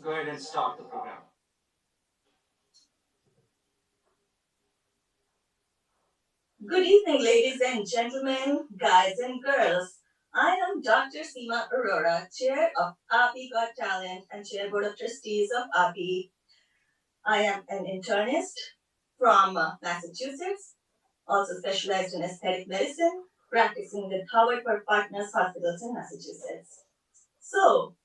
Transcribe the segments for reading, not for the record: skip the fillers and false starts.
go ahead and start the program. Good evening, ladies and gentlemen, guys and girls. I am Dr. Seema Arora, Chair of AAPI Got Talent and Chair Board of Trustees of AAPI. I am an internist from Massachusetts, also specialized in aesthetic medicine, practicing with Howard Partners Hospitals in Massachusetts. So,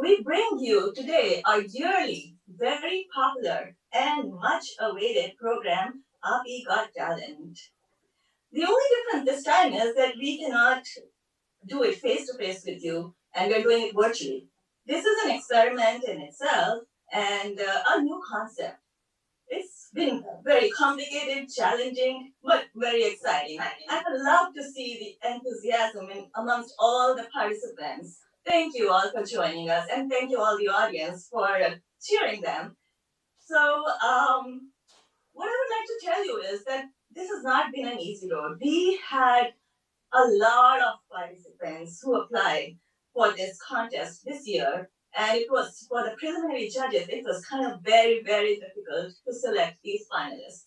we bring you today our yearly, very popular, and much awaited program, AAPI Got Talent. The only difference this time is that we cannot do it face to face with you, and we're doing it virtually. This is an experiment in itself and a new concept. It's been very complicated, challenging, but very exciting. I would love to see the enthusiasm amongst all the participants. Thank you all for joining us, and thank you all the audience for cheering them. So, what I would like to tell you is that this has not been an easy road. We had a lot of participants who applied for this contest this year, and it was for the preliminary judges, it was kind of very, very difficult to select these finalists.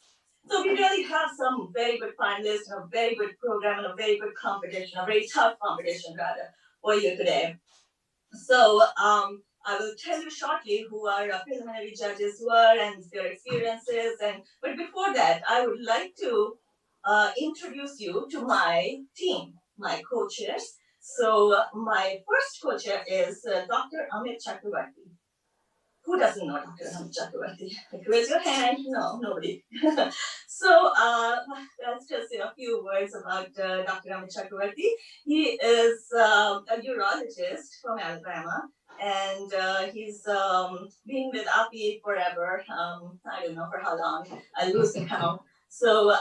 So we really have some very good finalists, and a very good program, and a very good competition, a very tough competition rather, for you today. So I will tell you shortly who our preliminary judges were and their experiences. But before that, I would like to introduce you to my team, my co-chairs. So my first co-chair is Dr. Amit Chakravarti. Who doesn't know Dr. Amit Chakravarti? Raise your hand. No, nobody. So let's just say a few words about Dr. Amit Chakravarti. He is a urologist from Alabama, and he's been with API forever. I don't know for how long. I lose the count. So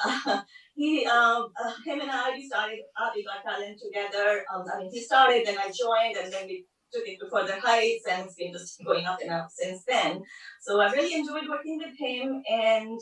him and I, we started API Got Talent together. I mean, he started, then I joined, and then we took it to further heights, and it's been just going up and up since then. So I really enjoyed working with him, and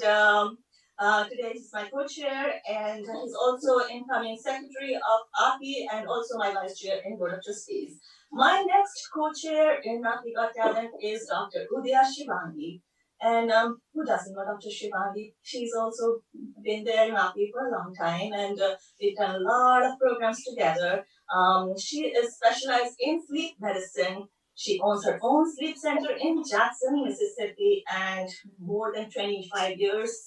today he's my co-chair, and he's also incoming secretary of API and also my vice chair in Board of Trustees. My next co-chair in API Got Talent is Dr. Udaya Shivangi. And who doesn't know Dr. Shivangi? She's also been there in API for a long time, and we've done a lot of programs together. She is specialized in sleep medicine. She owns her own sleep center in Jackson, Mississippi, and more than 25 years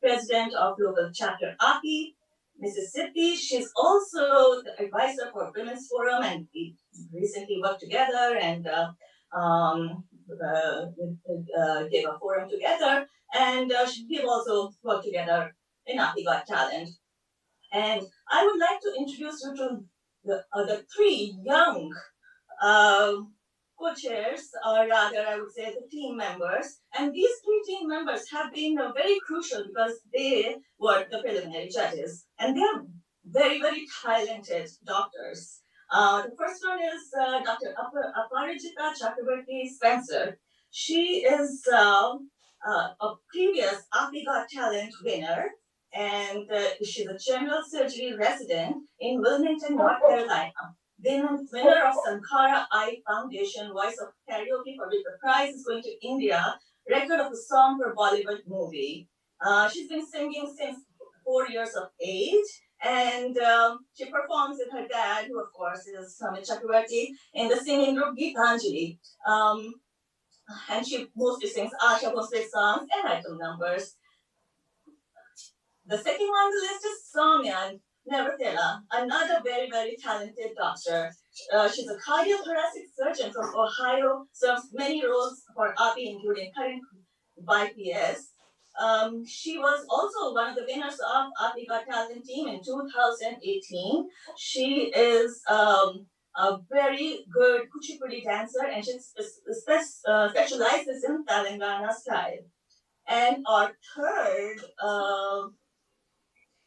president of local chapter API, Mississippi. She's also the advisor for Women's Forum, and we recently worked together and um, gave a forum together. And we've also worked together in API Got Talent. And I would like to introduce you to the three young co-chairs, or rather, I would say the team members. And these three team members have been very crucial because they were the preliminary judges, and they are very, very talented doctors. The first one is Dr. Aparajita Chakrabarti Spencer. She is a previous API Got Talent winner, and she's a general surgery resident in Wilmington, North Carolina. Winner of Sankara Eye Foundation Voice of Karaoke, for which the prize is going to India, record of a song for Bollywood movie. She's been singing since 4 years of age, and she performs with her dad, who of course is Samit Chakravarti, in the singing group Geetanjali. And she mostly sings Asha Bhosle songs and item numbers. The second one on the list is Soumya Navratela, another very, very talented doctor. She's a cardiothoracic surgeon from Ohio, serves many roles for API, including current BIPS. She was also one of the winners of API Got Talent team in 2018. She is a very good kuchipudi dancer, and she specializes in Telangana style. And our third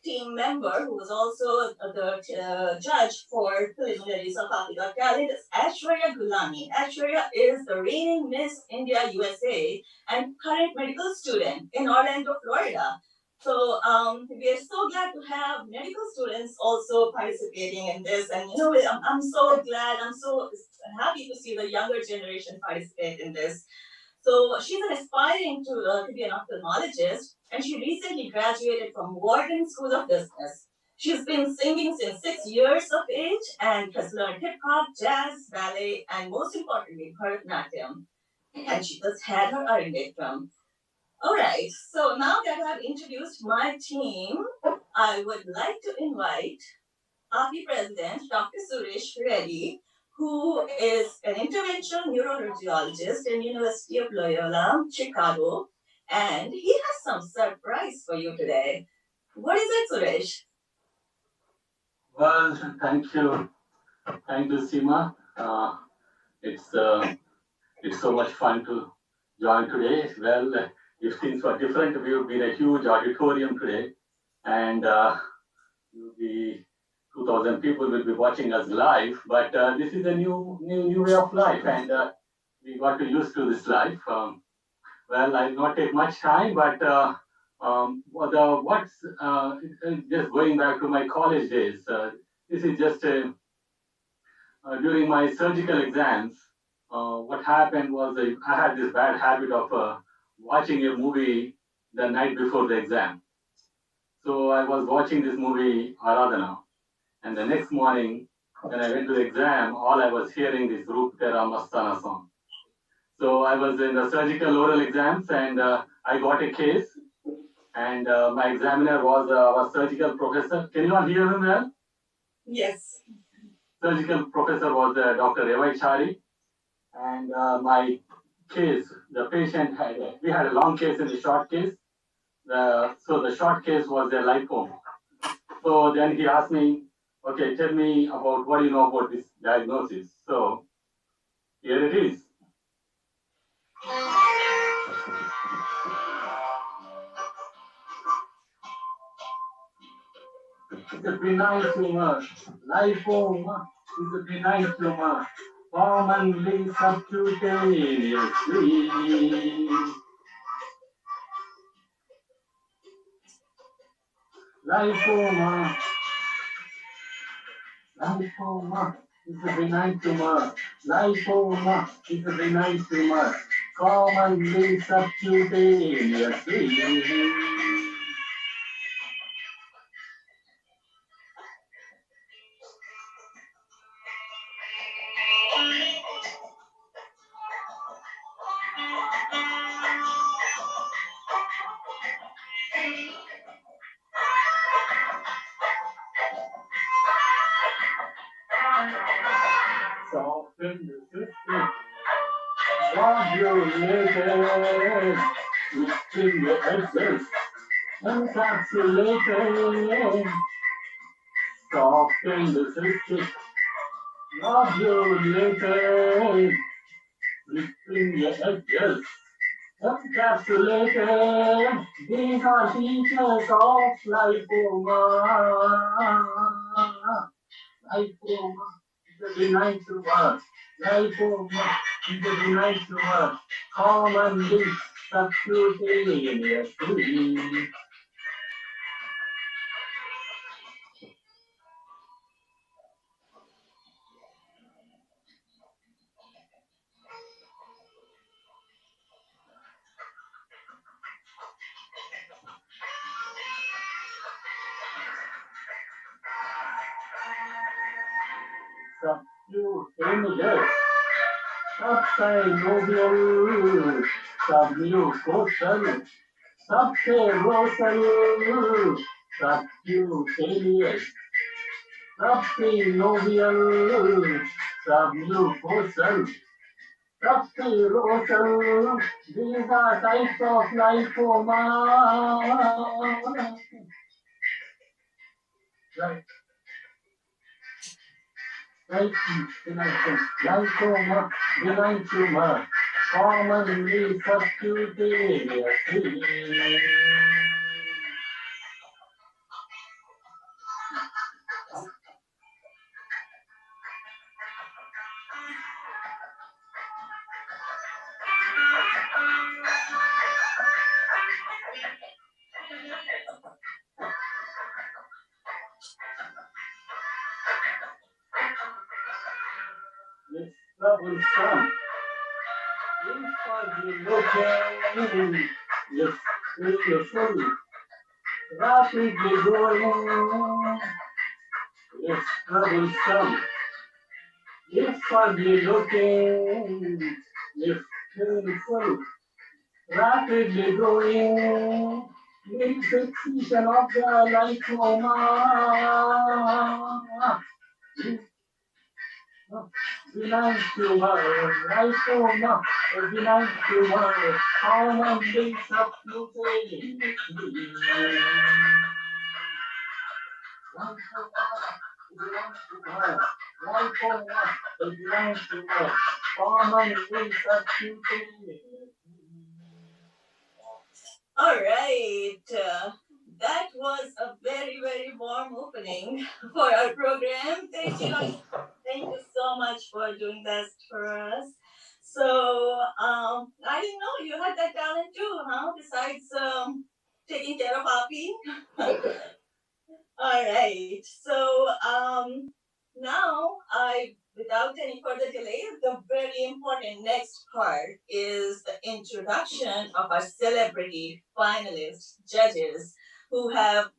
team member, who was also the judge for preliminaries of API Got Talent, is Aishwarya Gulani. Aishwarya is the reigning Miss India USA and current medical student in Orlando, Florida. So we are so glad to have medical students also participating in this. And I'm so glad, I'm so happy to see the younger generation participate in this. So she's an aspiring to be an ophthalmologist, and she recently graduated from Wharton School of Business. She's been singing since 6 years of age and has learned hip hop, jazz, ballet, and most importantly, Bharatanatyam. And she just had her Arabic drum. All right, so now that I've introduced my team, I would like to invite AAPI President Dr. Suresh Reddy, who is an interventional neuroradiologist in University of Loyola, Chicago, and he has some surprise for you today. What is it, Suresh? Well, thank you, Seema. It's it's so much fun to join today. Well, if things were different, we would be in a huge auditorium today, and the 2,000 people will be watching us live. But this is a new way of life, and we got to used to this life. Well, I'll not take much time, but just going back to my college days. This is just during my surgical exams. What happened was I had this bad habit of watching a movie the night before the exam. So I was watching this movie Aradhana, and the next morning when I went to the exam, all I was hearing this Roop Tera Mastana song. So I was in the surgical oral exams, and I got a case, and my examiner was surgical professor. Can you all hear me well? Yes. Surgical professor was Dr. Evai Chari, and my case, the patient we had a long case and a short case. So the short case was a lipoma. So then he asked me, okay, tell me about what do you know about this diagnosis. So here it is. It's a benign tumor. Lipoma is a benign tumor, commonly subcutaneously. Lipoma, lipoma is a benign tumor. Lipoma is a benign tumor, commonly subcutaneously. Soften the system, modulated, lifting the edges, encapsulated. Soften the system, modulated, lifting the edges, encapsulated. These are features of lipoma. Lipoma is a benign tumor. Lipoma is a benign tumor. Commonly subcutaneously. Subcutaneous. Subsynovial. Submucosal. Subserosal. Subcutaneous. Subsynovial. Submucosal. Subserosal. These are types of lipoma. Right. Lipoma, benign tumor, commonly subcutaneously. It's troublesome. It's for the looking. It's beautiful. Rapidly growing. It's troublesome. It's ugly looking. It's painful. Rapidly growing. It's extinction of the lipoma. Benign tumor, lipoma, a benign tumor, commonly subcutaneous. Lipoma, a benign tumor, commonly subcutaneous. All right. That was a very, very warm opening for our program. Thank you so much for doing that for us. So, I didn't know you had that talent too, huh? Besides taking care of Api. All right. So, now without any further delay, the very important next part is the introduction of our celebrity finalists, judges, who have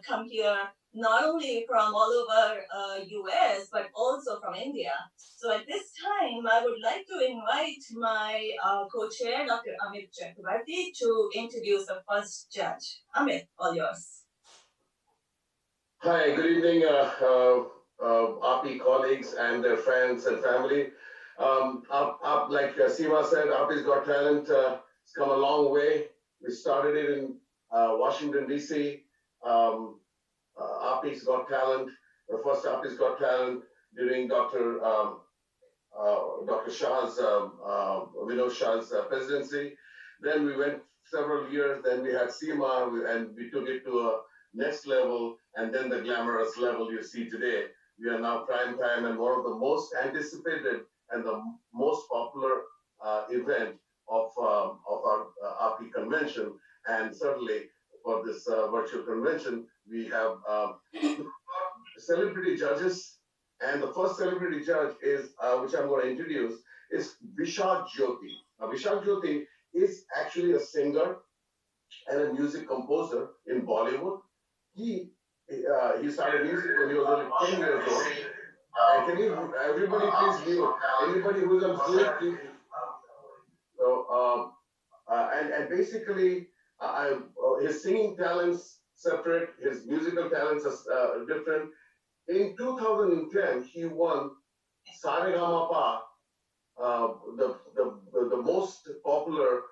come here not only from all over US but also from India. So at this time, I would like to invite my co-chair, Dr. Amit Chakrabarti, to introduce the first judge. Amit, all yours. Hi, good evening, AAPI colleagues and their friends and family. Like Seema said, AAPI's Got Talent. It's come a long way. We started it in Washington, D.C. AAPI's Got Talent, the first AAPI's Got Talent during Dr. Shah's, Vinod Shah's presidency. Then we went several years, then we had SEMA, and we took it to a next level, and then the glamorous level you see today. We are now prime time and one of the most anticipated and the most popular event of our API convention. And certainly for this virtual convention, we have celebrity judges. And the first celebrity judge is, which I'm going to introduce, is Vishak Jyoti. Now, Vishak Jyoti is actually a singer and a music composer in Bollywood. He started music when he was only 10 years old. And can you, everybody please mute? Anybody who's on Zoom, please. So, and basically, his singing talents separate, his musical talents are different. In 2010, he won Saregama, the most popular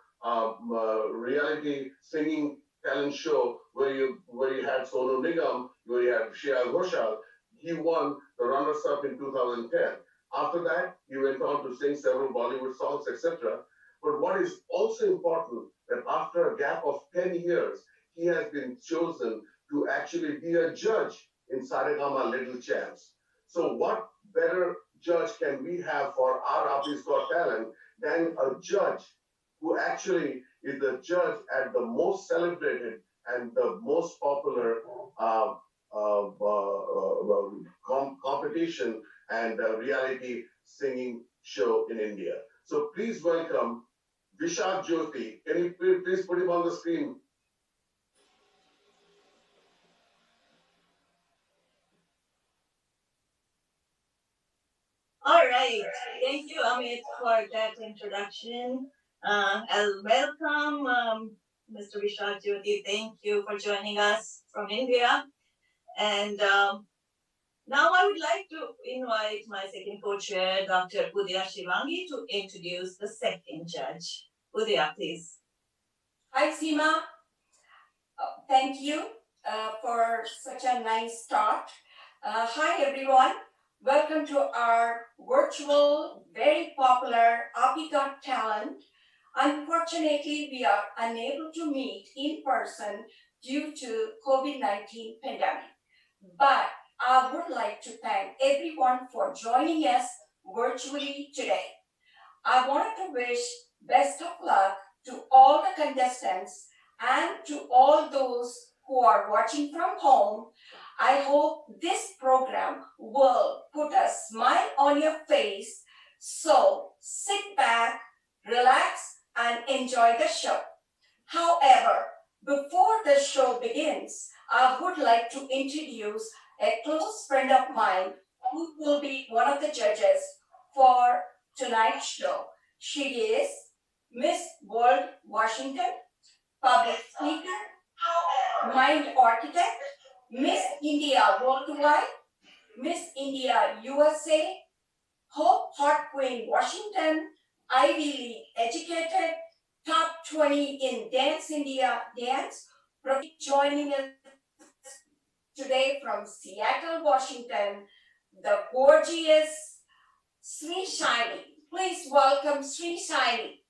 reality singing talent show where you had Sonu Nigam, where you had Shreya Ghoshal. He won the runners-up in 2010. After that, he went on to sing several Bollywood songs, etc. But what is also important that after a gap of 10 years, he has been chosen to actually be a judge in Saregama Little Champs. So what better judge can we have for our Apis Got Talent than a judge who actually is the judge at the most celebrated and the most popular competition and reality singing show in India. So please welcome Vishak Jyoti. Can you please put him on the screen? All right. Thank you, Amit, for that introduction. I'll welcome Mr. Vishal Jyoti. Thank you for joining us from India. And now I would like to invite my second co-chair, Dr. Udaya Shivangi, to introduce the second judge. Udaya, please. Hi, Seema. Thank you for such a nice start. Hi, everyone. Welcome to our virtual, very popular API Got Talent. Unfortunately, we are unable to meet in person due to COVID-19 pandemic. But I would like to thank everyone for joining us virtually today. I wanted to wish best of luck to all the contestants And to all those who are watching from home, I hope this program will put a smile on your face. So sit back, relax, and enjoy the show. However, before the show begins, I would like to introduce a close friend of mine who will be one of the judges for tonight's show. She is Miss World Washington, public speaker, mind architect, Miss India Worldwide, Miss India USA, Hope Hot Queen Washington, Ivy League educated, top 20 in Dance India Dance, joining us today from Seattle, Washington, the gorgeous Sri Shiny. Please welcome Sri Shiny.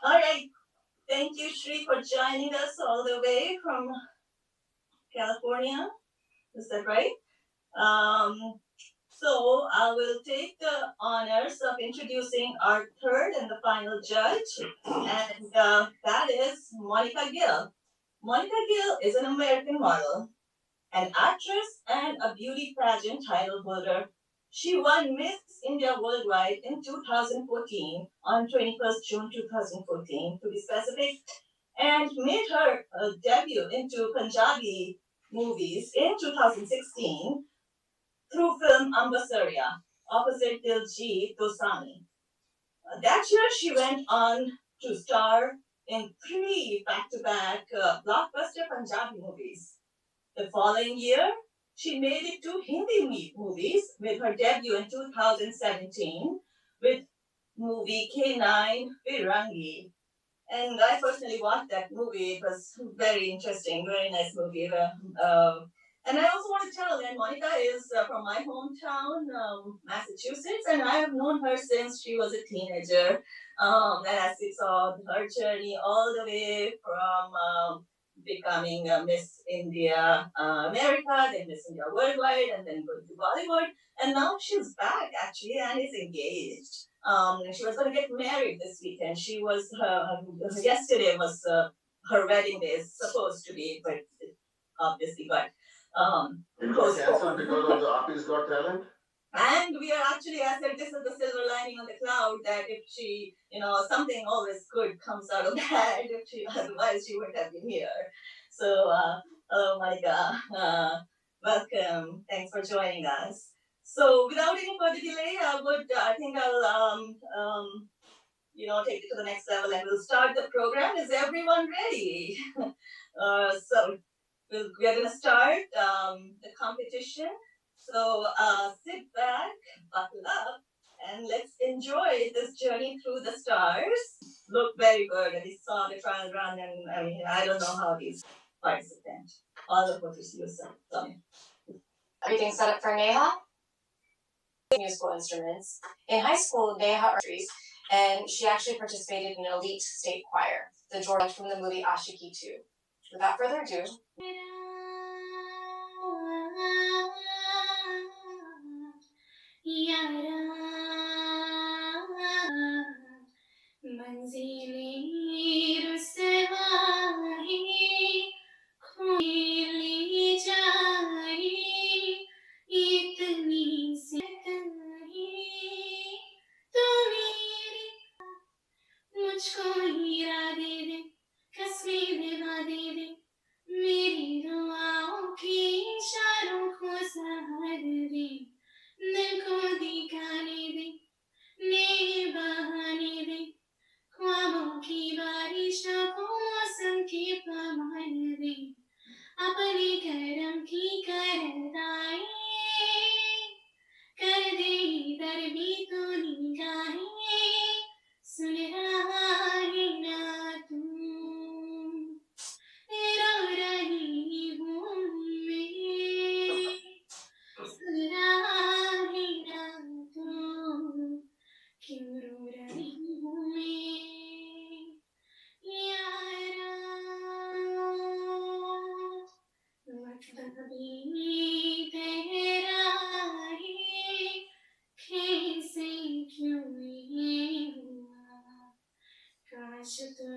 All right. Thank you, Shri, for joining us all the way from California. Is that right? So I will take the honors of introducing our third and the final judge, and that is Monica Gill. Monica Gill is an American model, an actress, and a beauty pageant title holder. She won Miss India Worldwide in 2014, on 21st June 2014 to be specific, and made her debut into Punjabi movies in 2016 through film Ambasariya, opposite Diljit Dosani. That year, she went on to star in three back-to-back blockbuster Punjabi movies. The following year, she made it to Hindi movies with her debut in 2017 with movie K9 Virangi. And I personally watched that movie. It was very interesting, very nice movie. And I also want to tell that Monica is from my hometown, Massachusetts, and I have known her since she was a teenager. And as we saw her journey all the way from becoming Miss India America, then Miss India Worldwide, and then going to Bollywood. And now she's back actually and is engaged. She was going to get married this weekend. She was yesterday was her wedding day is supposed to be, but it obviously got It got cancelled because of the AAPI's Got Talent. And we are actually, I said, this is the silver lining on the cloud that if she, something always good comes out of that. If she, otherwise she wouldn't have been here. So, hello, Monica. Welcome. Thanks for joining us. So, without any further delay, I think I'll, take it to the next level and we'll start the program. Is everyone ready? So, we are going to start the competition. So sit back, buckle up, and let's enjoy this journey through the stars. Look very good. I saw the trial run, and I don't know how these participants. All of what you see yourself. Everything set up for Neha. Musical instruments. In high school, Neha trees, and she actually participated in elite state choir, the George from the movie Ashiki 2. Without further ado, मुझको हीरा दे दे कसमें दिवा दे दे मेरी दुआओं की इशारों को सहार दे दिल को दिखाने दे नए बहाने दे ख्वाबों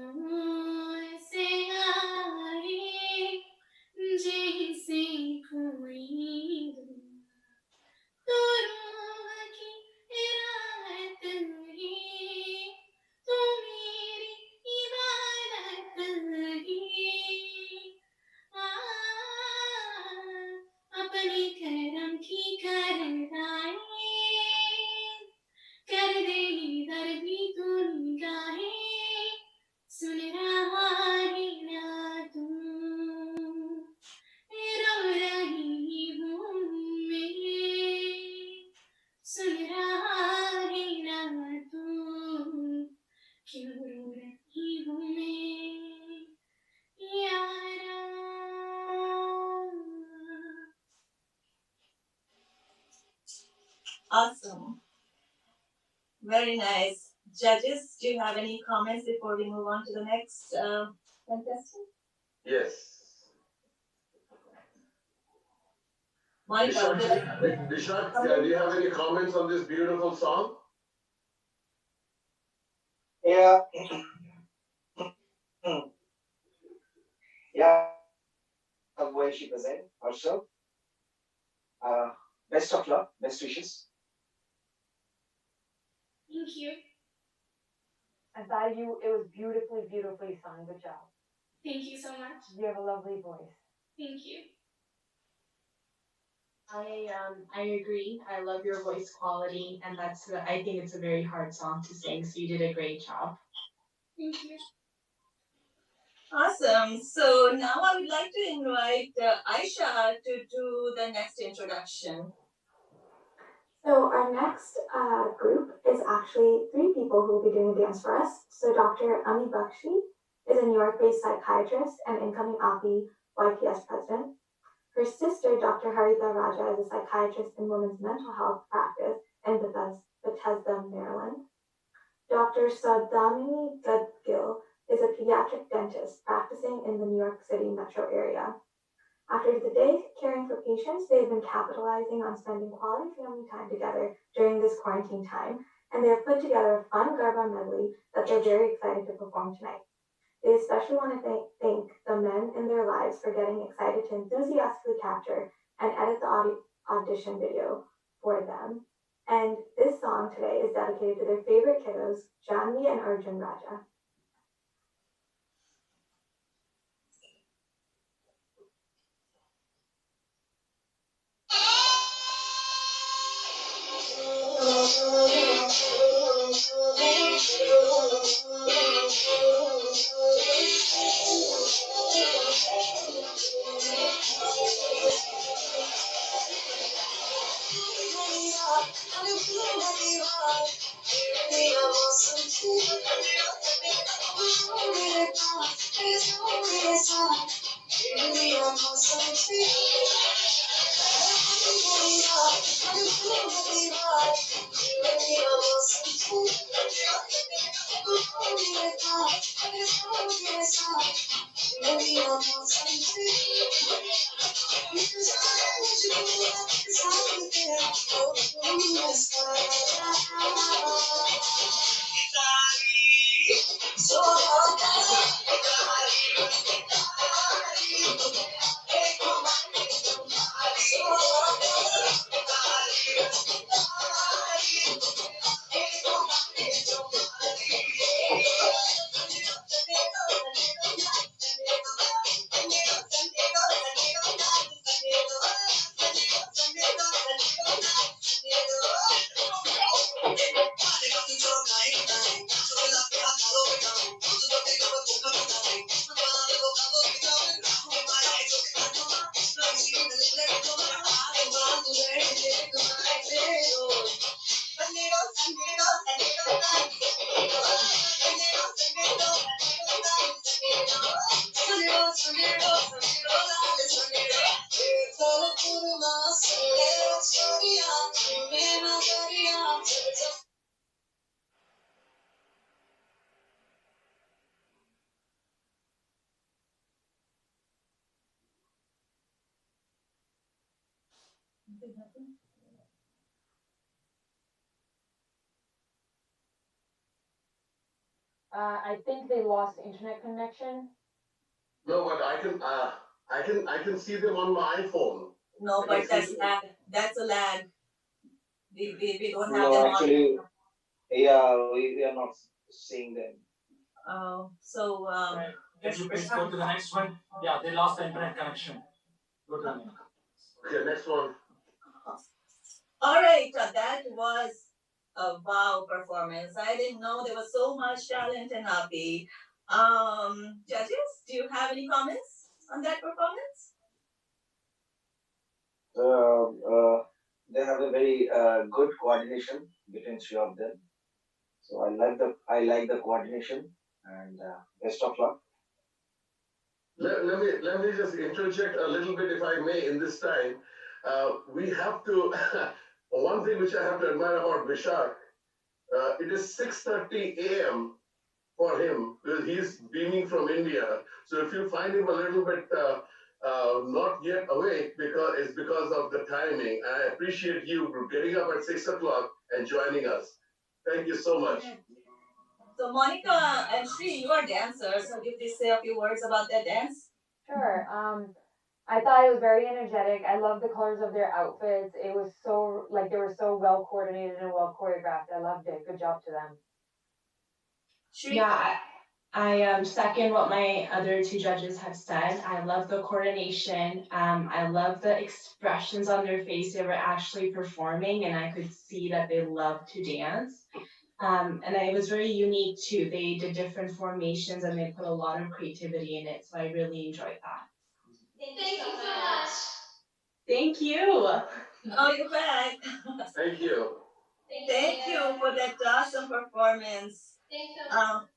से आए जैसे कोई तो रूह की राहत ही तो मेरी इबादत ही आ, अपने करम की करनाए कर दे दर भी तू निगाहें सुन रहा है ना तू रो रही हूँ मैं सुन रहा है ना तू क्यों रो रही हूँ मैं यारा Awesome. Very nice. Judges, do you have any comments before we move on to the next contestant? Yes. Monica, Dishant, do you have any comments on this beautiful song? Yeah, yeah, the way she present herself. Best of luck, best wishes. Thank you. And by you, it was beautifully sung. Good job. Thank you so much. You have a lovely voice. Thank you. I agree. I love your voice quality, and I think it's a very hard song to sing. So you did a great job. Thank you. Awesome. So now I would like to invite Aisha to do the next introduction. So our next group is actually three people who will be doing the dance for us. So Dr. Ami Bakshi is a New York-based psychiatrist and incoming AAPI YPS president. Her sister, Dr. Harita Raja, is a psychiatrist in women's mental health practice in Bethesda, Maryland. Dr. Sadamini Gadgil is a pediatric dentist practicing in the New York City metro area. After the day caring for patients, they've been capitalizing on spending quality family time together during this quarantine time, and they have put together a fun Garba medley that they're very excited to perform tonight. They especially want to thank the men in their lives for getting excited to enthusiastically capture and edit the audition video for them. And this song today is dedicated to their favorite kiddos, Janvi and Arjun Raja. I think they lost internet connection. No, but I can see them on my iPhone. No, I can but see that's them. lag. That's a lag. We don't have No, them on. actually, yeah, we are not seeing them. So Can you please go to the next one? Yeah, they lost the internet connection. Go to the next. Okay, next one. all right, that was a wow performance. I didn't know there was so much talent in API. Judges, do you have any comments on that performance? Uh, uh, they have a very good coordination between three of them. So I like the coordination and best of luck. Let me just interject a little bit, if I may, in this time. We have to. One thing which I have to admire about Vishak, it is 6:30 a.m. for him because he's beaming from India. So if you find him a little bit not yet awake, because it's because of the timing. I appreciate you getting up at 6 o'clock and joining us. Thank you so much. So Monica and Shri, you are dancers. So you please say a few words about that dance? Sure. I thought it was very energetic. I love the colors of their outfits. It was so like they were so well coordinated and well choreographed. I loved it. Good job to them. Shri? Yeah, I second what my other two judges have said. I love the coordination. I love the expressions on their face. They were actually performing, and I could see that they love to dance. And it was very unique too. They did different formations, and they put a lot of creativity in it. So I really enjoyed that. Thank you so much. Thank you. Oh, you're back. Thank you. Thank you for that awesome performance. Thanks so much.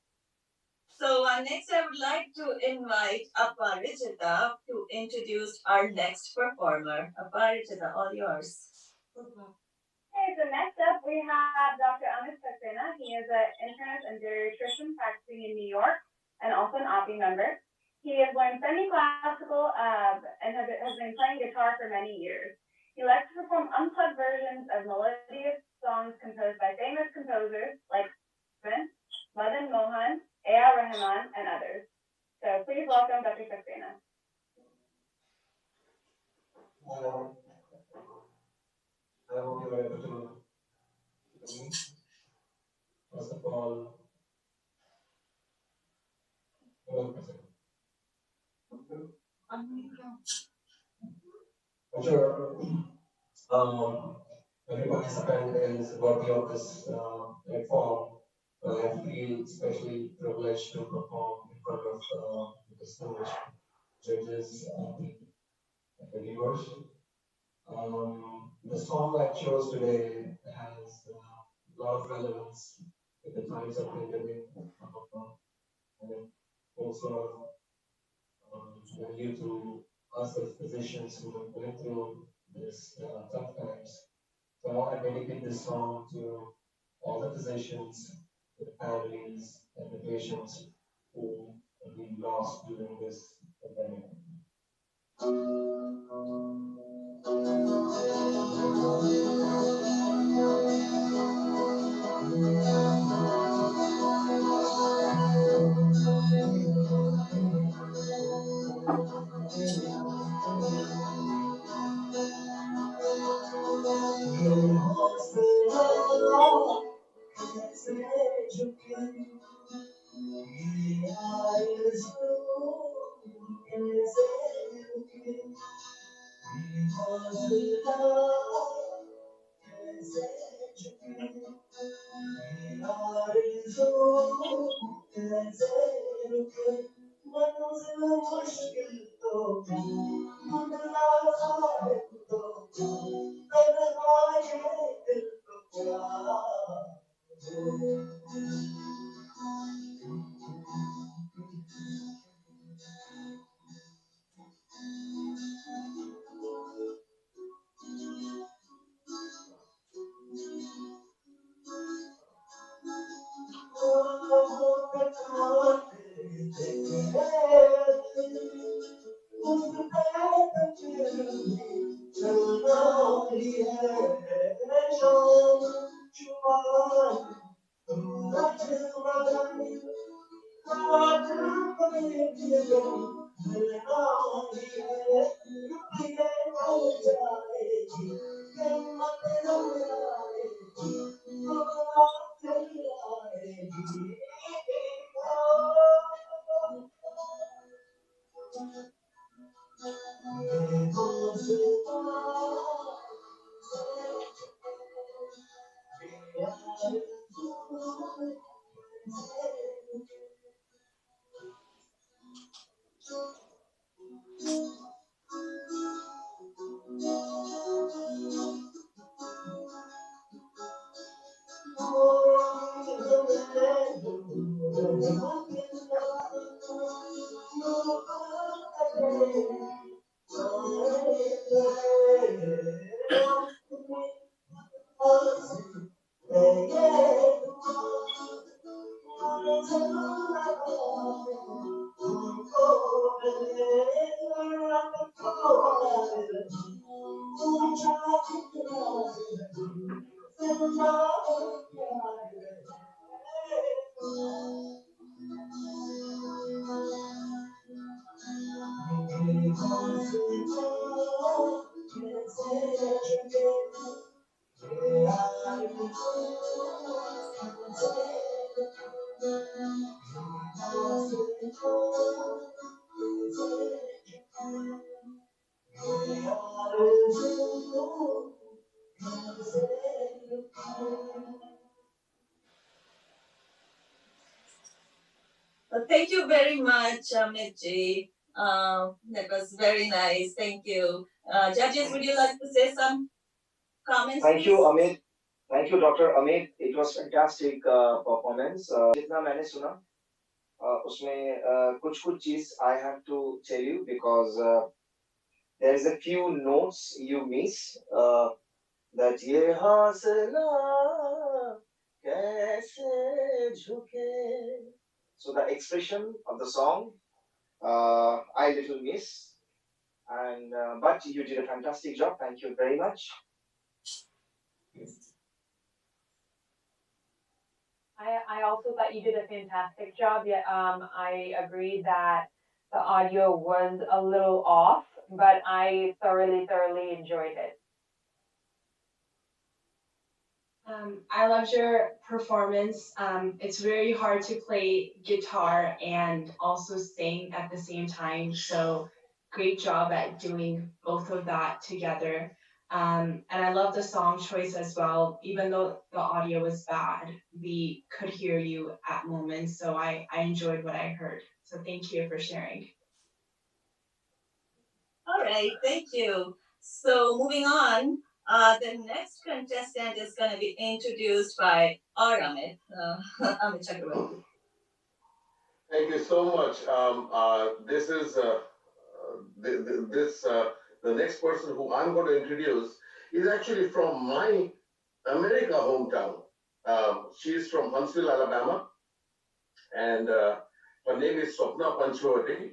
So next I would like to invite Aparijita to introduce our next performer. Aparijita, all yours. Okay, so next up we have Dr. Amit Saxena. He is an internist and geriatrician practicing in New York and also an AAPI member. He has learned semi-classical and has been playing guitar for many years. He likes to perform unplugged versions of melodious songs composed by famous composers like Madan Mohan, A.R. Rahman, and others. So please welcome Dr. Saxena. I hope you are able to hear me. First of all, I'm sure every participant is worthy of this platform. I feel especially privileged to perform in front of distinguished judges and the viewers. The song I chose today has a lot of relevance with the times that we're living, and also value to us as physicians who are going through this tough times. So I want to dedicate this song to all the physicians, the families, and the patients who have been lost during this pandemic. Thank you very much, Mitji. That was very nice. Thank you. Judges, would you like to say some comments, Thank you, please? Amit. Thank you, Dr. Amit. It was fantastic performance. जितना मैंने सुना उसमें कुछ कुछ चीज I have to tell you because there is a few notes you miss. That ये हौसला कैसे झुके. So the expression of the song I little miss, and but you did a fantastic job. Thank you very much. I also thought you did a fantastic job. Yeah, I agree that the audio was a little off, but I thoroughly enjoyed it. I loved your performance. It's very hard to play guitar and also sing at the same time. So great job at doing both of that together. And I love the song choice as well. Even though the audio was bad, we could hear you at moments. So I enjoyed what I heard. So thank you for sharing. All right, thank you. So moving on, the next contestant is going to be introduced by our Amit, Amit Chakrabarti. Thank you so much. This is this the next person who I'm going to introduce is actually from my America hometown. She's from Huntsville, Alabama, and her name is Swapna Panchwati.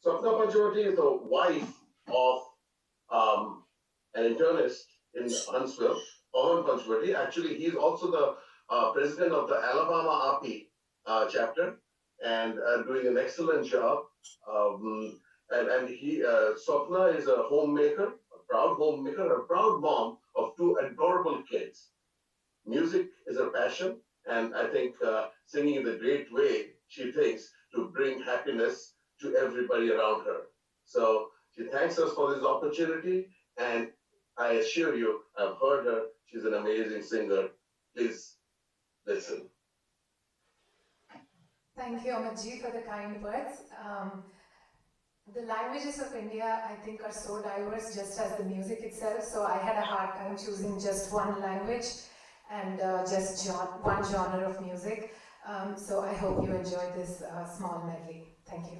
Swapna Panchwati is the wife of an internist in Huntsville, Pawan Panchwati. Actually, he's also the president of the Alabama AAPI chapter and doing an excellent job. And he, Swapna is a homemaker, a proud mom of two adorable kids. Music is her passion, and I think singing is a great way, she thinks, to bring happiness to everybody around her. So she thanks us for this opportunity, and I assure you, I've heard her. She's an amazing singer. Please listen. Thank you, Amitji, for the kind words. The languages of India, I think, are so diverse, just as the music itself. So I had a hard time choosing just one language and just one genre of music. So I hope you enjoyed this small medley. Thank you.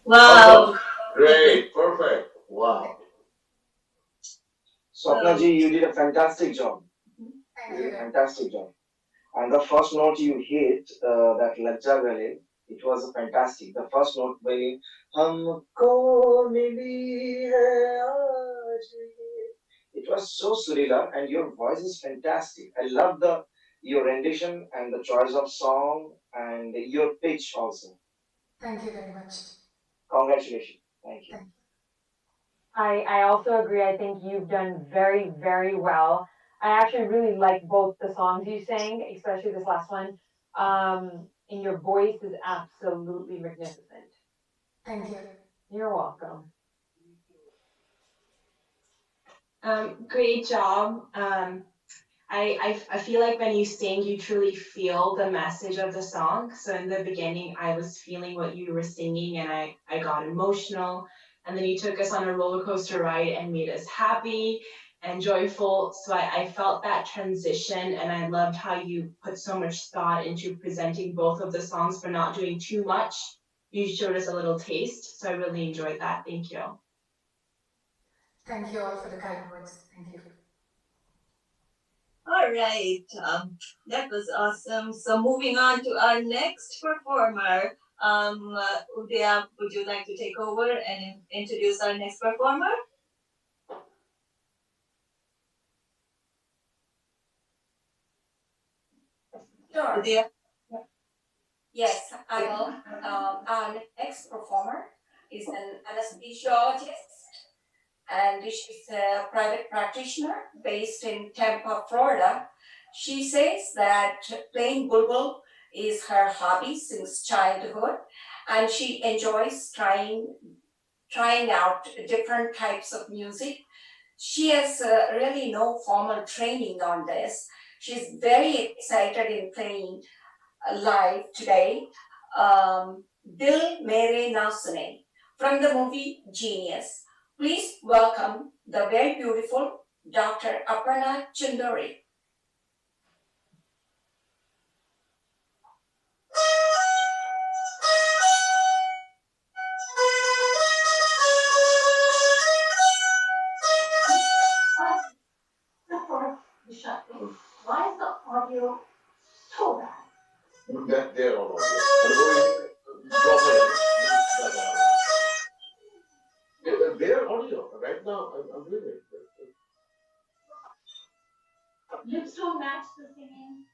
Awesome. Wow. Great. Perfect. Wow. Swapna ji, you did a fantastic job. You Thank did you a very fantastic job. And the first note you hit, that Lajja Gale, it was fantastic. The first note when you, Humko mili hai aaj ye. It was so surreal, and your voice is fantastic. I love the your rendition and the choice of song and your pitch also. Thank you very much. Congratulations. Thank you. Thank you. I also agree. I think you've done very, very well. I actually really like both the songs you sang, especially this last one. And your voice is absolutely magnificent. Thank you. You're welcome. Great job. I feel like when you sing, you truly feel the message of the song. So in the beginning, I was feeling what you were singing and I got emotional. And then you took us on a roller coaster ride and made us happy and joyful. So I felt that transition and I loved how you put so much thought into presenting both of the songs but not doing too much. You showed us a little taste. So I really enjoyed that. Thank you. Thank you all for the kind words. Thank you. All right. That was awesome. So moving on to our next performer. Udaya, would you like to take over and introduce our next performer? Sure. Udaya? Yes, I will. Our next performer is an anesthesiologist, and she's a private practitioner based in Tampa, Florida. She says that playing bulbul is her hobby since childhood, and she enjoys trying out different types of music. She has really no formal training on this. She's very excited in playing live today. Dil Mere Na Sune from the movie Genius. Please welcome the very beautiful Dr. Aparna Chunduri. Why is the audio so bad? That they're all audio. And what do you think? Drop it. That audio. They're audio. Right now, I'm doing it. Lips don't match the singing.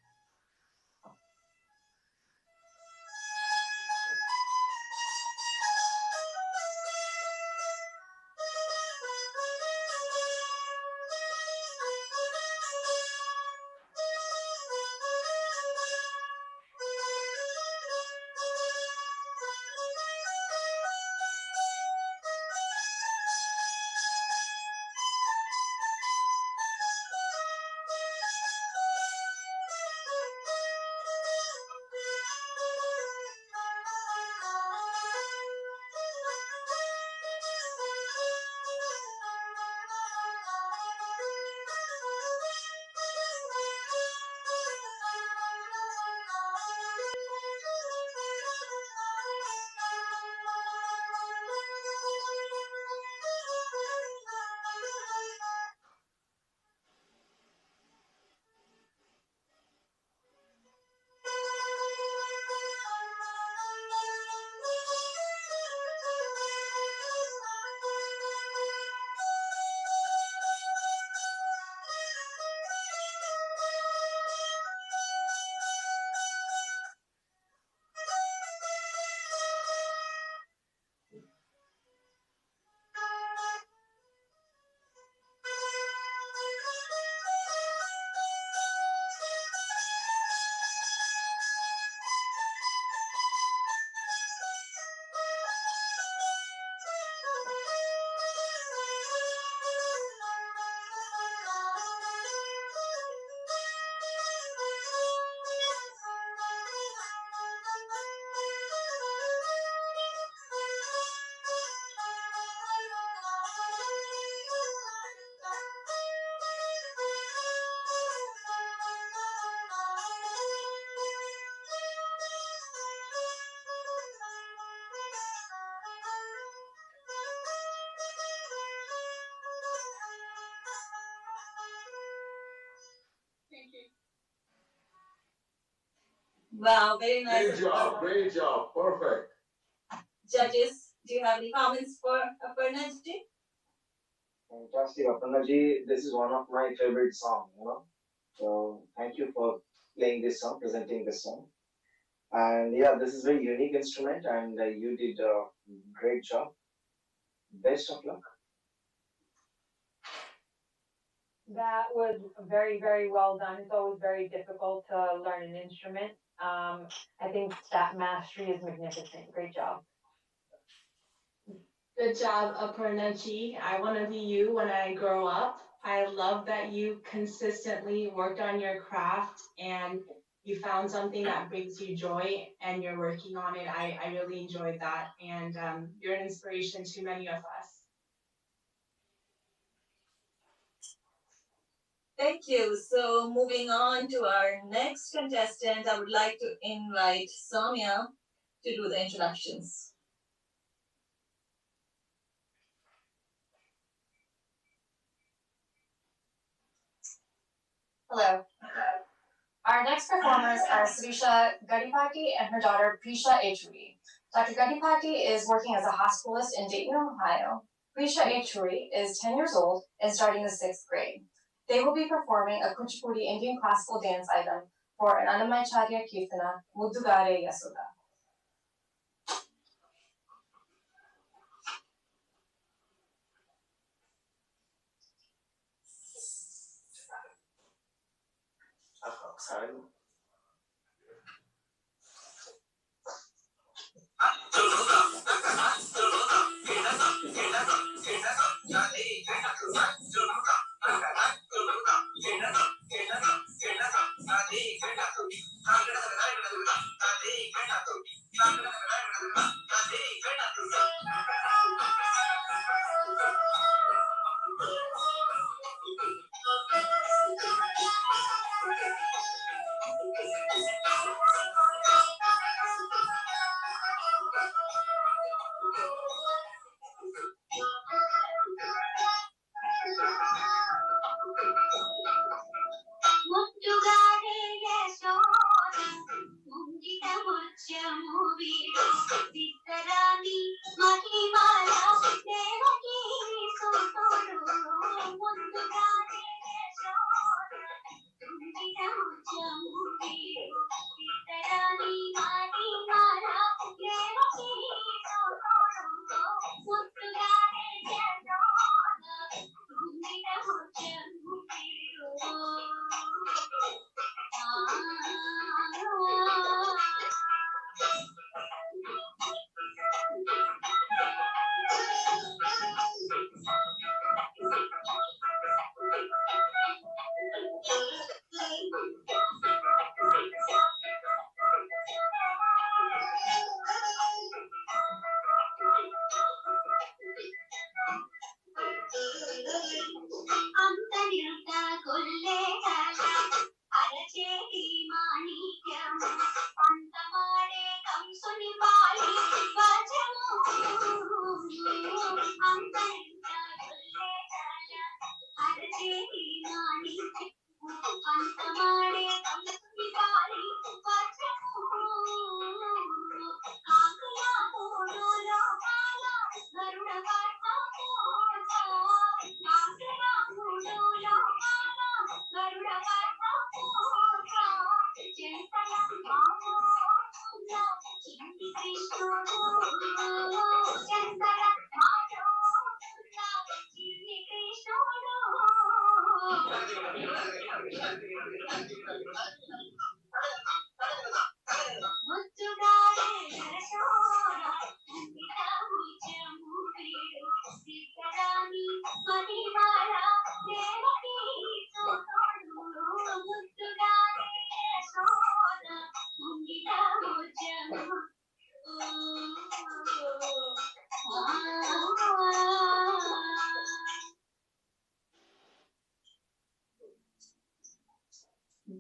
Wow, very nice. Great job, great job, perfect. Judges, do you have any comments for Aparna ji? Fantastic, Aparna ji. This is one of my favorite songs, you know. So thank you for playing this song, presenting this song. And yeah, this is a very unique instrument, and you did a great job. Best of luck. That was very, very well done. It's always very difficult to learn an instrument. I think that mastery is magnificent. Great job. Good job, Aparna ji. I want to be you when I grow up. I love that you consistently worked on your craft and you found something that brings you joy and you're working on it. I really enjoyed that. And you're an inspiration to many of us. Thank you. So moving on to our next contestant, I would like to invite Soumya to do the introductions. Hello. Our next performers are Sirisha Gadipati and her daughter Prisha Echuri. Dr. Gadipati is working as a hospitalist in Dayton, Ohio. Prisha Echuri is 10 years old and starting the 6th grade. They will be performing a Kuchipudi Indian classical dance item for an Annamacharya Kirtana, Muddugare Yasoda. Sorry.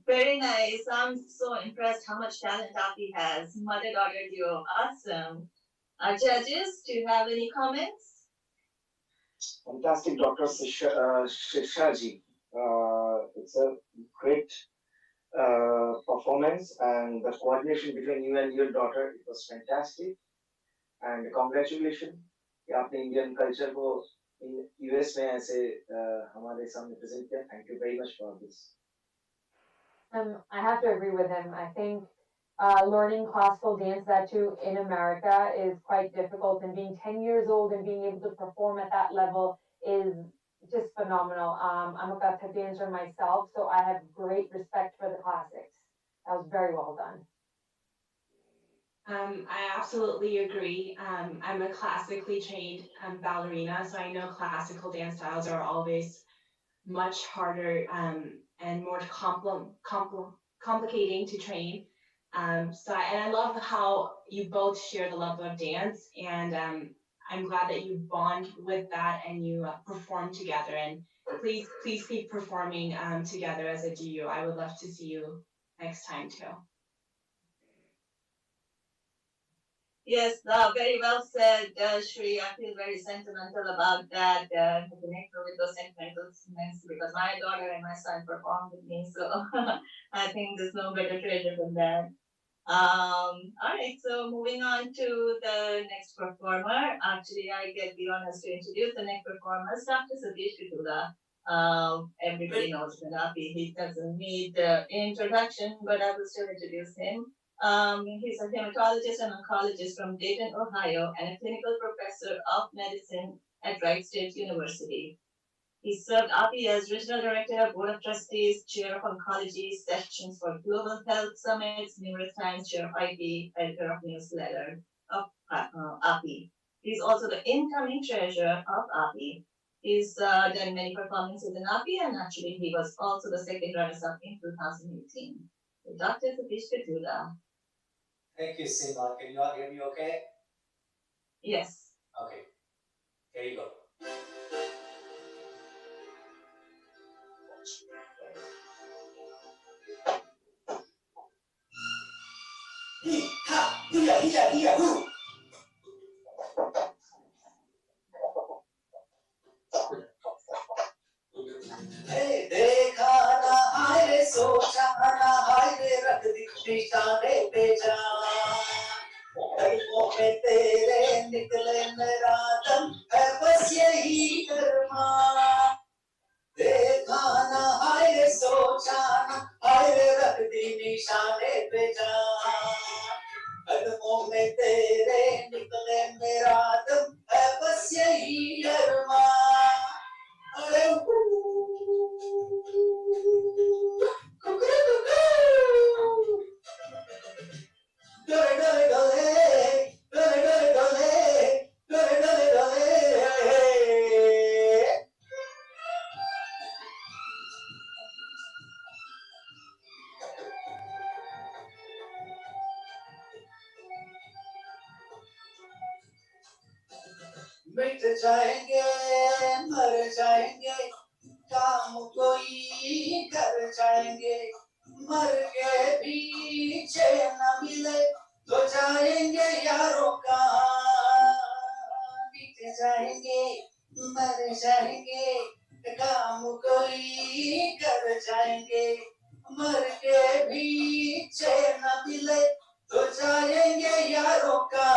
Very nice. I'm so impressed how much talent AAPI has. Mother-daughter duo, awesome. Our judges, do you have any comments? Fantastic, Dr. Shirshaji. It's a great performance and the coordination between you and your daughter. It was fantastic. And congratulations कि आपने Indian culture को in US में ऐसे हमारे सामने present किया. Thank you very much for this. I have to agree with him. I think learning classical dance, that too in America, is quite difficult. And being 10 years old and being able to perform at that level is just phenomenal. I'm a Kathak dancer myself, so I have great respect for the classics. That was very well done. I absolutely agree. I'm a classically trained ballerina, so I know classical dance styles are always much harder and more complicating to train. And I love how you both share the love of dance, and I'm glad that you bond with that and you perform together. And please keep performing together as a duo. I would love to see you next time too. Yes, very well said, Shri. I feel very sentimental about that. Connect with those sentimental sentiments because my daughter and my son performed with me, so I think there's no better treasure than that. All right, so moving on to the next performer. Actually, I get the honors to introduce the next performer, Dr. Satish Kitula. Everybody knows Manapi. He doesn't need introduction, but I will still introduce him. He's a hematologist and oncologist from Dayton, Ohio, and a clinical professor of medicine at Wright State University. He served AAPI as Regional Director, Board of Trustees, Chair of Oncology Sessions for Global Health Summits, numerous times Chair of IP, Editor of Newsletter of AAPI. He's also the incoming Treasurer of AAPI. He's done many performances in AAPI, and actually he was also the second runner-up in 2018. So Dr. Satish Kitula. Thank you, Seema. Can you all hear me okay? Yes. Okay. Here you go. देखा ना हाय रे सोचा ना हाय रे रख दी निशाने पे जान कदमों में तेरे निकले मेरा दम है बस यही अरमान देखा ना हाय रे सोचा ना हाय रे रख दी निशाने पे जान कदमों में तेरे निकले मेरा दम है बस यही अरमान अरे मिट जाएंगे मर जाएंगे काम कोई कर जाएंगे मर के भी चैन न मिले तो जाएंगे यारों का मिट जाएंगे मर जाएंगे काम कोई कर जाएंगे मर के भी चैन न मिले तो जाएंगे यारों का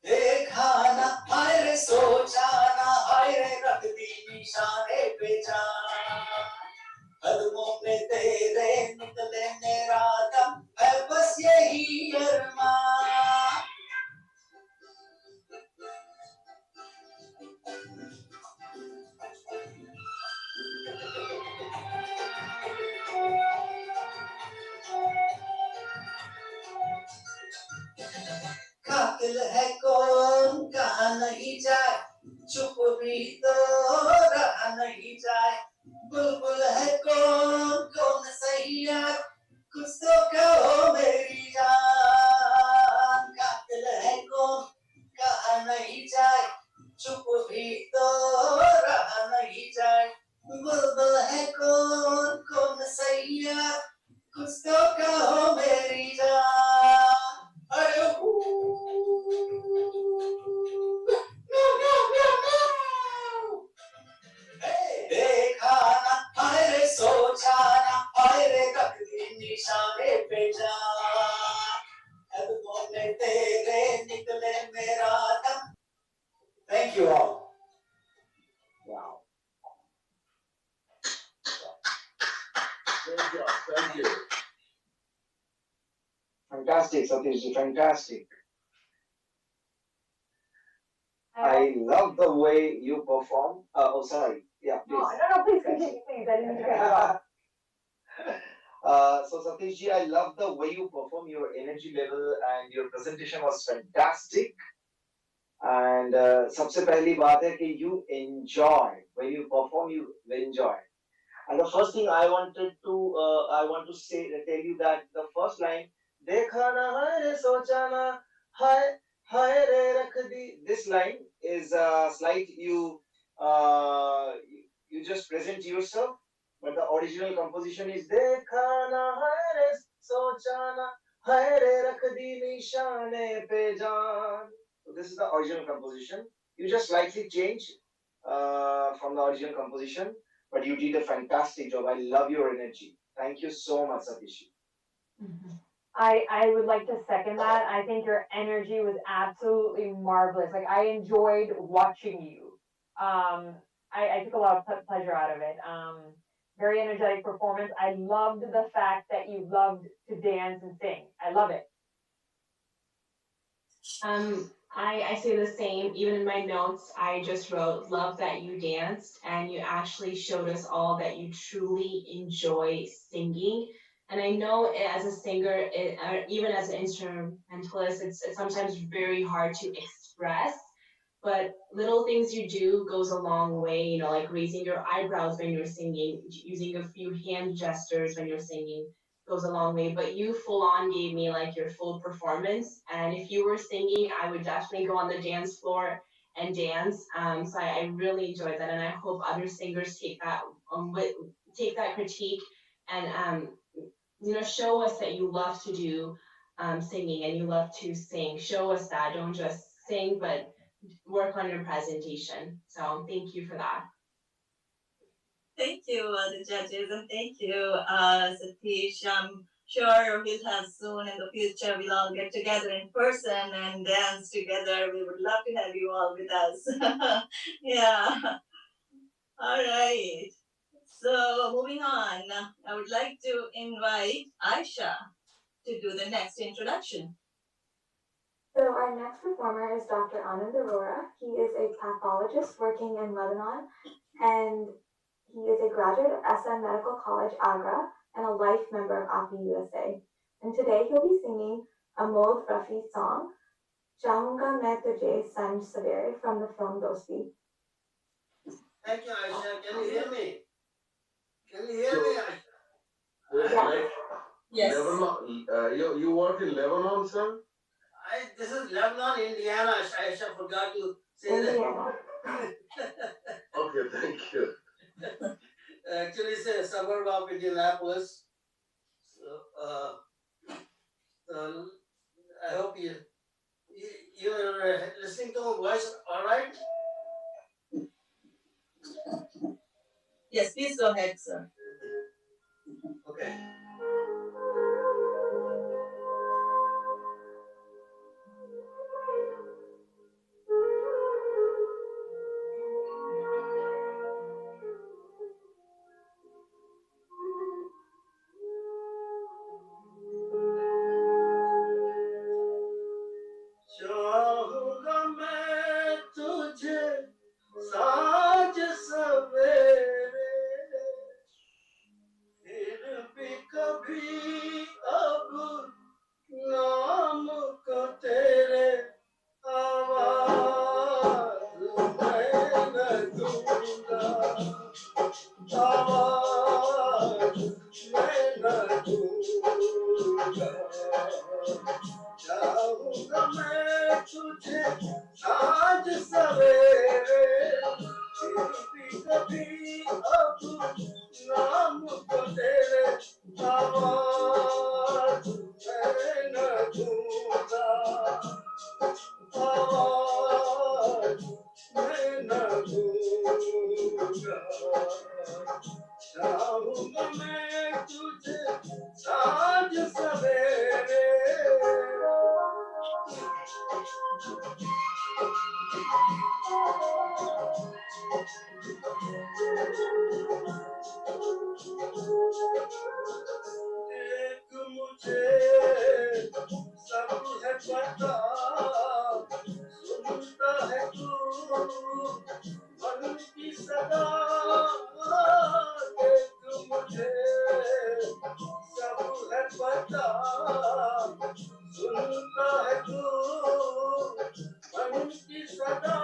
देखा ना हाय रे सोचा ना हाय रे रख दी निशाने पे जान कदमों में तेरे निकले मेरा दम है बस यही अरमान कातिल है कौन कहा नहीं जाए चुप भी तो रहा नहीं जाए बुलबुल है कौन सही यार कुछ तो कहो मेरी जान कातिल है कौन कहा नहीं जाए चुप भी तो रहा नहीं जाए बुलबुल है कौन सही यार कुछ तो कहो मेरी जान अरे में तेरे निकले मेरा दम. Thank you all. Wow. Great job. Thank you. Fantastic, Satishji, fantastic. I love the way you perform. Oh, sorry. Yeah, please. No, please Thank continue, you. please. I didn't mean to cut you off. So Satishji, I love the way you perform. Your energy level and your presentation was fantastic. And सबसे पहली बात है कि you enjoy when you perform, you enjoy. And the first thing I want to say, tell you that the first line, देखा ना है रे सोचा ना हाय हाय रे रख दी. This line is slight. You just present yourself, but the original composition is देखा ना है रे सोचा ना हाय रे रख दी निशाने पे जान. So this is the original composition. You just slightly change from the original composition. But you did a fantastic job. I love your energy. Thank you so much, Satish. I would like to second that. I think your energy was absolutely marvelous. Like I enjoyed watching you. I took a lot of pleasure out of it. Very energetic performance. I loved the fact that you loved to dance and sing. I love it. I say the same. Even in my notes, I just wrote, love that you danced and you actually showed us all that you truly enjoy singing. And I know as a singer, or even as an instrumentalist, it's sometimes very hard to express. But little things you do goes a long way, you know, like raising your eyebrows when you're singing, using a few hand gestures when you're singing goes a long way. But you full on gave me like your full performance. And if you were singing, I would definitely go on the dance floor and dance. So I really enjoyed that, and I hope other singers take that critique and show us that you love to do singing and you love to sing. Show us that. Don't just sing, but work on your presentation. So thank you for that. Thank you, the judges, and thank you, Satish. I'm sure we'll have soon in the future. We'll all get together in person and dance together. We would love to have you all with us. Yeah. All right. So moving on, I would like to invite Aisha to do the next introduction. So our next performer is Dr. Anand Arora. He is a pathologist working in Lebanon, and he is a graduate of SM Medical College, Agra, and a life member of AAPI USA. And today he'll be singing a Maud Rafi song, Chahunga Main Tujhe Sanj Savere, from the film Dosti. Thank you, Aisha. Can you hear me? Can you hear me, Aisha? Yes. Yes. Lebanon, you work in Lebanon, sir? This is Lebanon, Indiana. Aisha forgot to say Indiana. that. Okay, thank you. Actually, it's a suburb of Indianapolis. So, I hope you're listening to my voice, all right? Yes, please go ahead, sir. Okay. चाहूंगा मैं तुझे साँझ सवेरे फिर भी पता सुनता है तू मन की सदा देख मुझे सब है पता सुनता है तू मन की सदा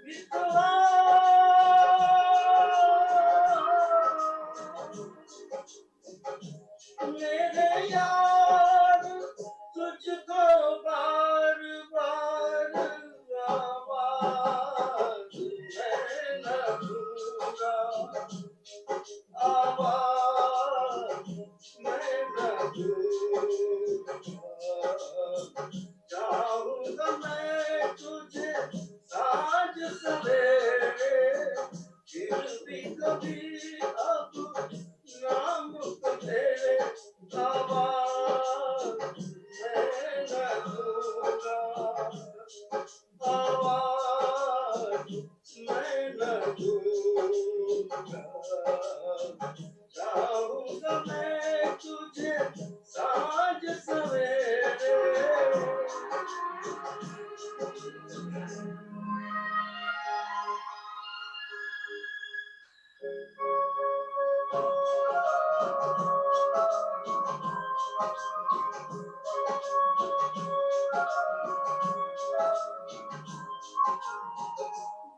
मितवा मेरे यार तुझको बार बार आवाज मैं न दूंगा आवाज मैं न दूंगा चाहूंगा मैं तुझे साँझ सवेरे फिर भी कभी अब नाम को तेरे आवाज मैं न दूंगा आवाज मैं न दूंगा चाहूंगा मैं तुझे साँझ सवेरे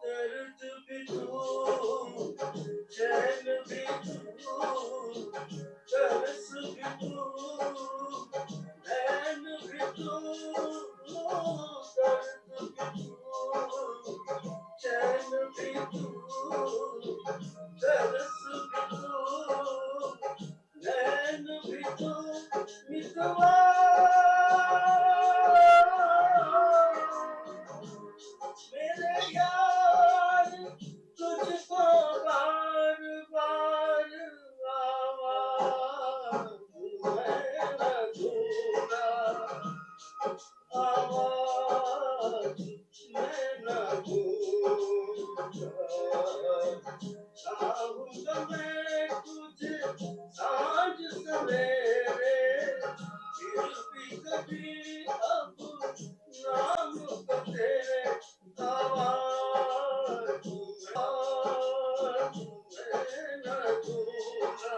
दर्द भी तू चैन भी तू तरस भी तू नैन भी तू दर्द भी तू चैन भी तू तरस भी तू नैन भी तू मितवा मेरे यार तुझको बार बार आवाज मैं न दूंगा आवाज मैं न दूंगा चाहूंगा मैं तुझे साँझ सवेरे फिर भी कभी अब नाम को तेरे आवाज मैं न दूंगा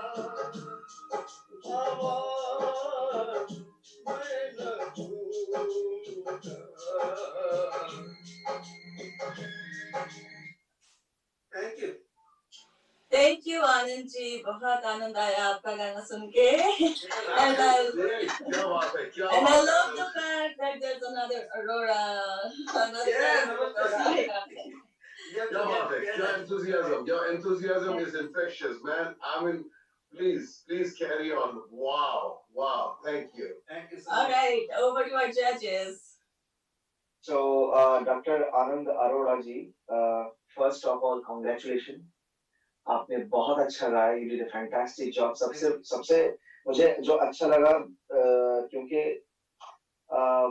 आवाज मैं न दूंगा thank you Thank you, Anand ji. बहुत आनंद आया आपका गाना सुन के. And I love the fact that there's another Aurora. Your enthusiasm is infectious, man. I mean, please carry on. Wow. Thank you. Thank you so All much. right, over to our judges. So, Dr. Anand Arora ji, first of all, congratulations. आपने बहुत अच्छा गाया. You did a fantastic job. सबसे मुझे जो अच्छा लगा क्योंकि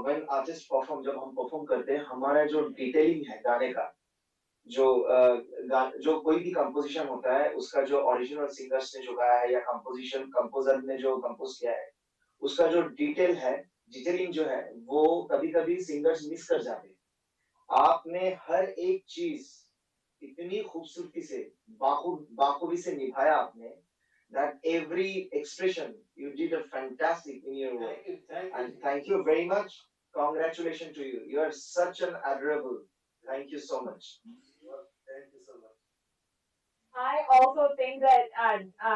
when artists perform, जब हम perform करते हैं, हमारा जो detailing है गाने का, जो कोई भी composition होता है, उसका जो original singers ने जो गाया है या composer ने जो compose किया है, उसका जो detailing जो है, वो कभी-कभी singers miss कर जाते हैं. आपने हर एक चीज इतनी खूबसूरती से बाखूबी से निभाया आपने. That every expression you did a fantastic in your work. Thank you very much. Congratulations to you. You are such an adorable. Thank you so much. Thank you so much. I also think that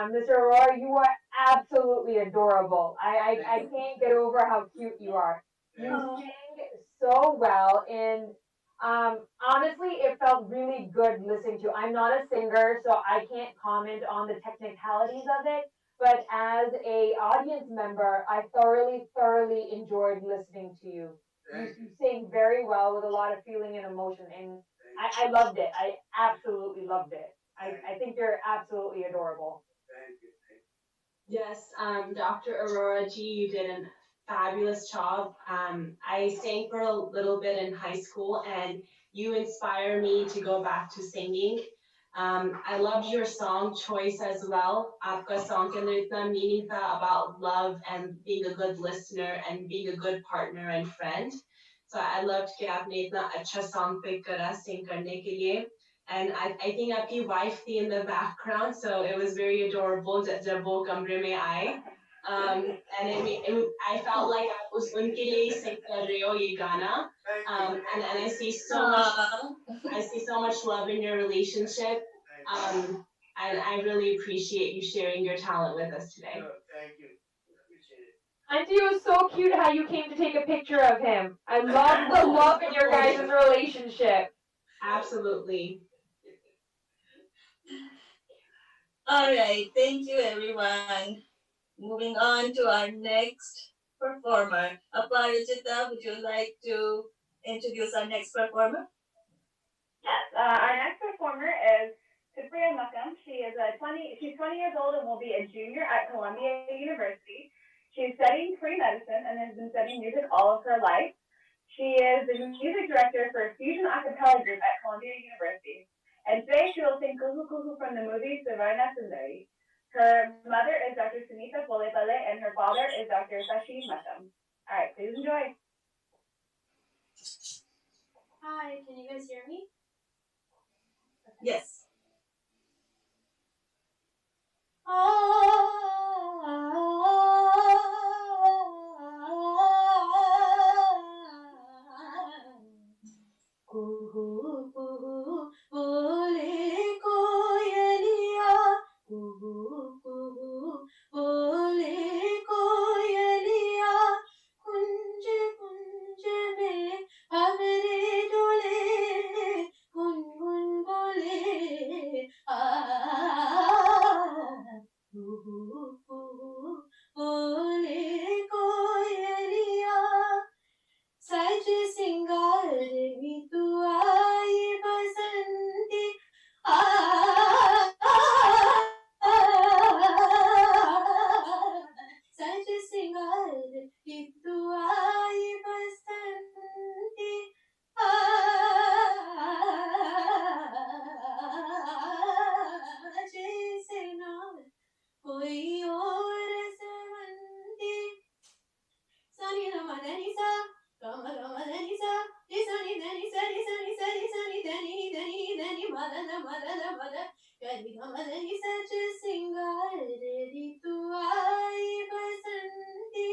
Mr. Aurora, you are absolutely adorable. I can't get over how cute you are. You sing so well, and honestly, it felt really good listening to you. I'm not a singer, so I can't comment on the technicalities of it. But as a audience member, I thoroughly enjoyed listening to you. You sing very well with a lot of feeling and emotion, and I loved it. I absolutely loved it. I think you're absolutely adorable. Thank you. Yes, Dr. Aurora G, you did a fabulous job. I sang for a little bit in high school, and you inspire me to go back to singing. I loved your song choice as well. आपका song के अंदर इतना meaning था about love and being a good listener and being a good partner and friend. So I loved कि आपने इतना अच्छा song pick करा sing करने के लिए. And I think आपकी wife थी in the background, so it was very adorable जब वो कमरे में आए. And I felt like I was उनके लिए ही sing कर रहे हो ये गाना. And I see so much love in your relationship. And I really appreciate you sharing your talent with us today. Thank you. Appreciate it. Auntie, it was so cute how you came to take a picture of him. I love the love in your guys' relationship. Absolutely. All right, thank you, everyone. Moving on to our next performer. Aparajita, would you like to introduce our next performer? Yes, our next performer is Supriya Makam. She's 20 years old and will be a junior at Columbia University. She's studying pre-medicine and has been studying music all of her life. She is the music director for a fusion a cappella group at Columbia University. And today she will sing Kuhu Kuhu from the movie Savarna Sundari. Her mother is Dr. Sunita Polepale and her father is Dr. Sashi Makam. All right, please enjoy. Hi, can you guys hear me? Yes. Kuhu kuhu bole koyaliya, kuhu kuhu bole koyaliya, kunj kunj mein bhavre dole, gun gun bole kuhu kuhu bole koyaliya. सज सिंगार भी तू आई बसंती आ सज सिंगार भी तू आई बसंती आ जैसे ना कोई और सवंती Sunny Rama Dani Sa, Rama Rama Dani Sa, Sunny Dani Sari Sunny Sari Sunny Dani Dani Dani Madana Madana Mada, Kari Rama Dani Sach Singar Ri Tu Ai Basanti,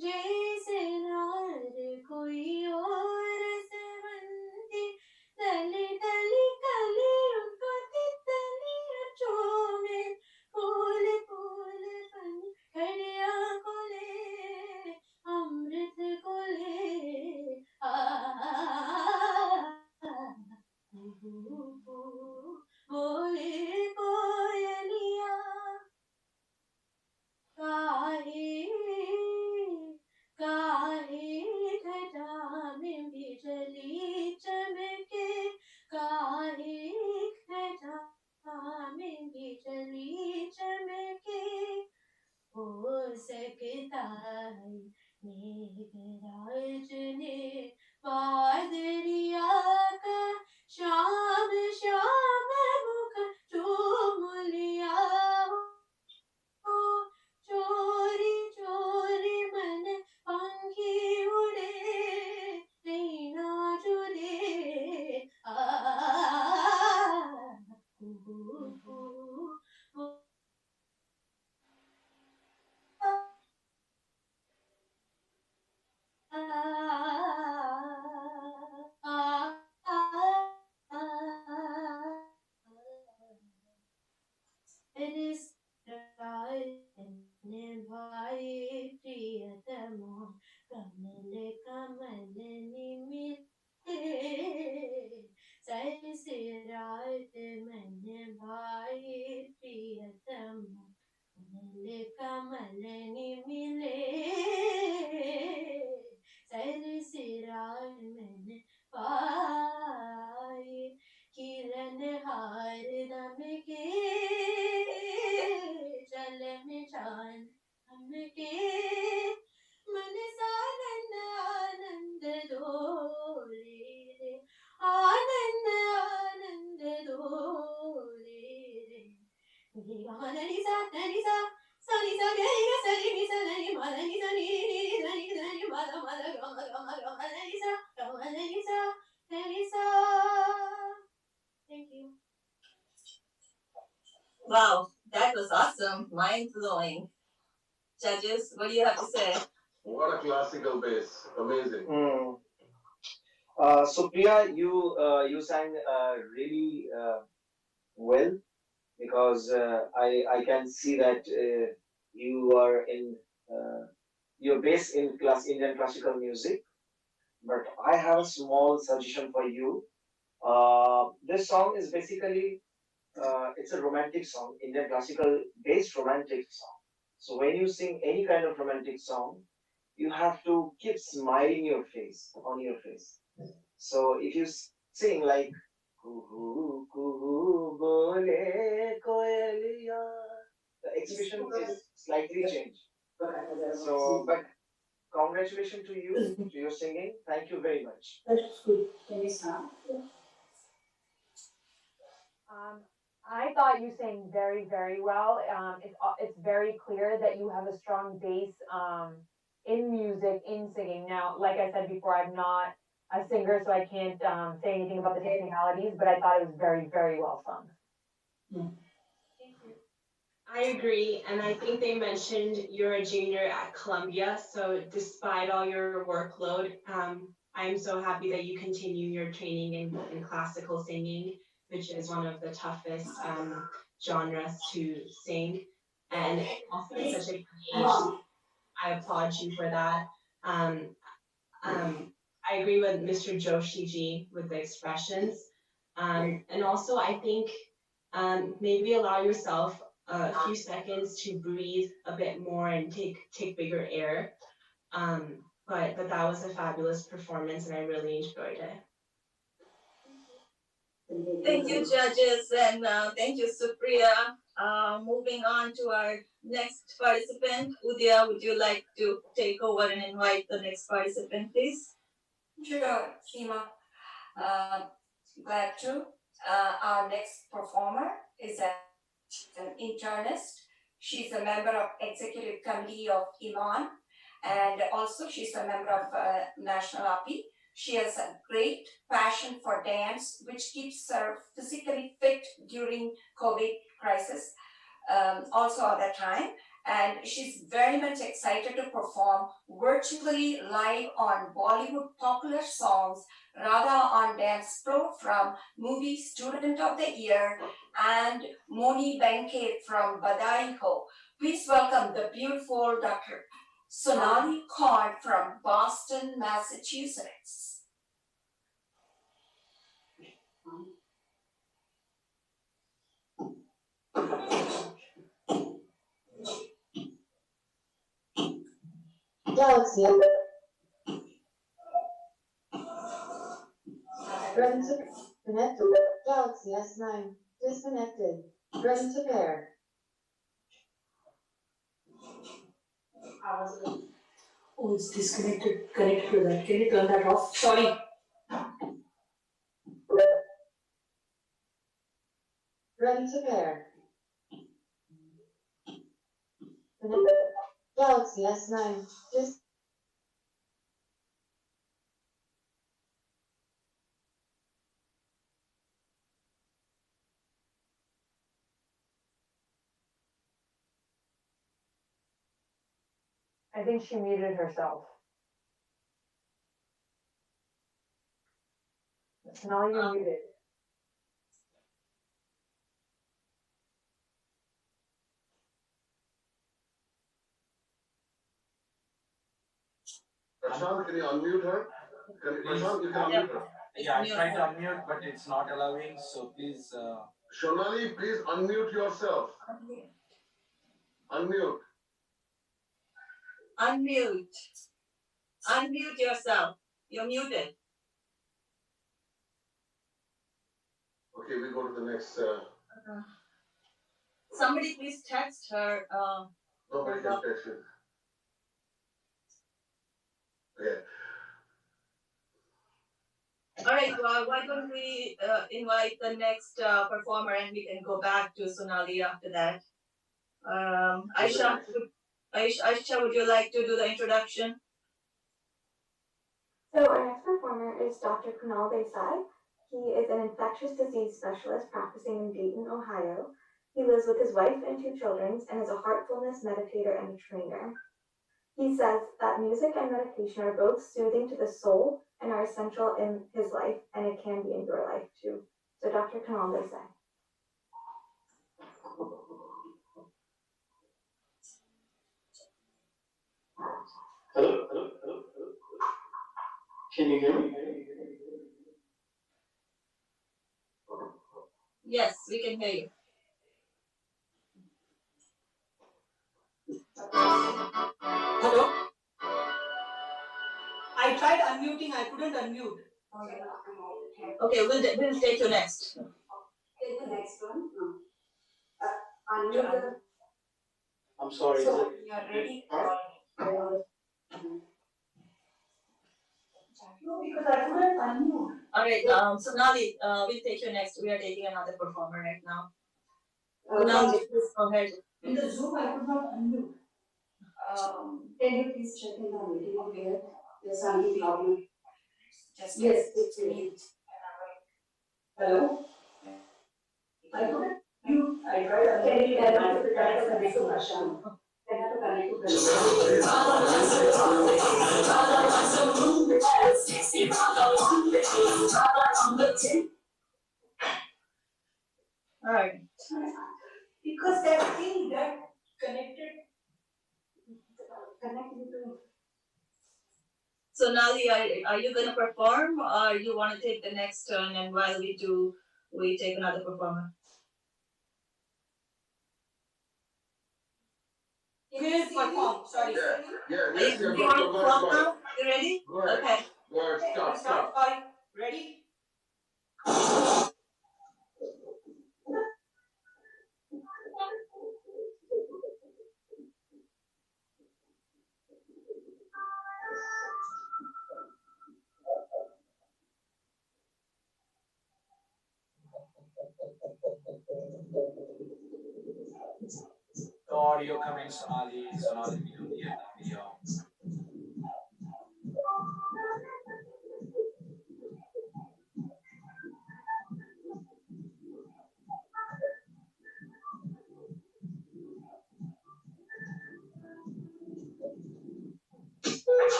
Jaise Nar Koi Aur Sevanti, Dali Dali Kali Unko Titani Achome, Pole Pole Pan Kadiya Kole. अमृत को ले बोले कोयलिया काहे काहे घटा में बिजली चमके काहे घटा में बिजली चमके हो सकता है मेघराज ने बादरिया का श्याम श्याम मुख चूम लिया हो चोरी चोरी मन पंखी उड़े नैना जुड़े Wow, that was awesome. Mind blowing. Judges, what do you have to say? What a classical bass. Amazing. So Priya, you sang really well because I can see that you are in your base in Indian classical music. But I have a small suggestion for you. This song is basically it's a romantic song, Indian classical based romantic song. So when you sing any kind of romantic song, you have to keep smiling your face on your face. So if you sing like kuhu kuhu bole koeliya, the expression is slightly changed. So, but congratulations to you to your singing. Thank you very much. That's good. Can you start? I thought you sang very, very well. It's very clear that you have a strong base in music, in singing. Now, like I said before, I'm not a singer, so I can't say anything about the technicalities, but I thought it was very, very well sung. I agree, and I think they mentioned you're a junior at Columbia, so despite all your workload, I'm so happy that you continue your training in classical singing, which is one of the toughest genres to sing, and also at such a young age. I applaud you for that. Um, I agree with Mr. Joshi ji with the expressions, and also I think maybe allow yourself a few seconds to breathe a bit more and take bigger air. But that was a fabulous performance, and I really enjoyed it. Thank you, judges, and thank you, Supriya. Moving on to our next participant, Udaya, would you like to take over and invite the next participant, please? Sure, Seema. Glad to. Our next performer is an internist. She's a member of executive committee of Iman, and also she's a member of National AAPI. She has a great passion for dance, which keeps her physically fit during COVID crisis, also at that time. And she's very much excited to perform virtually live on Bollywood popular songs, Radha on Dance Pro from movie Student of the Year, and Moni Benke from Badai Ho. Please welcome the beautiful Dr. Sonali Kaur from Boston, Massachusetts. Galaxy. Ready to connect. Galaxy S9 disconnected. Ready to pair. Oh, it's disconnected. Connected to that. Can you turn that off? Sorry. Ready to pair. Connect. Galaxy S9 I think she muted herself. Sonali, you're muted. Prashant, can you unmute her? Prashant, you can unmute her. Yeah, I tried to unmute, but it's not allowing. So please. Shonali, please unmute yourself. Unmute. Unmute. Unmute yourself. You're muted. Okay, we go to the next. Somebody please text her. Nobody can text you. Okay. All right, well, why don't we invite the next performer and we can go back to Sonali after that. Aisha, would you like to do the introduction? So our next performer is Dr. Kunal Desai. He is an infectious disease specialist practicing in Dayton, Ohio. He lives with his wife and two children and is a heartfulness meditator and a trainer. He says that music and meditation are both soothing to the soul and are essential in his life, and it can be in your life too. So Dr. Kanal say. Hello, hello, hello, hello. Can you hear me? Yes, we can hear you. Hello? I tried unmuting, I couldn't unmute. Okay, we'll take you next. Take the next one. Unmute. I'm sorry. So you're ready? Huh? No, because I couldn't unmute. All right, Sonali, we'll take you next. We are taking another performer right now. Sonali, please go ahead. In the Zoom, I could not unmute. Can you please check in the meeting where there's something problem? Yes, It's mute. Hello? I couldn't mute. I tried Can you unmuting. tell us the I connect connect to to Asham? Asham. They have to connect to the All right. Because that thing that connected. Sonali, are you going to perform, or you want to take the next turn, and while we do, we take another performer? Will perform. Sorry. Yes, Do you want to perform now? You ready? Go ahead. Okay. Go ahead, stop. Sorry. Ready? The audio coming, Sonali, video.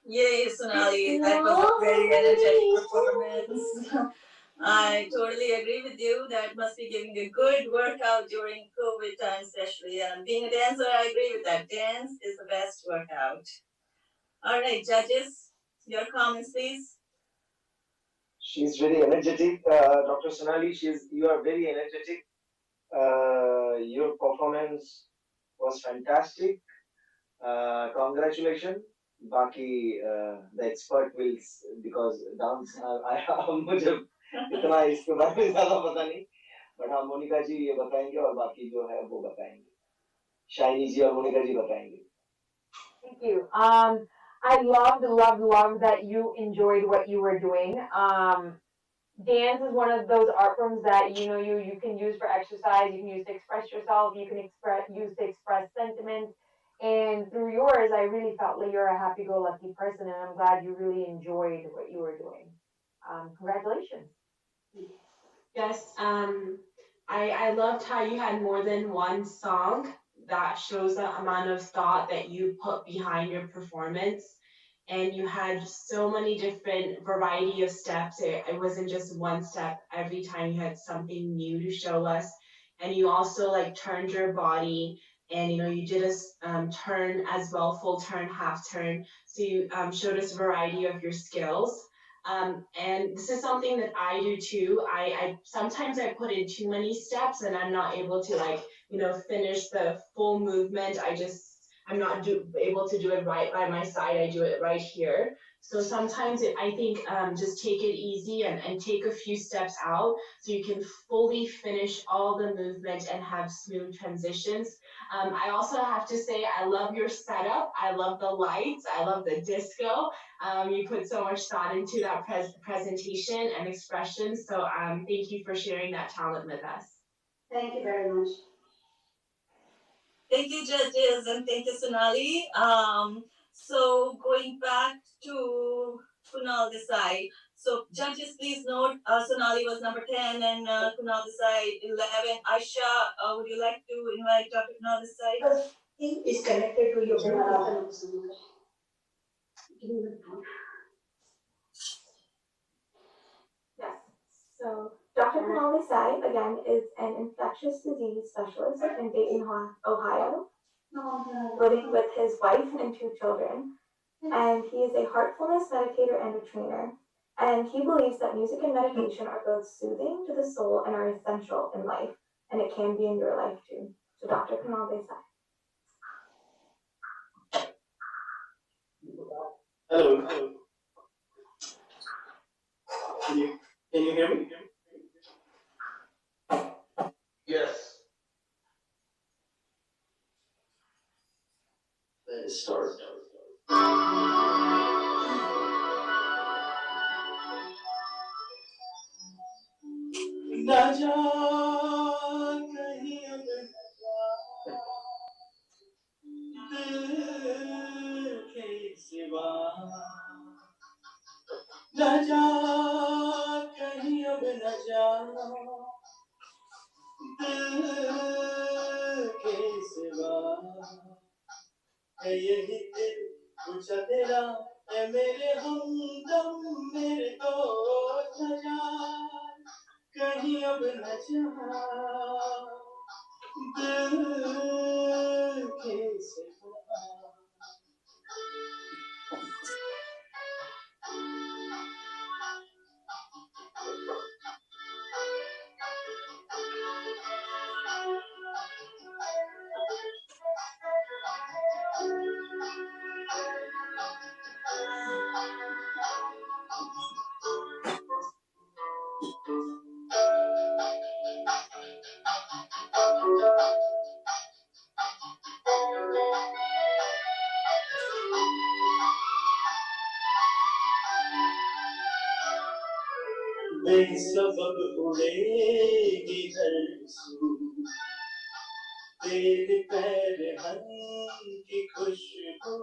Yay, Sonali, that was a very energetic performance. I totally agree with you. That must be giving a good workout during COVID time, especially. And being a dancer, I agree with that. Dance is the best workout. All right, judges, your comments, please. She's very energetic, Dr. Sonali. You are very energetic. Your performance was fantastic. Congratulations. बाकी the expert will because dance मुझे इतना इसके बारे में ज्यादा पता नहीं but हाँ मोनिका जी ये बताएंगे और बाकी जो है वो बताएंगे शाइनी जी और मोनिका जी बताएंगे. Thank you. I loved that you enjoyed what you were doing. Dance is one of those art forms that you can use for exercise. You can use to express yourself. You can use to express sentiments. And through yours, I really felt like you're a happy-go-lucky person, and I'm glad you really enjoyed what you were doing. Congratulations. Yes, I loved how you had more than one song. That shows the amount of thought that you put behind your performance. And you had so many different variety of steps. It wasn't just one step. Every time you had something new to show us. And you also like turned your body and you did a turn as well, full turn, half turn. So you showed us a variety of your skills. And this is something that I do too. I sometimes I put in too many steps and I'm not able to finish the full movement. I'm not able to do it right by my side. I do it right here. So sometimes I think just take it easy and take a few steps out so you can fully finish all the movement and have smooth transitions. I also have to say I love your setup. I love the lights. I love the disco. You put so much thought into that presentation and expression. So thank you for sharing that talent with us. Thank you very much. Thank you, judges, and thank you, Sonali. So going back to Kunal Desai. So judges, please note Sonali was number 10 and Kunal Desai 11. Aisha, would you like to invite Dr. Kunal Desai? Because he is connected to your Marathon episode. Yes. So Dr. Kunal Desai, again, is an infectious disease specialist in Dayton, Ohio, living with his wife and 2 children. And he is a heartfulness meditator and a trainer. And he believes that music and meditation are both soothing to the soul and are essential in life. And it can be in your life too. So Dr. Kunal Desai. Hello. Can you hear me? Yes. Let's start. ना जा कहीं अब दिल के सिवा न जा कहीं अब न जा दिल के सिवा है यही दिल पूछा तेरा है मेरे हमदम मेरे दोस्त न जा कहीं अब न जा दिल के सिवा बेसबब उड़ेगी हर सू तेरे पैर हन की खुशबू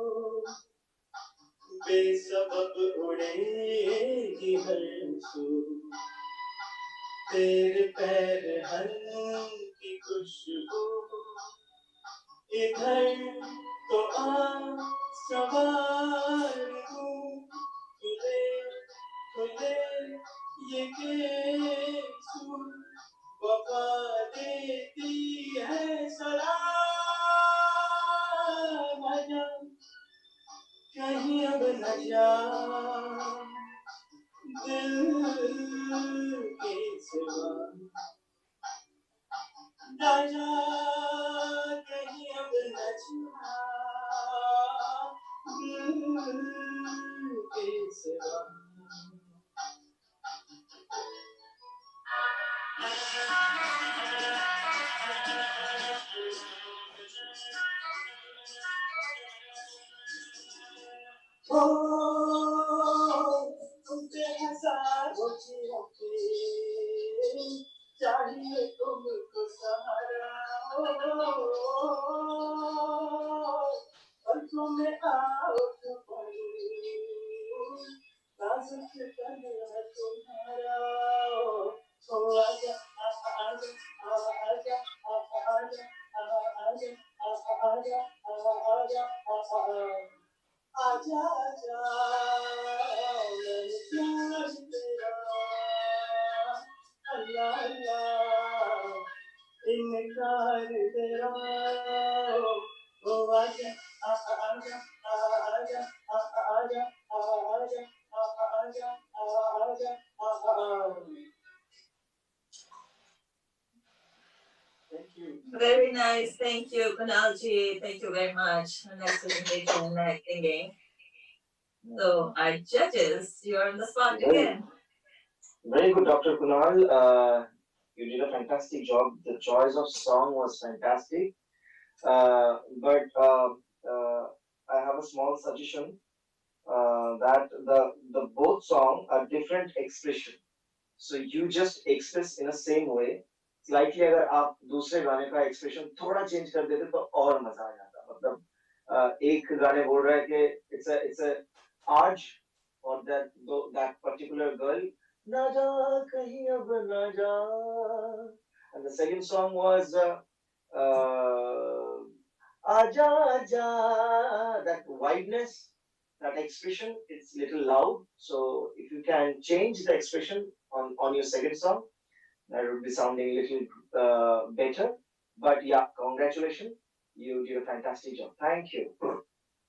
बेसबब उड़ेगी हर सू तेरे पैर हन की खुशबू इधर तो आ सवार तू कहीं अब न जा दिल के सिवा राजा कहीं अब न जा दिल के सिवा ओ तुमसे हजारों चिराके चाहिए तुमको सहारा और तुम्हें आओ तुम्हारी नाजुक कदम तुम्हारा ओ आजा आजा आजा आजा आजा आजा आजा आजा आजा आजा मैं प्यार तेरा अल्लाह अल्लाह इनकार तेरा ओ आजा आजा आजा आजा आजा आजा आजा Thank you. Very nice. Thank you, Kunalji. Thank you very much. Nice presentation and singing. So, our judges, you're on the spot again. Very good, Dr. Kunal. You did a fantastic job. The choice of song was fantastic. But I have a small suggestion that the both song are different expression. So you just express in the same way. Slightly अगर आप दूसरे गाने का expression थोड़ा change कर देते तो और मजा आ जाता. मतलब एक गाने बोल रहा है कि it's a आज or that particular girl ना जा कहीं अब ना जा, and the second song was आजा आजा, that wideness, that expression, it's little loud. So if you can change the expression on your second song, that would be sounding a little better. But yeah, congratulations. You did a fantastic job. Thank you.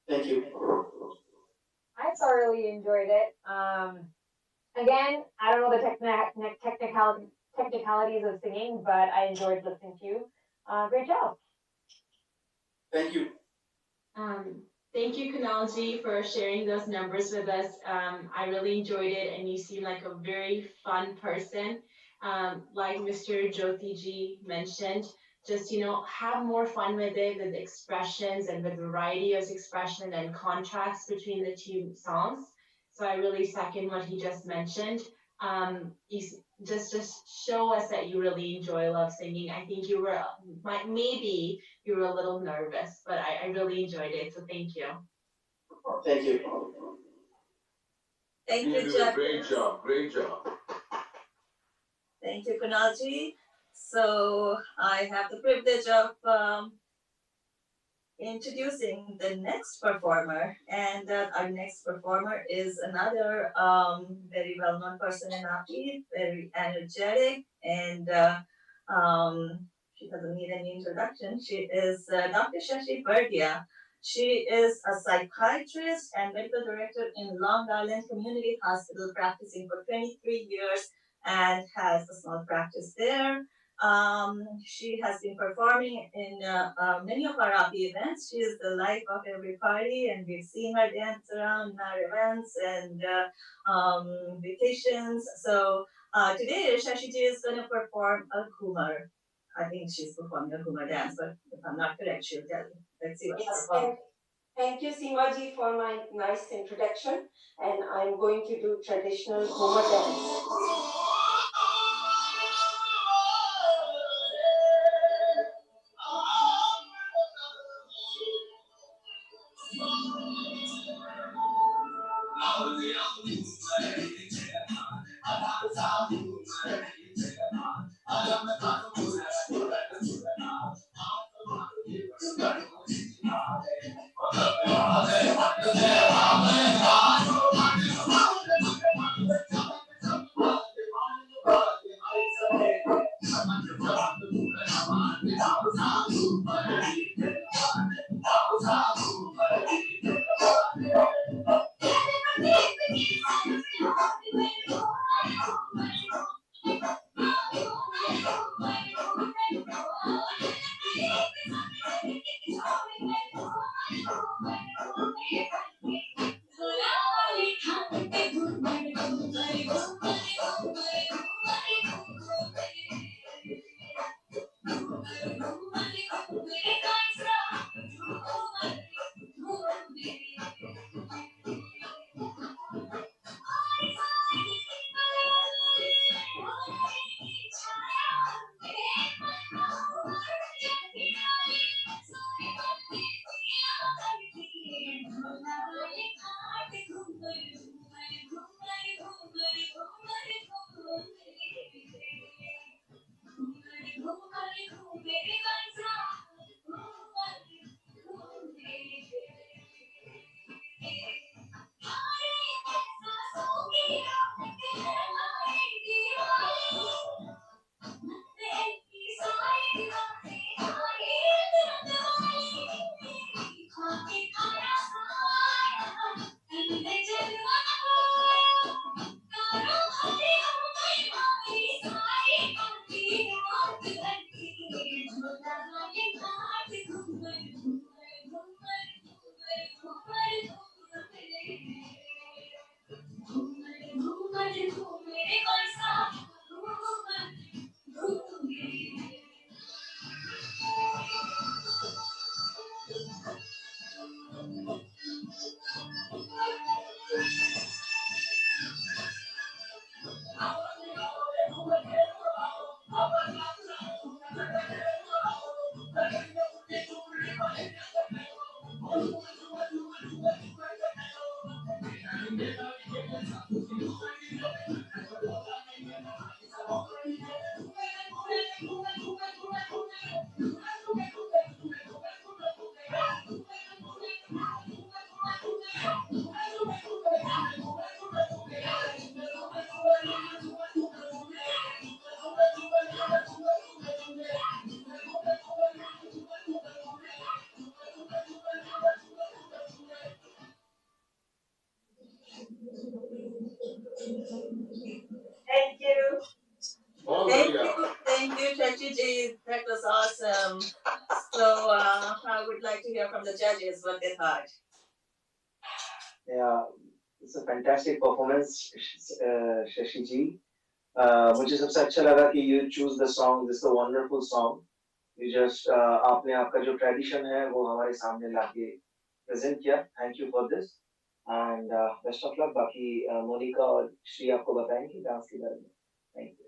Thank you. I thoroughly enjoyed it. Again, I don't know the technicalities of singing, but I enjoyed listening to you. Great job. Thank you. Thank you, Kunalji, for sharing those numbers with us. I really enjoyed it, and you seem like a very fun person. Like Mr. Jyotiji mentioned, just have more fun with it, with expressions and with variety of expression and contrast between the two songs. So I really second what he just mentioned. Just show us that you really enjoy love singing. I think you were maybe you were a little nervous, but I really enjoyed it. So thank you. Thank you. Thank you, did a great job. Great job. Thank you, Kunalji. So I have the privilege of introducing the next performer, and our next performer is another very well-known person in AAPI, very energetic, and she doesn't need any introduction. She is Dr. Shashi Bardia. She is a psychiatrist and medical director in Long Island Community Hospital, practicing for 23 years and has a small practice there. She has been performing in many of our AAPI events. She is the life of every party, and we've seen her dance around our events and vacations. So today, Shashiji is going to perform a Kumar. I think she's performing a Kumar dance, but if I'm not correct, she'll tell you. Let's see what's performing. Thank you, Seemaji, for my nice introduction. And I'm going to do traditional Kumar dance. Thank you. बहुत Thank बढ़िया you. Thank you, Chachi ji. That was awesome. So I would like to hear from the judges what they thought. Yeah, it's a fantastic performance, Shashi ji. मुझे सबसे अच्छा लगा कि you choose the song. This is a wonderful song. You just आपने आपका जो tradition है वो हमारे सामने लाके present किया. Thank you for this. And best of luck. बाकी मोनिका और श्री आपको बताएंगे डांस के बारे में. Thank you.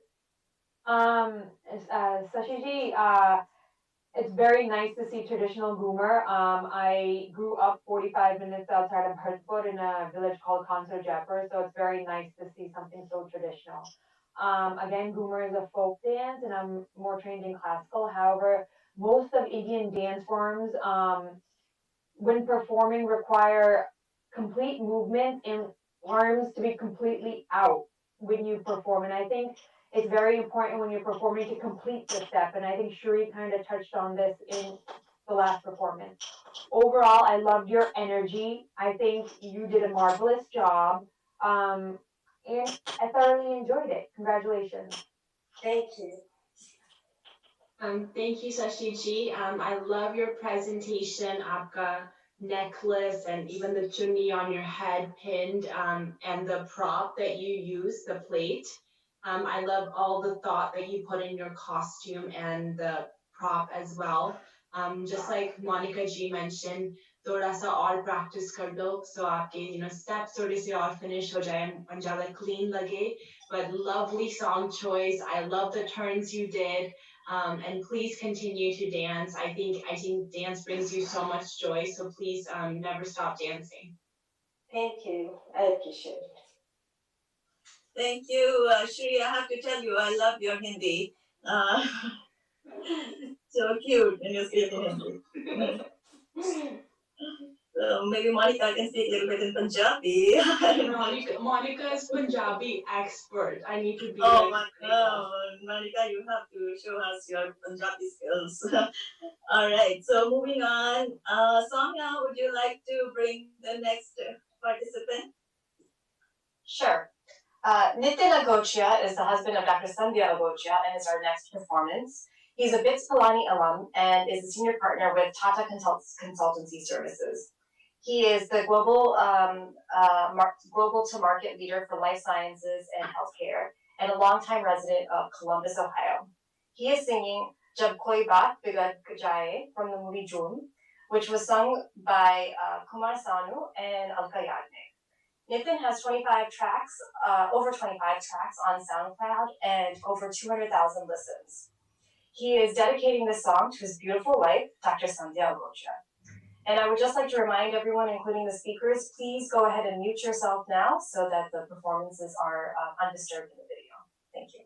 Sashi ji, it's very nice to see traditional Goomer. I grew up 45 minutes outside of Hartford in a village called Kanso Jaipur, so it's very nice to see something so traditional. Again, Goomer is a folk dance, and I'm more trained in classical. However, most of Indian dance forms, when performing, require complete movement and arms to be completely out when you perform. And I think it's very important when you're performing to complete the step. And I think Shuri kind of touched on this in the last performance. Overall, I loved your energy. I think you did a marvelous job. And I thoroughly enjoyed it. Congratulations. Thank you. Thank you, Sashi ji. I love your presentation, Apka necklace, and even the chunni on your head pinned, and the prop that you use, the plate. I love all the thought that you put in your costume and the prop as well. Just like Monica ji mentioned, थोड़ा सा और practice कर लो, so आपके steps थोड़े से और finish हो जाए और ज़्यादा clean लगे. But lovely song choice. I love the turns you did. And please continue to dance. I think dance brings you so much joy. So please never stop dancing. Thank you. I appreciate it. Thank you, Shri. I have to tell you, I love your Hindi. So cute when you speak in Hindi. Maybe Monica can speak a little bit in Punjabi. Monica is Punjabi expert. I need to be Oh like my Monica. God, Monica, you have to show us your Punjabi skills. All right, so moving on. Soumya, would you like to bring the next participant? Sure. Nitin Agochia is the husband of Dr. Sandhya Agochia and is our next performance. He's a BITS Pilani alum and is a senior partner with Tata Consultancy Services. He is the global to market leader for life sciences and healthcare and a longtime resident of Columbus, Ohio. He is singing Jab Koi Baat Bigad Jaye from the movie June, which was sung by Kumar Sanu and Alka Yagnik. Nitin has 25 tracks, over 25 tracks on SoundCloud and over 200,000 listens. He is dedicating this song to his beautiful wife, Dr. Sandhya Agochia. And I would just like to remind everyone, including the speakers, please go ahead and mute yourself now so that the performances are undisturbed in the video. Thank you.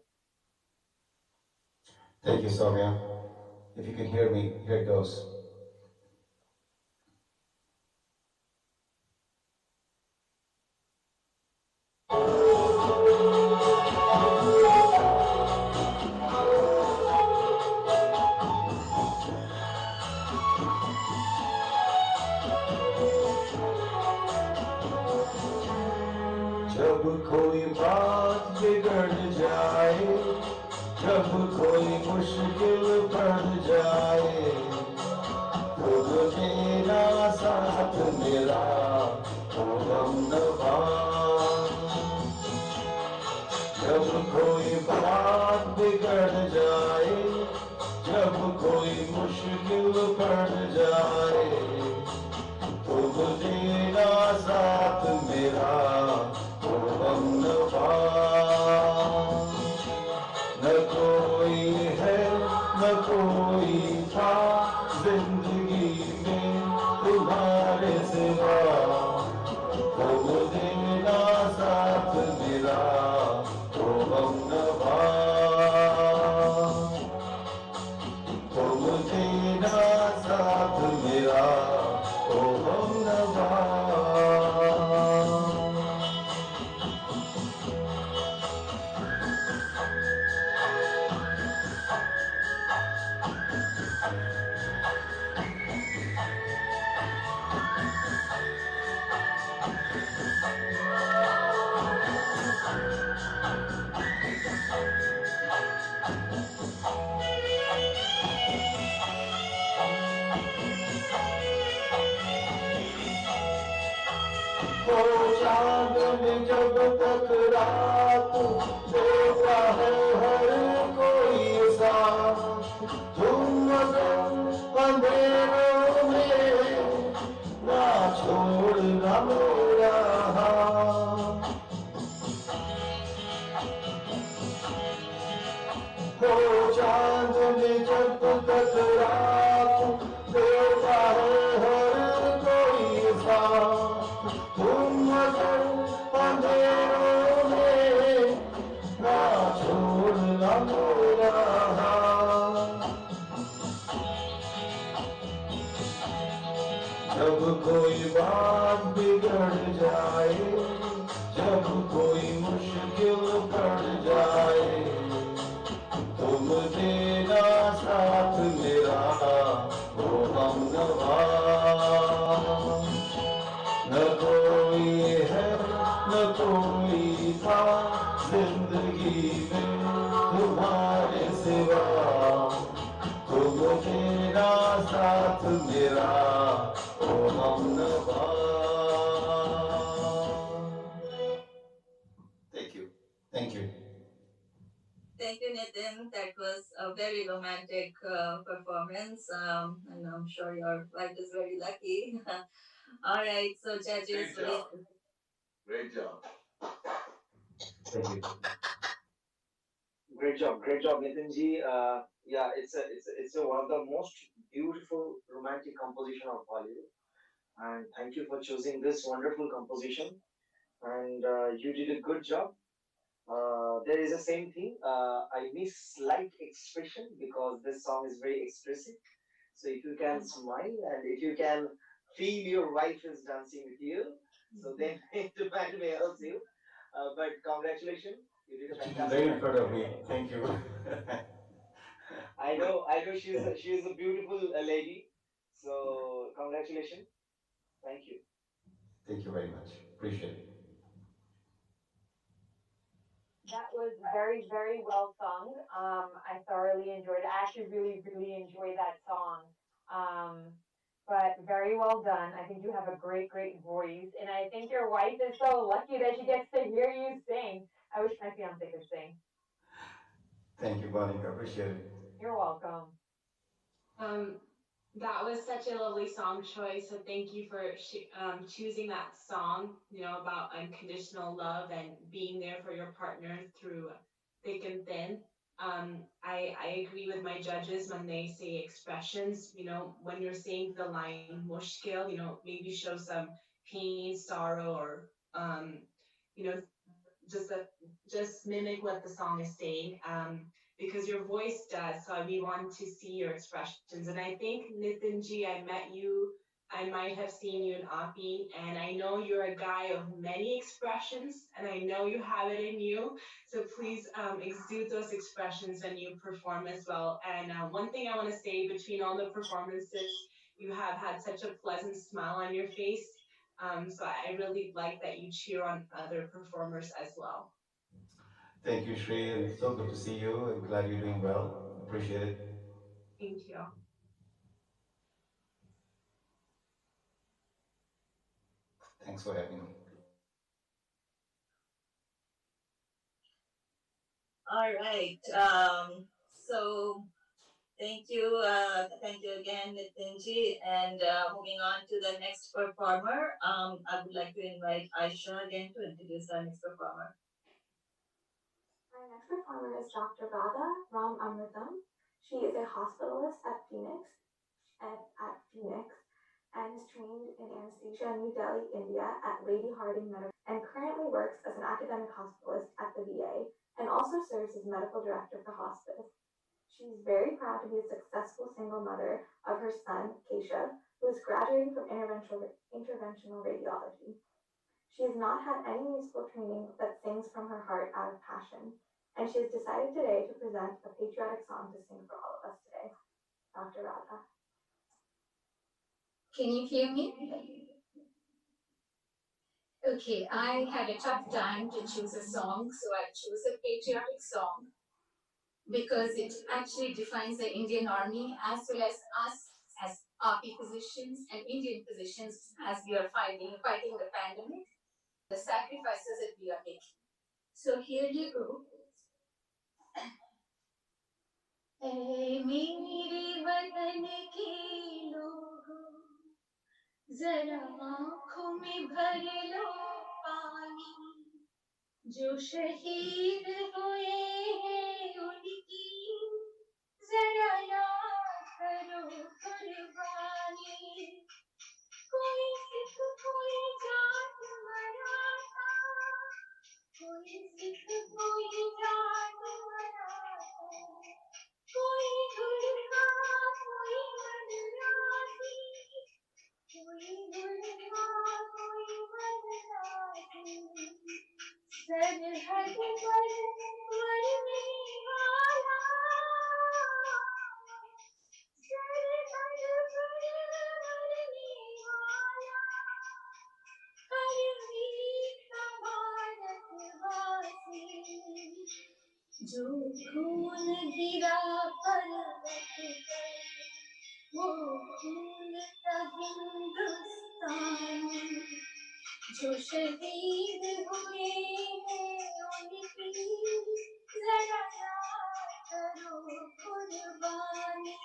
Thank you, Soumya. If you can hear me, here it goes. जब कोई बात बिगड़ जाए, जब कोई मुश्किल पड़ जाए, तो मेरा साथ मेरा हो हमनवा। जब कोई बात बिगड़ जाए, जब कोई मुश्किल पड़ जाए, तो तेरा साथ मेरा हो हमनवा। न कोई है न कोई था जिंदगी में तुम्हारे सिवा, तुम देना साथ मेरा हो हमनवा। तुम देना साथ मेरा हो हमनवा। हो चांद में जब तक रात देता है हर कोई साथ, तुम अगर अंधेरों में ना छोड़ना मेरा हाथ। हो चांद में जब तक रात देता है हर कोई साथ, तुम अगर अंधेरों में ना छोड़ना मेरा हाथ। जब कोई बात बिगड़ जाए, जब कोई मुश्किल पड़ जाए, तुम देना साथ मेरा हो हमनवा। न कोई है न कोई था जिंदगी में तुम्हारे सिवा, तुम तेरा साथ मेरा हो हमनवा। Thank you. Thank you. Thank you, Nitin. That was a very romantic performance, and I'm sure your wife is very lucky. All right, so judges, Great job. Great job. Thank you. Great job, Nitin ji. Yeah, it's one of the most beautiful romantic composition of Bollywood, and thank you for choosing this wonderful composition. And you did a good job. There is the same thing. I miss slight expression because this song is very expressive. So if you can smile and if you can feel your wife is dancing with you. So then the band may help you. But congratulations, you did a She's very in fantastic front job. of me. Thank you. I know she's a beautiful lady. So congratulations. Thank you. Thank you very much. Appreciate it. That was very, very well sung. I thoroughly enjoyed it. I actually really, really enjoyed that song. But very well done. I think you have a great, great voice. And I think your wife is so lucky that she gets to hear you sing. I wish my fiance could sing. Thank you, Monica. Appreciate it. You're welcome. That was such a lovely song choice. So thank you for choosing that song, about unconditional love and being there for your partner through thick and thin. I agree with my judges when they say expressions, when you're saying the line mushkil, maybe show some pain, sorrow, or, you know, just just mimic what the song is saying, because your voice does. So we want to see your expressions. And I think Nitinji, I met you. I might have seen you in AAPI, and I know you're a guy of many expressions, and I know you have it in you. So please exude those expressions when you perform as well. And one thing I want to say, between all the performances, you have had such a pleasant smile on your face. So I really like that you cheer on other performers as well. Thank you, Shri. It's so good to see you. I'm glad you're doing well. Appreciate it. Thank you. Thanks for having me. All right. So thank you again, Nitinji. And moving on to the next performer, I would like to invite Aisha again to introduce our next performer. Our next performer is Dr. Radha Ram Amritam. She is a hospitalist at Phoenix and is trained in anesthesia in New Delhi, India at Lady Harding Medical and currently works as an academic hospitalist at the VA and also serves as medical director for hospice. She's very proud to be a successful single mother of her son, Keshav, who is graduating from interventional radiology. She has not had any musical training but sings from her heart out of passion, and she has decided today to present a patriotic song to sing for all of us today. Dr. Radha. Can you hear me? Okay, I had a tough time to choose a song, so I chose a patriotic song because it actually defines the Indian Army as well as us as AAPI physicians and Indian physicians as we are fighting the pandemic, the sacrifices that we are making. So here you go. ऐ मेरे वतन के लोगों, जरा आँखों में भर लो पानी, जो शहीद हुए हैं उनकी जरा याद करो कुर्बानी. कोई सिख कोई जाट मराठा, कोई सिख कोई जाट मराठा, कोई गुरखा कोई मराठी, कोई गुरखा कोई मराठी, सरहद पर मरने वाला, सरहद पर मरने वाला, हर वीर का भारतवासी, जो खून गिरा पर्वत पर, वो खून का हिंदुस्तान, जो शहीद हुए हैं उनकी जरा याद करो कुर्बानी.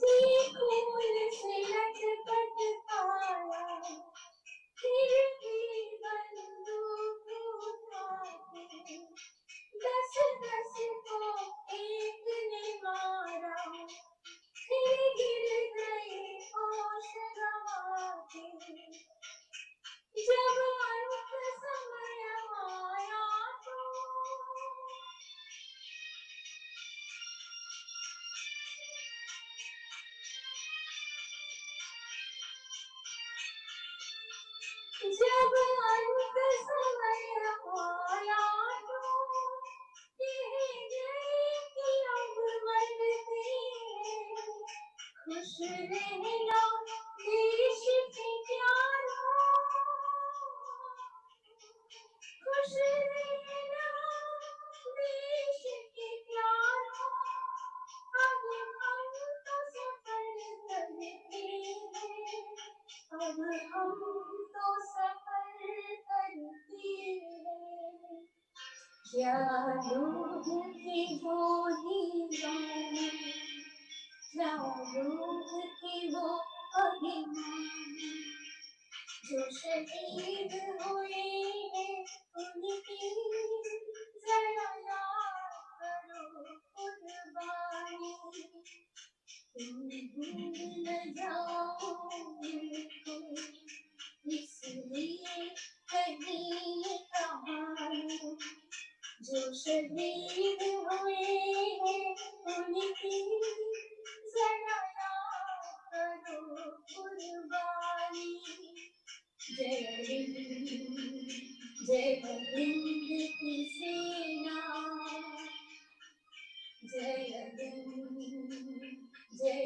ये खून से लटपट आया, फिर भी बंदूक उठाते, दस दस को एक ने मारा, फिर गिर गए और जब अंत समय आया तो ये कि अब मरते हैं खुश रहना देश के प्यारों खुश रहना देश के प्यारों अब हम तो सफर करते हैं अब हम तो सफर करते हैं क्या लोग थे वो दीवाने क्या लोग थे वो अभिमानी जो शहीद हुए हैं उनकी जरा याद करो कुर्बानी तुम भूल न जाओ उनको इसलिए कहीं ये कहानी जो शहीद हुए हैं उनकी जरा याद करो कुर्बानी जय हिंद जय हिंद की सेना जय हिंद जय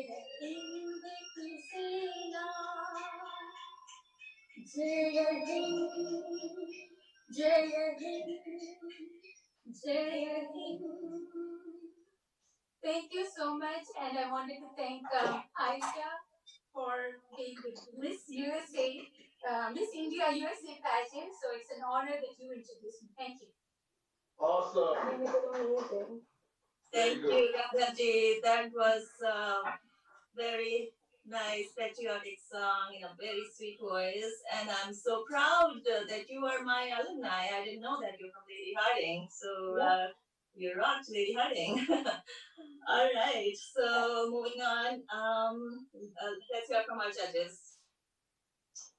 हिंद की सेना जय हिंद जय हिंद जय Hind. Thank you so much, and I wanted to thank Aisha for being the Miss USA, Miss India USA pageant. So it's an honor that you introduced me. Thank you. Awesome. You did amazing. Thank Very you, good. Radhaji. That was very nice patriotic song in a very sweet voice, and I'm so proud that you are my alumni. I didn't know that you're from Lady Harding, so you rocked, Lady Harding. All right, so moving on. Let's hear from our judges.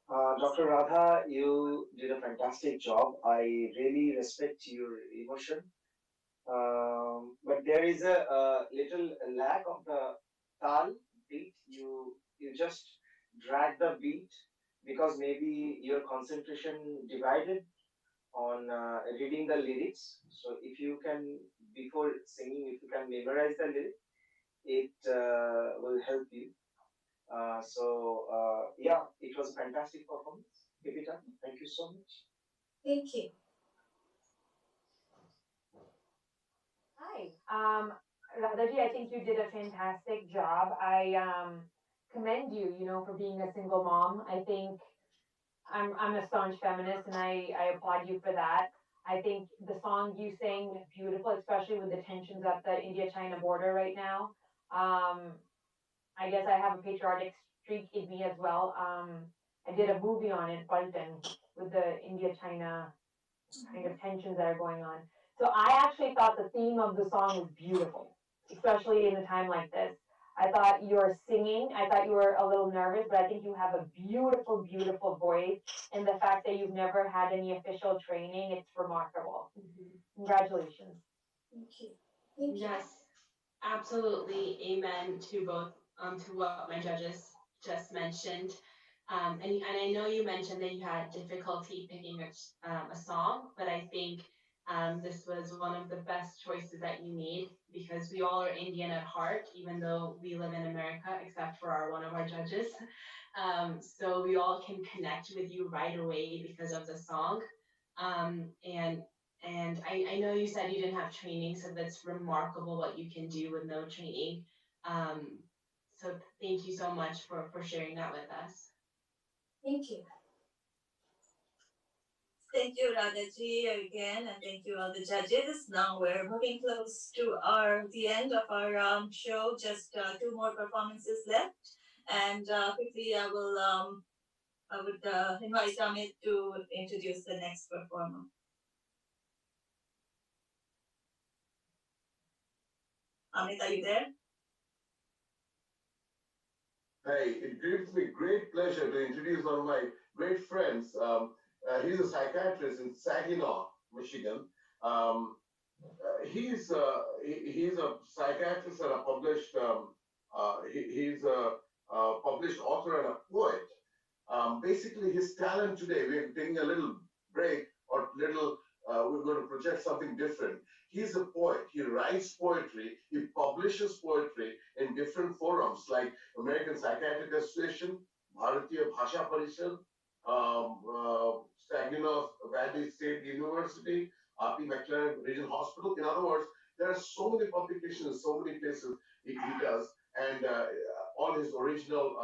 Dr. Radha, you did a fantastic job. I really respect your emotion. But there is a little lack of the tal beat. You just drag the beat because maybe your concentration divided on reading the lyrics. So if you can, before singing, if you can memorize the lyric, it will help you. Yeah, it was a fantastic performance. Keep it up. Thank you so much. Thank you. Hi. Radhaji, I think you did a fantastic job. I commend you, for being a single mom. I think I'm a staunch feminist and I applaud you for that. I think the song you sang was beautiful, especially with the tensions at the India-China border right now. I guess I have a patriotic streak in me as well. I did a movie on it, Paltan, with the India-China kind of tensions that are going on. So I actually thought the theme of the song was beautiful, especially in a time like this. I thought your singing, I thought you were a little nervous, but I think you have a beautiful, beautiful voice. And the fact that you've never had any official training, it's remarkable. Congratulations. Thank you. Thank you. Yes, absolutely. Amen to both, to what my judges just mentioned. And I know you mentioned that you had difficulty picking a song, but I think this was one of the best choices that you made because we all are Indian at heart, even though we live in America, except for one of our judges. So we all can connect with you right away because of the song. And I know you said you didn't have training, so that's remarkable what you can do with no training. So thank you so much for sharing that with us. Thank you. Thank you, Radhaji, again, and thank you all the judges. Now we're moving close to the end of our show. Just two more performances left, and quickly I would invite Amit to introduce the next performer. Amit, are you there? Hey, it gives me great pleasure to introduce one of my great friends. He's a psychiatrist in Saginaw, Michigan. He's a psychiatrist and a published he's a published author and a poet. Basically, his talent today, we're taking a little break or little, we're going to project something different. He's a poet. He writes poetry. He publishes poetry in different forums like American Psychiatric Association, Bharatiya Bhasha Parishad, Saginaw Valley State University, AAPI McLaren Regional Hospital. In other words, there are so many publications, so many places he does, and all his original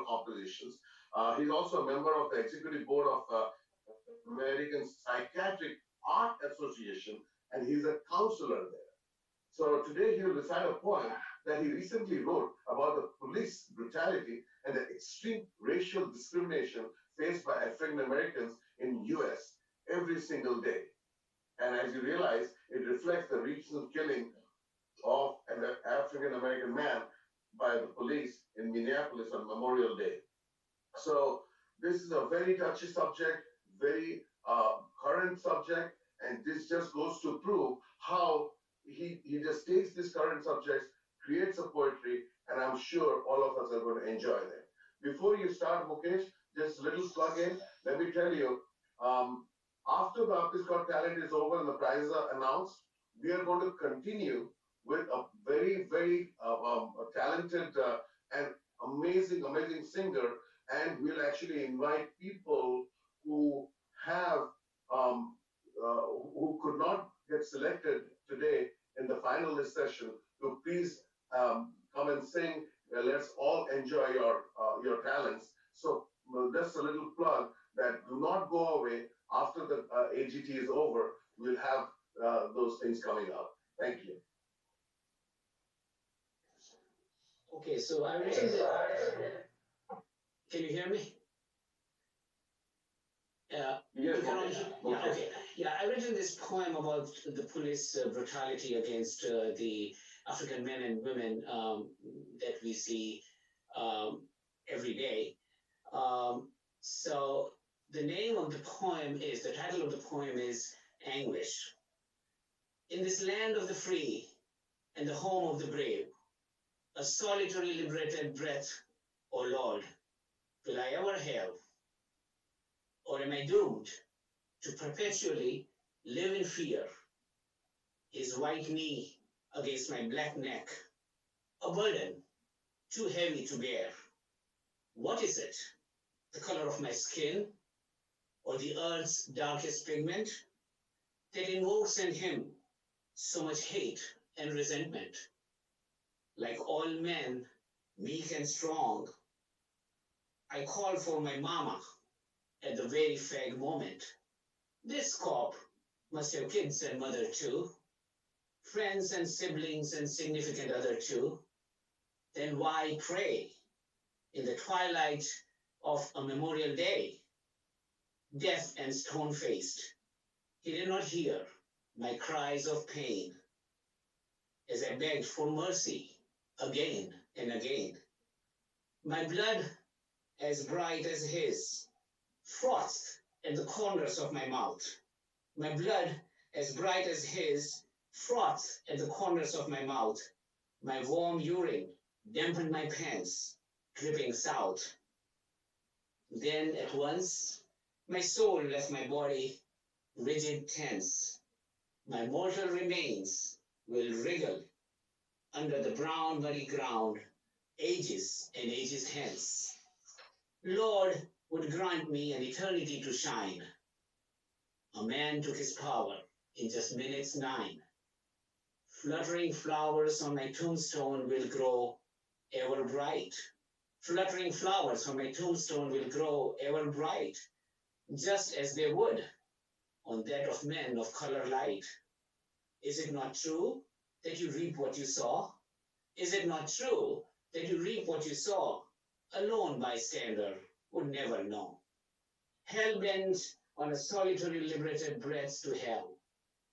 compositions. He's also a member of the executive board of American Psychiatric Art Association, and he's a counselor there. So today he will recite a poem that he recently wrote about the police brutality and the extreme racial discrimination faced by African Americans in US every single day. And as you realize, it reflects the recent killing of an African American man by the police in Minneapolis on Memorial Day. So this is a very touchy subject, very current subject, and this just goes to prove how he just takes these current subjects, creates a poetry, and I'm sure all of us are going to enjoy them. Before you start, Mukesh, just a little plug in. Let me tell you, after the Artist Got Talent is over and the prizes are announced, we are going to continue with a very, very talented and amazing singer, and we'll actually invite people who have who could not get selected today in the finalist session to please come and sing. Let's all enjoy your talents. So just a little plug that do not go away after the AGT is over. We'll have those things coming out. Thank you. Okay, so I written can you hear me? Yes, okay. Yeah, I written this poem about the police brutality against the African men and women that we see every day. So the name of the poem is, the title of the poem is Anguish. In this land of the free and the home of the brave, a solitary liberated breath, O Lord, will I ever have? Or am I doomed to perpetually live in fear? His white knee against my black neck, a burden too heavy to bear. What is it? The color of my skin, or the earth's darkest pigment, that invokes in him so much hate and resentment? Like all men, meek and strong, I call for my mama at the very fag moment. This cop must have kids and mother too, friends and siblings and significant other too. Then why pray in the twilight of a Memorial Day? Deaf and stone-faced, he did not hear my cries of pain as I begged for mercy again and again. My blood as bright as his frothed at the corners of my mouth. My blood as bright as his frothed at the corners of my mouth. My warm urine dampened my pants, dripping south. Then at once, my soul left my body, rigid tense. My mortal remains will wriggle under the brown muddy ground, ages and ages hence. Lord would grant me an eternity to shine. A man took his power in just minutes 9. Fluttering flowers on my tombstone will grow ever bright. Fluttering flowers on my tombstone will grow ever bright, just as they would on that of men of color light. Is it not true that you reap what you sow? Is it not true that you reap what you sow? A lone bystander would never know. Hell-bent on a solitary liberated breath to hell.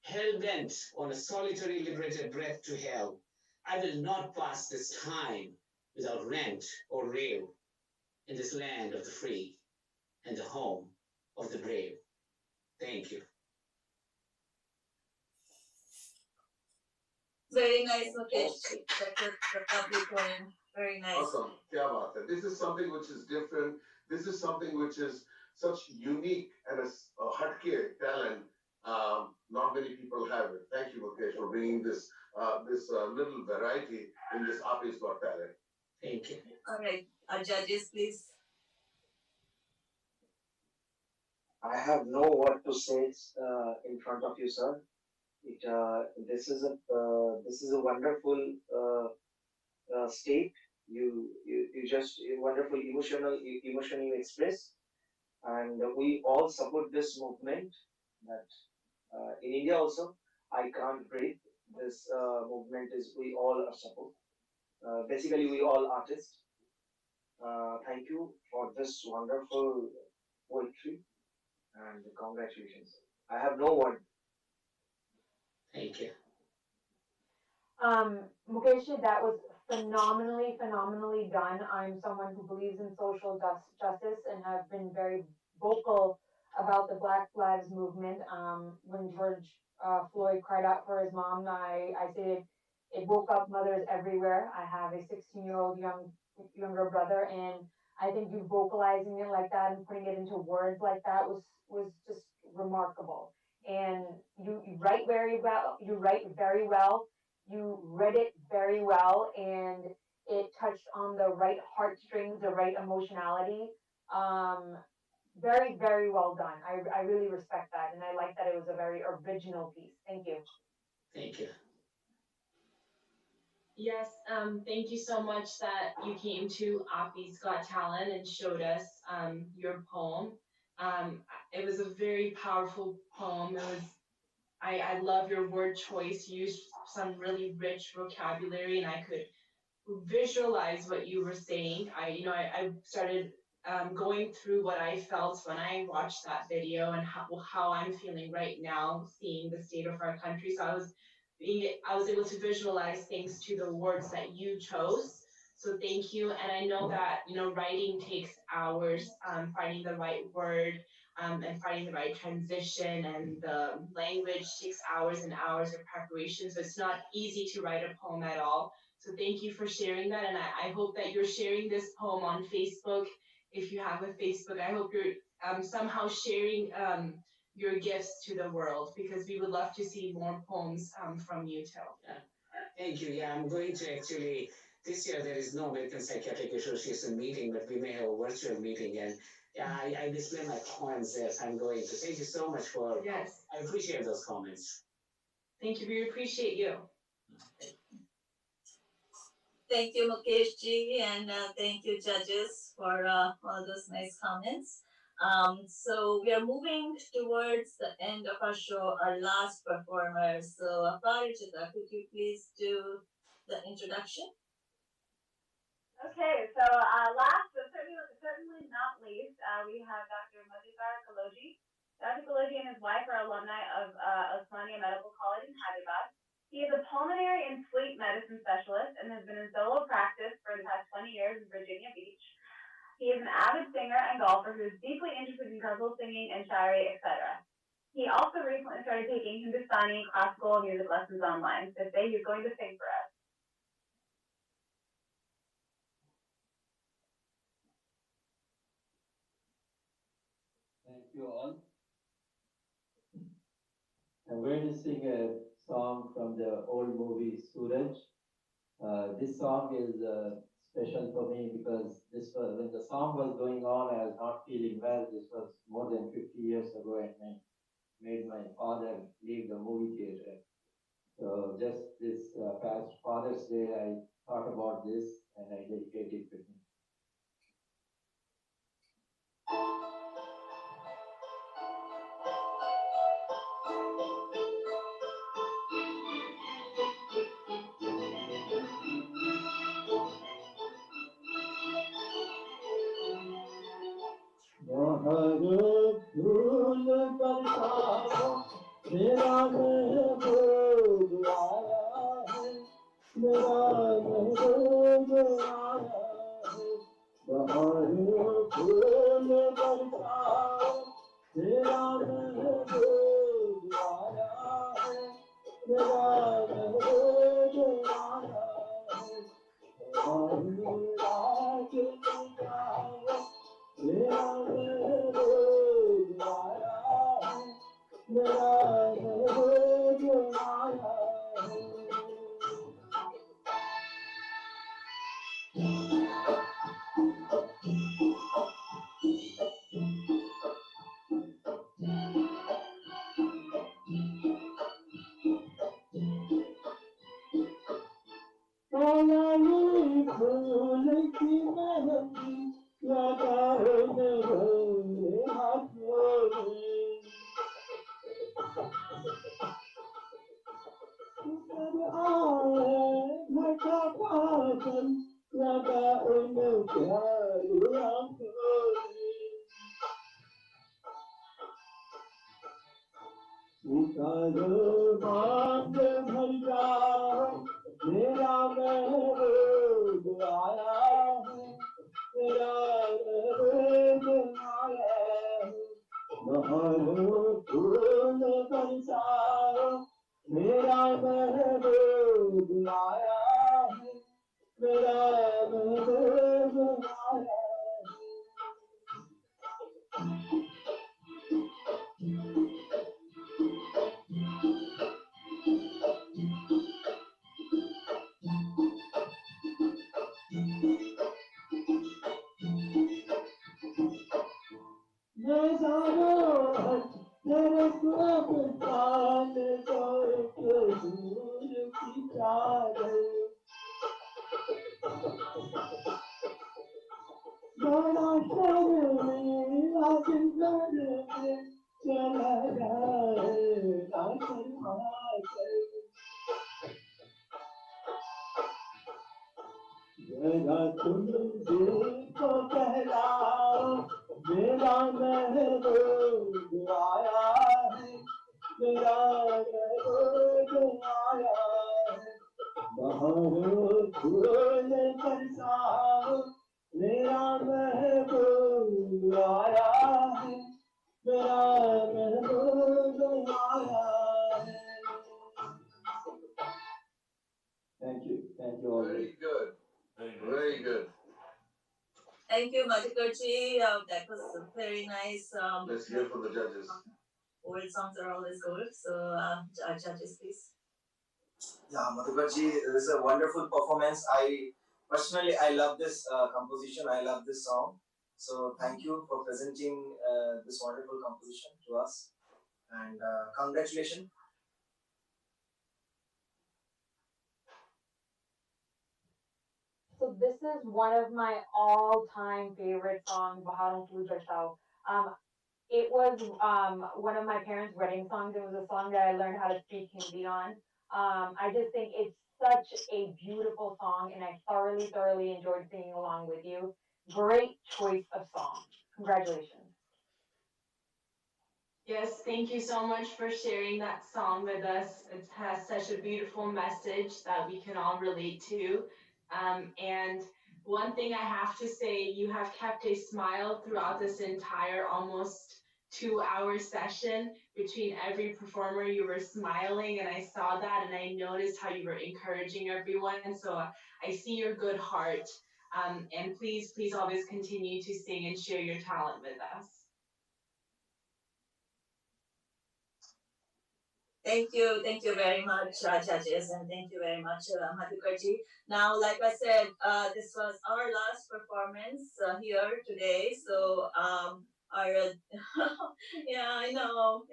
Hell-bent on a solitary liberated breath to hell. I will not pass this time without rent or rave in this land of the free and the home of the brave. Thank you. Very nice, Mukesh. That's a lovely poem. Very nice. Awesome. Kya baat hai. This is something which is different. This is something which is such unique and a hatke talent. Not many people have it. Thank you, Mukesh, for bringing this little variety in this AAPI's Got Talent. Thank you. All right. Our judges, please. I have no word to say in front of you, sir. This is a wonderful state. You just wonderful emotion you express, and we all support this movement. That in India also, I can't breathe. This movement is we all are support. Basically, we all artists. Thank you for this wonderful poetry and congratulations. I have no word. Thank you. Mukesh, that was phenomenally done. I'm someone who believes in social justice and have been very vocal about the Black Lives Movement. When George Floyd cried out for his mom, I said it woke up mothers everywhere. I have a 16-year-old younger brother, and I think you vocalizing it like that and putting it into words like that was just remarkable. And you write very well. You write very well. You read it very well, and it touched on the right heartstrings, the right emotionality. Very well done. I really respect that, and I like that it was a very original piece. Thank you. Thank you. Yes, thank you so much that you came to AAPI's Got Talent and showed us your poem. It was a very powerful poem. I love your word choice. You used some really rich vocabulary, and I could visualize what you were saying. I started going through what I felt when I watched that video and how I'm feeling right now, seeing the state of our country. So I was able to visualize things to the words that you chose. So thank you. And I know that, writing takes hours, finding the right word, and finding the right transition, and the language takes hours and hours of preparation. So it's not easy to write a poem at all. So thank you for sharing that. And I hope that you're sharing this poem on Facebook. If you have a Facebook, I hope you're somehow sharing your gifts to the world, because we would love to see more poems from you too. Yeah. Thank you. Yeah, I'm going to actually, this year there is no American Psychiatric Association meeting, but we may have a virtual meeting, and yeah, I display my poems there, so I'm going to. Thank you so much for, yes. I appreciate those comments. Thank you, we appreciate you. Thank you, Mukesh ji, and thank you, judges, for all those nice comments. So we are moving towards the end of our show, our last performer. So Aparijita, could you please do the introduction? Okay, so last but certainly not least, we have Dr. Madhukar Kaloji. Dr. Kaloji and his wife are alumni of Osmania Medical College in Hyderabad. He is a pulmonary and sleep medicine specialist and has been in solo practice for the past 20 years in Virginia Beach. He is an avid singer and golfer who is deeply interested in ghazal singing and shairi, etc. He also recently started taking Hindustani classical music lessons online. So today he's going to sing for us. Thank you all. I'm going to sing a song from the old movie Suraj. This song is special for me because when the song was going on, I was not feeling well. This was more than 50 years ago, and I made my father leave the movie theater. So just this past Father's Day, I thought about this and I dedicated it to him. फूल बरसाओ मेरा महबूब आया है मेरा महबूब आया है बहार फूल बरसाओ मेरा महबूब आया है मेरा महबूब Very good. Very good. Thank you, Madhukarji. That was very nice. Let's hear from the judges. Old songs are always good. So, judges, please. Yeah, Madhukarji, this is a wonderful performance. I love this composition. I love this song. So thank you for presenting this wonderful composition to us, and congratulations. So this is one of my all-time favorite songs, Baharong Ful Barsao. It was one of my parents' wedding songs. It was a song that I learned how to speak Hindi on. I just think it's such a beautiful song, and I thoroughly, thoroughly enjoyed singing along with you. Great choice of song. Congratulations. Yes, thank you so much for sharing that song with us. It has such a beautiful message that we can all relate to. And one thing I have to say, you have kept a smile throughout this entire almost 2 hour session. Between every performer, you were smiling, and I saw that, and I noticed how you were encouraging everyone. So I see your good heart. And please, please always continue to sing and share your talent with us. Thank you very much, judges, and thank you very much, Madhukarji. Now, like I said, this was our last performance here today. So, our yeah, I know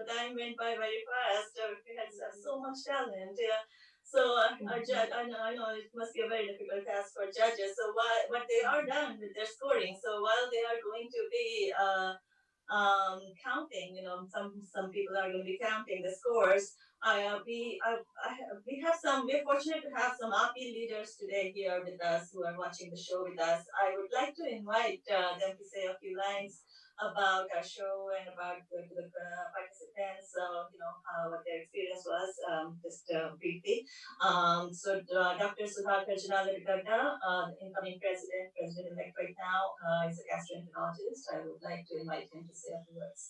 time went by very fast. We had so much talent. Yeah. So, our judge, I know it must be a very difficult task for judges. So, what they are done with their scoring. So, while they are going to be counting. Some people are going to be counting the scores. We have some. We're fortunate to have some API leaders today here with us who are watching the show with us. I would like to invite them to say a few lines about our show and about the participants. What their experience was, just briefly. Dr. Sudhakar Janalagadda, the incoming president-elect right now, is a gastroenterologist. I would like to invite him to say a few words.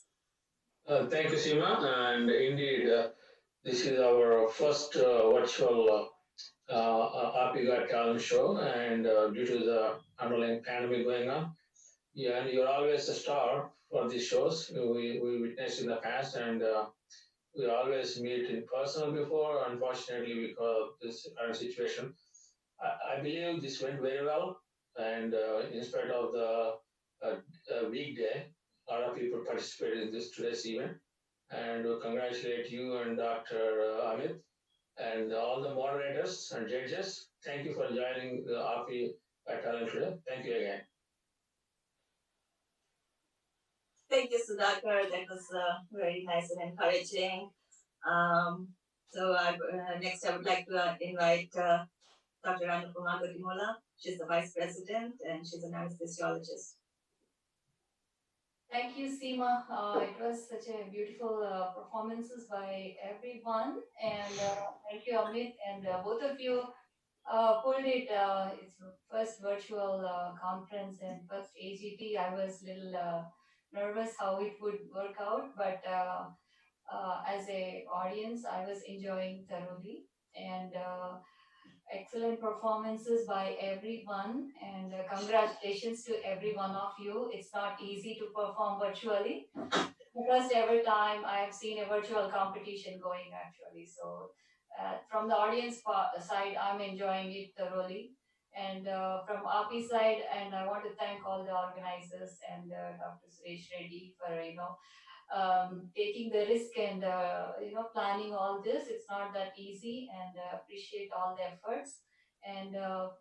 Thank you, Seema. And indeed, this is our first virtual AAPI Got Talent show, and due to the underlying pandemic going on, yeah, and you're always a star for these shows. We witnessed in the past, and we always meet in person before. Unfortunately, because of this current situation, I believe this went very well. And in spite of the weekday, a lot of people participated in this today's event. And we congratulate you and Dr. Amit and all the moderators and judges. Thank you for joining the API Talent today. Thank you again. Thank you, Sudhakar. That was very nice and encouraging. Next, I would like to invite Dr. Anupama Godimola. She's the Vice President and she's an anesthesiologist. Thank you, Seema. It was such a beautiful performances by everyone, and thank you, Amit, and both of you pulled it. It's your first virtual conference and first AGT. I was a little nervous how it would work out, but as a audience, I was enjoying thoroughly, and excellent performances by everyone, and congratulations to every one of you. It's not easy to perform virtually. The first ever time I've seen a virtual competition going actually. So from the audience side, I'm enjoying it thoroughly. And from API side, and I want to thank all the organizers and Dr. Suresh Reddy for, taking the risk and planning all this. It's not that easy, and appreciate all the efforts, and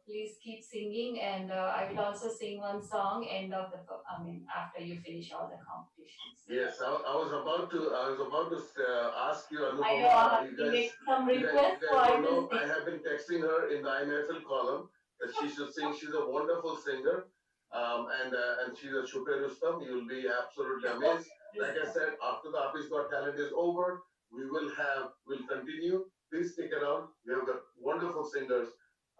please keep singing, and I will also sing one song after you finish all the competitions. Yes, I was about to ask you, I know Anupama. you make some requests, so I Don't will know. sing. I have been texting her in the IMFL column that she should sing. She's a wonderful singer, and she's a Chupe Rustam. You'll be absolutely amazed. Like I said, after the API's Got Talent is over, we'll continue. Please stick around. We have got wonderful singers,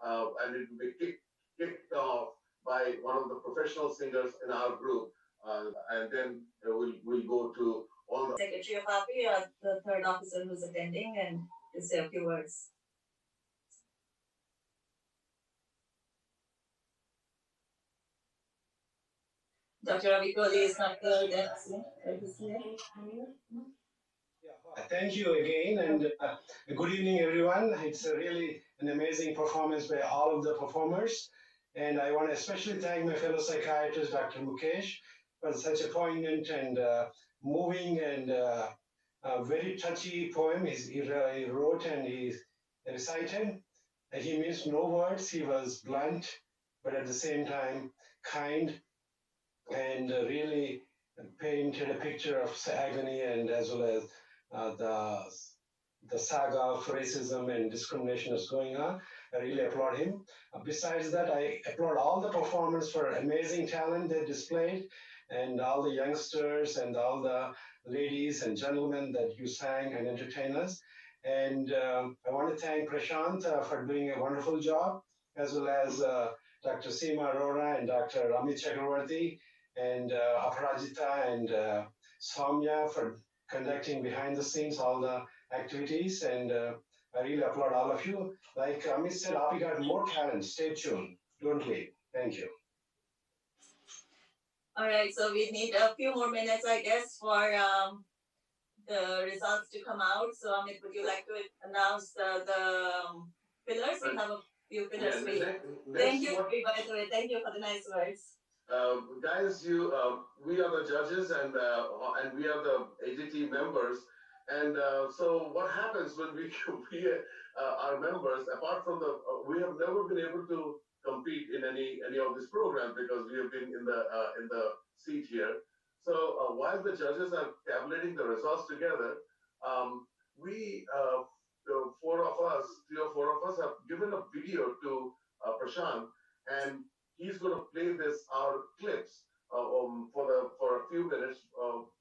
and it will be kicked off by one of the professional singers in our group, and then we'll go to all the Secretary of API, the third officer who's attending, and to say a few words. Dr. Ravi Kohli is not here. Thank you again, and good evening, everyone. It's really an amazing performance by all of the performers, and I want to especially thank my fellow psychiatrist, Dr. Mukesh, for such a poignant and moving and very touchy poem he wrote and he recited. He missed no words. He was blunt, but at the same time kind, and really painted a picture of agony and as well as the saga of racism and discrimination is going on. I really applaud him. Besides that, I applaud all the performers for amazing talent they displayed, and all the youngsters and all the ladies and gentlemen that you sang and entertained us. And I want to thank Prashant for doing a wonderful job, as well as Dr. Seema Arora and Dr. Amit Chakravarti and Aparajita and Soumya for conducting behind the scenes all the activities, and I really applaud all of you. Like Amit said, API got more talent. Stay tuned. Don't leave. Thank you. All right, so we need a few more minutes, I guess, for the results to come out. So, Amit, would you like to announce the pillars? We have a few pillars for you. Thank you, by the way. Thank you for the nice words. Guys, we are the judges, and we are the AGT members. And so, what happens when we are members? Apart from we have never been able to compete in any of these programs because we have been in the seat here. So while the judges are tabulating the results together, we the three or four of us, have given a video to Prashant, and he's going to play our clips for a few minutes.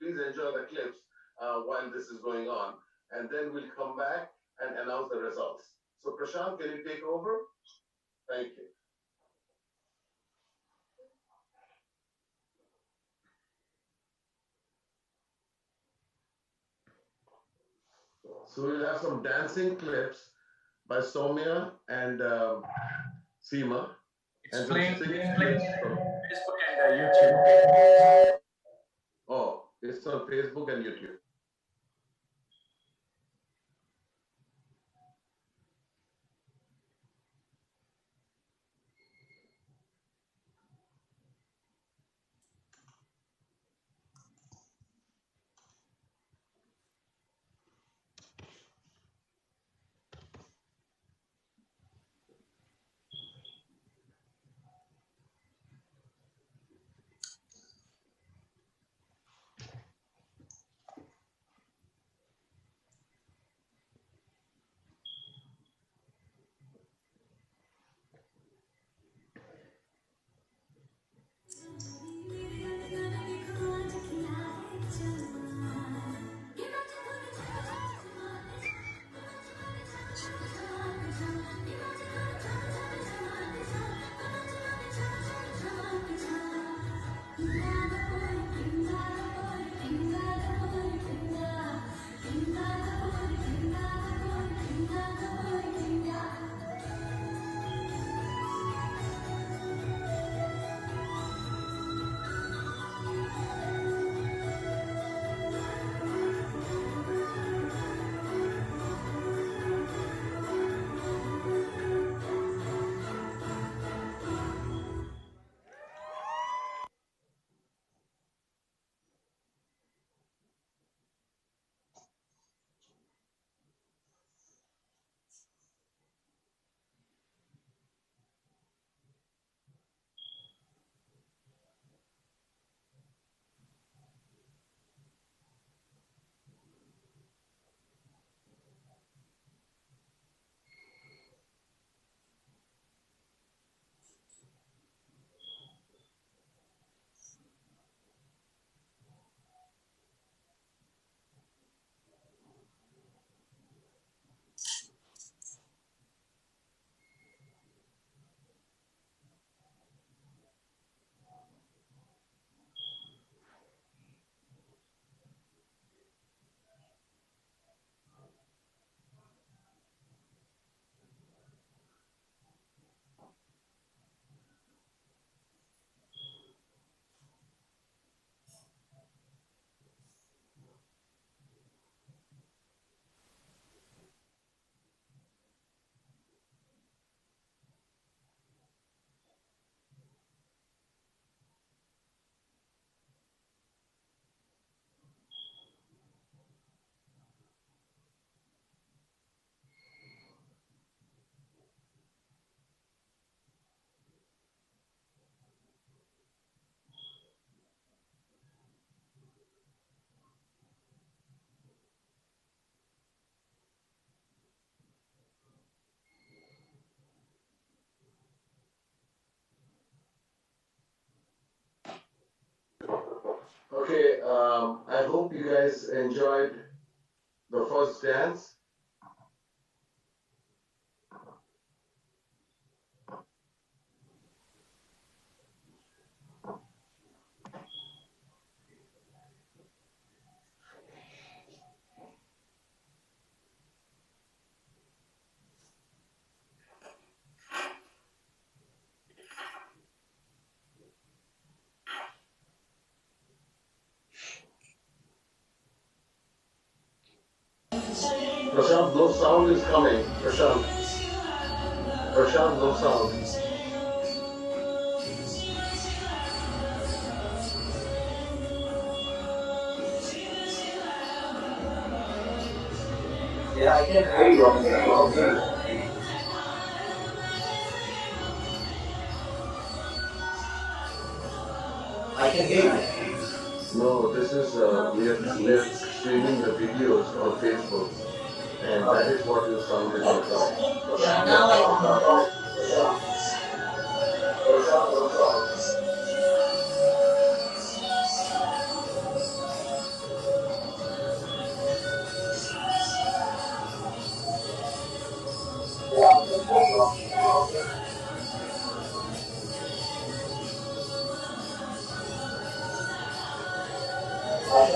Please enjoy the clips while this is going on, and then we'll come back and announce the results. So Prashant, can you take over? Thank you. So we'll have some dancing clips by Soumya and Seema, It's and some playing singing on skills from. Facebook and YouTube. Oh, it's on Facebook and YouTube. Okay, I hope you guys enjoyed the first dance. Prashant, no sound is coming. Prashant. Prashant, no sound. Yeah, I can hear you. I can hear you. No, this is we are streaming the videos on Facebook, and that is what your sound is not coming. Yeah, now I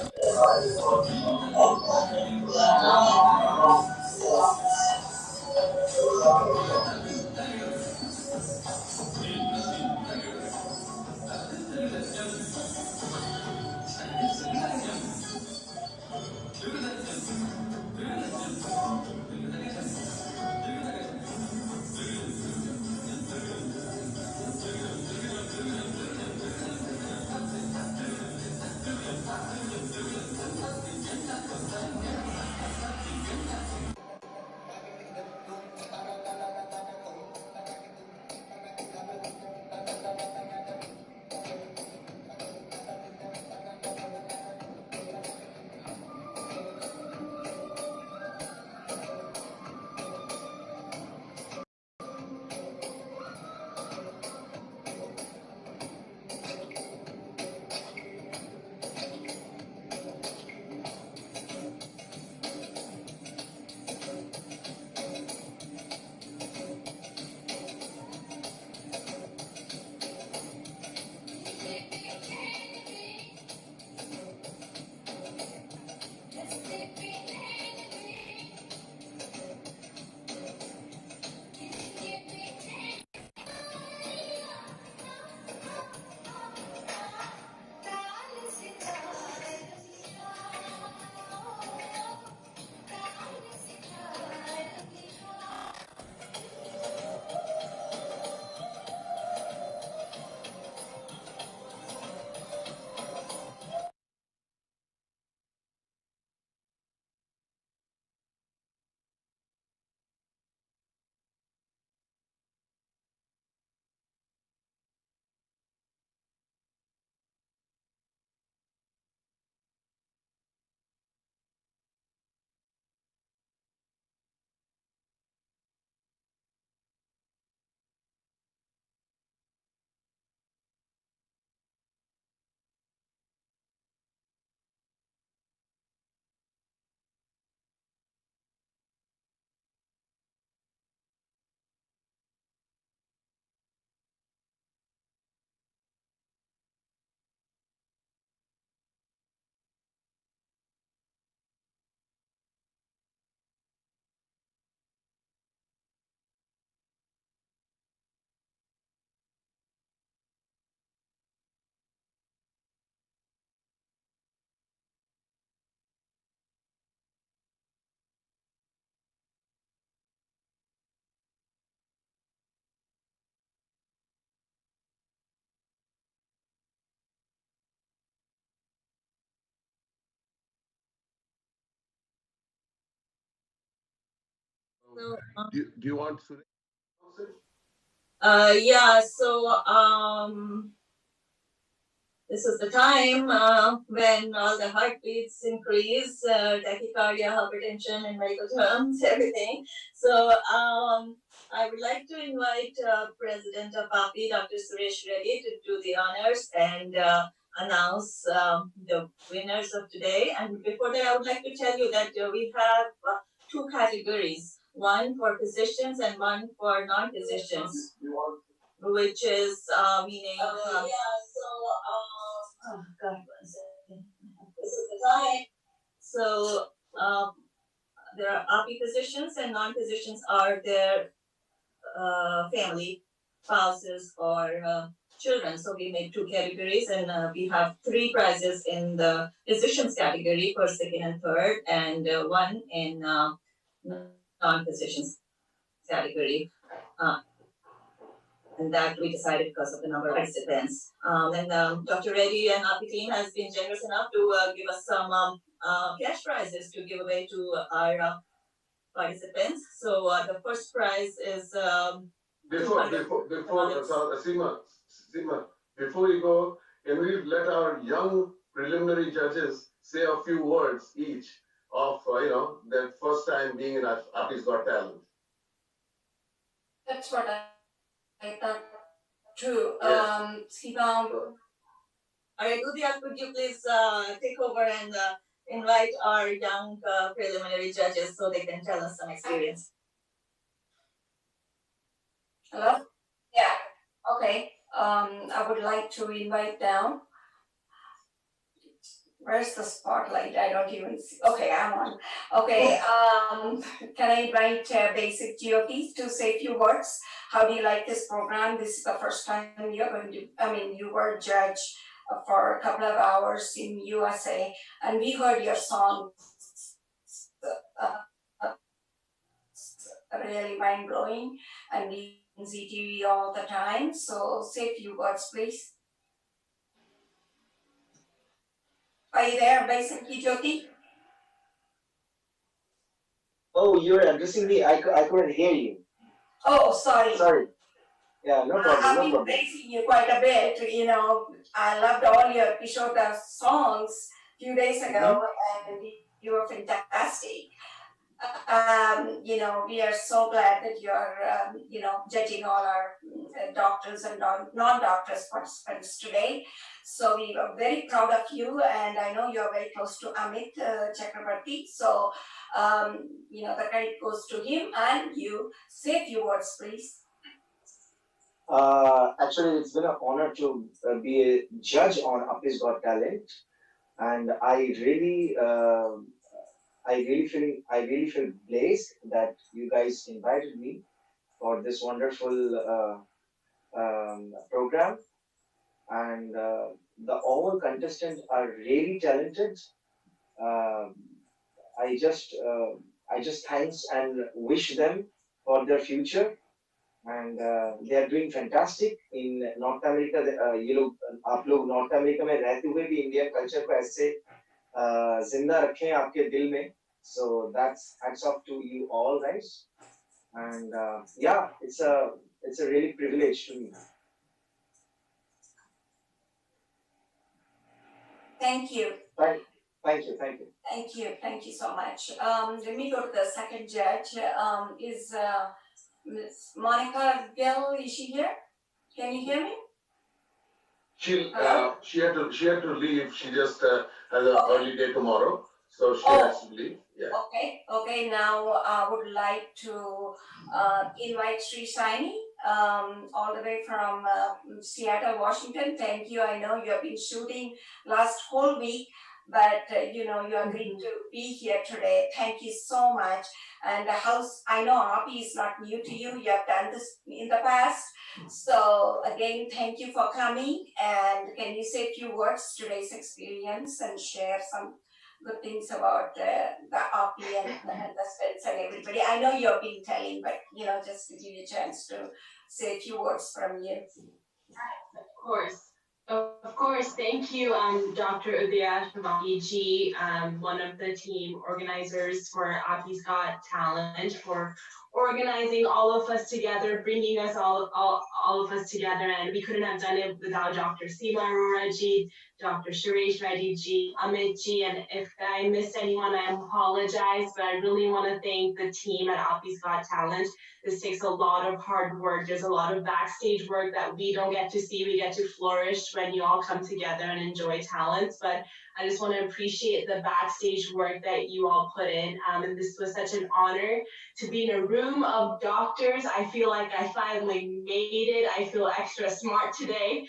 can. So, Do you want to? yeah, so this is the time when all the heartbeats increase, tachycardia, hypertension, in medical terms, everything. So I would like to invite President of AAPI, Dr. Suresh Reddy, to do the honors and announce the winners of today. And before that, I would like to tell you that we have two categories, one for physicians and one for non-physicians, which is meaning. Oh God, one second. This is the time. So there are API physicians and non-physicians are their family, spouses, or children. So we made two categories, and we have three prizes in the physicians category, first, second, and third, and one in non-physicians category. And that we decided because of the number of participants. Dr. Reddy and API team has been generous enough to give us some cash prizes to give away to our participants. So the first prize is Before Seema, before you go, can we let our young preliminary judges say a few words each of their first time being in API's Got Talent? That's what I thought too. Yes. Sivam. All right, Udaya, could you please take over and invite our young preliminary judges so they can tell us some experience? Hello? Yeah. Okay. I would like to invite down Where's the spotlight? I don't even see. Okay, I'm on. Okay, can I invite Basic GOP to say a few words? How do you like this program? This is the first time you're going to, you were a judge for a couple of hours in USA, and we heard your songs, uh, really mind-blowing, and we on ZTV all the time. So say a few words, please. Are you there, Basic Jyoti? Oh, you're addressing me. I couldn't hear you. Oh, sorry. Sorry. Yeah, no problem. I've No been problem. praising you quite a bit. I loved all your Kishore songs a few days ago, and you were fantastic. We are so glad that you're, judging all our doctors and non-doctors participants today. So we are very proud of you, and I know you're very close to Amit Chakrabarti. So, the credit goes to him, and you say a few words, please. Actually, it's been an honor to be a judge on AAPI's Got Talent, and I really feel blessed that you guys invited me for this wonderful program. And the all contestants are really talented. Uh, I just I just thanks and wish them for their future, and they are doing fantastic in north America. ये लोग आप लोग north America में रहते हुए भी Indian culture को ऐसे जिंदा रखें आपके दिल में. So that's hats off to you all guys, and yeah, it's a really privilege to me. Thank you. Thank you. Thank you so much. Let me go to the second judge. Is Ms. Monica Gill, is she here? Can you hear me? She had to leave. She just has an early day tomorrow, so she has to leave. Yeah. Okay. Now I would like to invite Sri Saini, all the way from Seattle, Washington. Thank you. I know you have been shooting last whole week, but you agreed to be here today. Thank you so much. And the house, I know AAPI is not new to you. You have done this in the past. So again, thank you for coming. And can you say a few words today's experience and share some good things about the AAPI and the Spence and everybody? I know you've been telling, but just to give you a chance to say a few words from you. Of course. Thank you, Dr. Udaya Shavaki, one of the team organizers for AAPI's Got Talent, for organizing all of us together, bringing us all of us together. And we couldn't have done it without Dr. Seema Arora ji, Dr. Suresh Reddy ji, Amit ji, and if I missed anyone, I apologize, but I really want to thank the team at AAPI's Got Talent. This takes a lot of hard work. There's a lot of backstage work that we don't get to see. We get to flourish when you all come together and enjoy talents. But I just want to appreciate the backstage work that you all put in. And this was such an honor to be in a room of doctors. I feel like I finally made it. I feel extra smart today,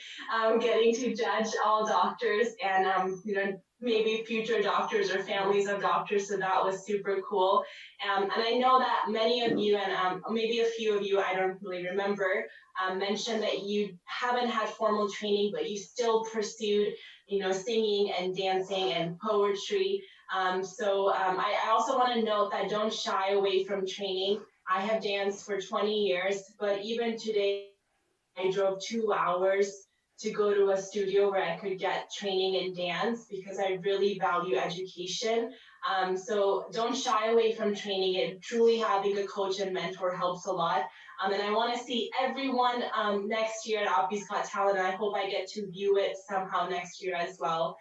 getting to judge all doctors and, maybe future doctors or families of doctors. So that was super cool. And I know that many of you, and maybe a few of you, I don't really remember, mentioned that you haven't had formal training, but you still pursued, singing and dancing and poetry. So I also want to note that don't shy away from training. I have danced for 20 years, but even today, I drove 2 hours to go to a studio where I could get training in dance because I really value education. So don't shy away from training. It truly having a coach and mentor helps a lot. And I want to see everyone next year at AAPI's Got Talent, and I hope I get to view it somehow next year as well.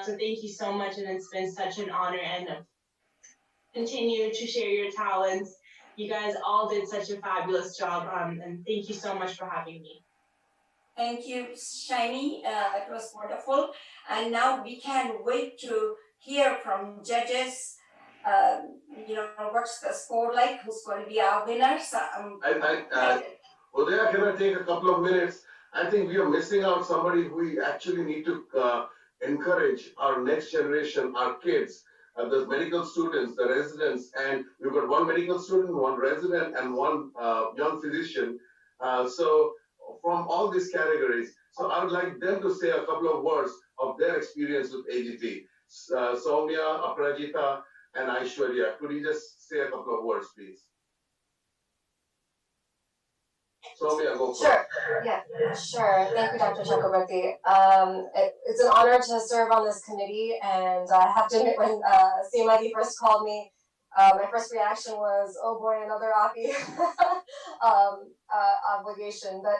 So thank you so much, and it's been such an honor, and continue to share your talents. You guys all did such a fabulous job, and thank you so much for having me. Thank you, Shiny. It was wonderful. And now we can't wait to hear from judges. What's the score like? Who's going to be our winner? So, Udaya, can I take a couple of minutes? I think we are missing out somebody who we actually need to encourage our next generation, our kids, the medical students, the residents, and we've got one medical student, one resident, and one young physician. So from all these categories, so I would like them to say a couple of words of their experience with AGT. Soumya, Aparajita, and Aishwarya. Could you just say a couple of words, please? Soumya, go for Sure. Yeah, sure. Thank you, Dr. Chakraborty. It's an honor to serve on this committee, and I have to admit, when CMID first called me, my first reaction was, oh boy, another AAPI obligation. But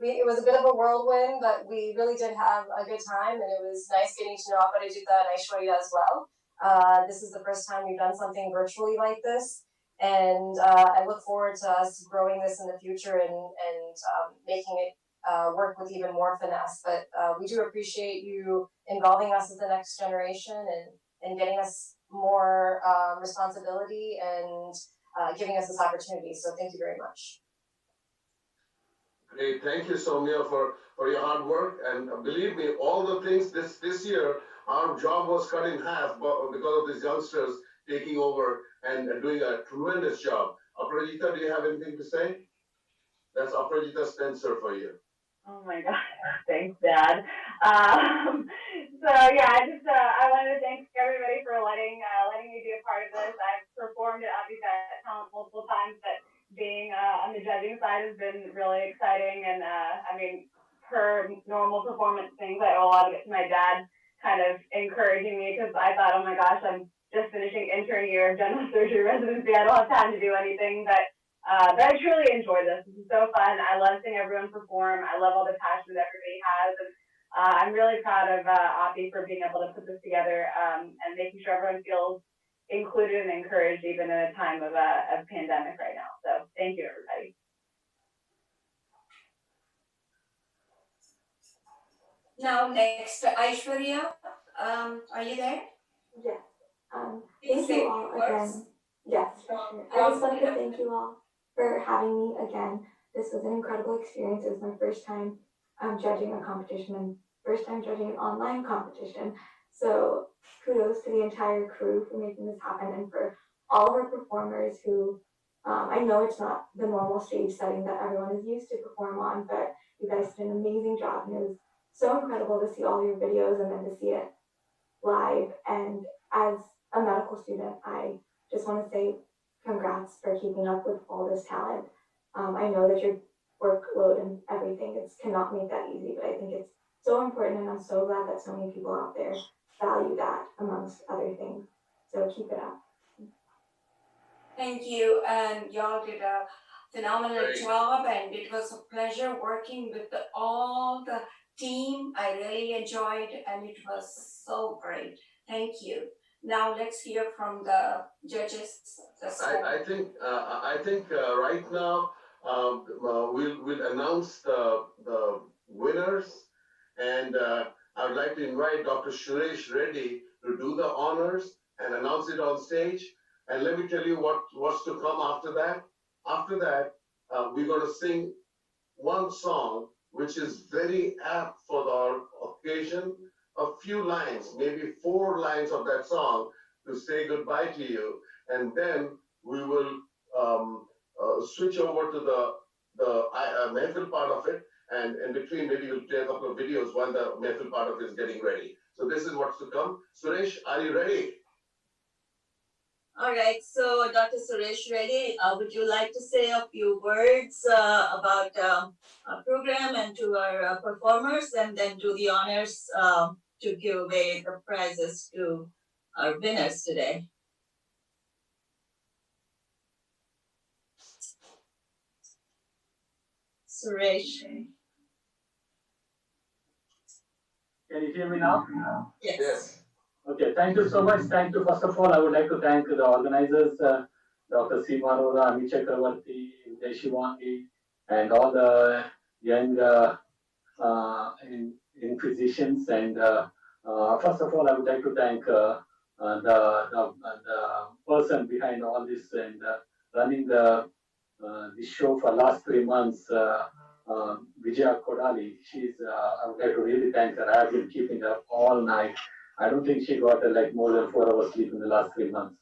it was a bit of a whirlwind, but we really did have a good time, and it was nice getting to know Aparajita and Aishwarya as well. This is the first time we've done something virtually like this. And I look forward to us growing this in the future and making it work with even more finesse. But we do appreciate you involving us as the next generation and getting us more responsibility and giving us this opportunity. So thank you very much. Great, thank you, Soumya, for your hard work. And believe me, all the things this year, our job was cut in half because of these youngsters taking over and doing a tremendous job. Aparajita, do you have anything to say? That's Aparajita Spencer for you. Oh my God, thanks, Dad. So yeah, I wanted to thank everybody for letting me be a part of this. I've performed at AAPI Talent multiple times, but being on the judging side has been really exciting. And I mean, per normal performance things, I owe a lot of it to my dad, kind of encouraging me, because I thought, oh my gosh, I'm just finishing intern year of general surgery residency. I don't have time to do anything, but I truly enjoy this. This is so fun. I love seeing everyone perform. I love all the passion that everybody has. And I'm really proud of AAPI for being able to put this together and making sure everyone feels included and encouraged even in a time of a pandemic right now. So thank you, everybody. Now next, Aishwarya, are you there? Yes. Thank you all again. Yes, for sure. I just wanted to thank you all for having me again. This was an incredible experience. It was my first time judging a competition and first time judging an online competition. So kudos to the entire crew for making this happen and for all of our performers who, I know it's not the normal stage setting that everyone is used to perform on, but you guys did an amazing job, and it was so incredible to see all your videos and then to see it live. And as a medical student, I just want to say congrats for keeping up with all this talent. I know that your workload and everything cannot make that easy, but I think it's so important, and I'm so glad that so many people out there value that amongst other things. So keep it up. Thank you, and y'all did a phenomenal job, and it was a pleasure working with all the team. I really enjoyed, and it was so great. Thank you. Now let's hear from the judges. I think right now we'll announce the winners, and I would like to invite Dr. Suresh Reddy to do the honors and announce it on stage. And let me tell you what's to come after that. After that, we're going to sing one song which is very apt for the occasion. A few lines, maybe 4 lines of that song to say goodbye to you, and then we will switch over to the mehfil part of it, and in between maybe we'll play a couple of videos while the mehfil part of it is getting ready. So this is what's to come. Suresh, are you ready? All right, so Dr. Suresh Reddy, would you like to say a few words about our program and to our performers, and then do the honors to give away the prizes to our winners today? Suresh. Can you hear me now? Yes. Okay, thank you so much. Thank you. First of all, I would like to thank the organizers, Dr. Seema Arora, Amit Chakraborty, Vijay Shivangi, and all the young in physicians. And first of all, I would like to thank the person behind all this and running the show for last 3 months, Vijaya Kodali. I would like to really thank her. I have been keeping her all night. I don't think she got like more than 4 hours sleep in the last 3 months.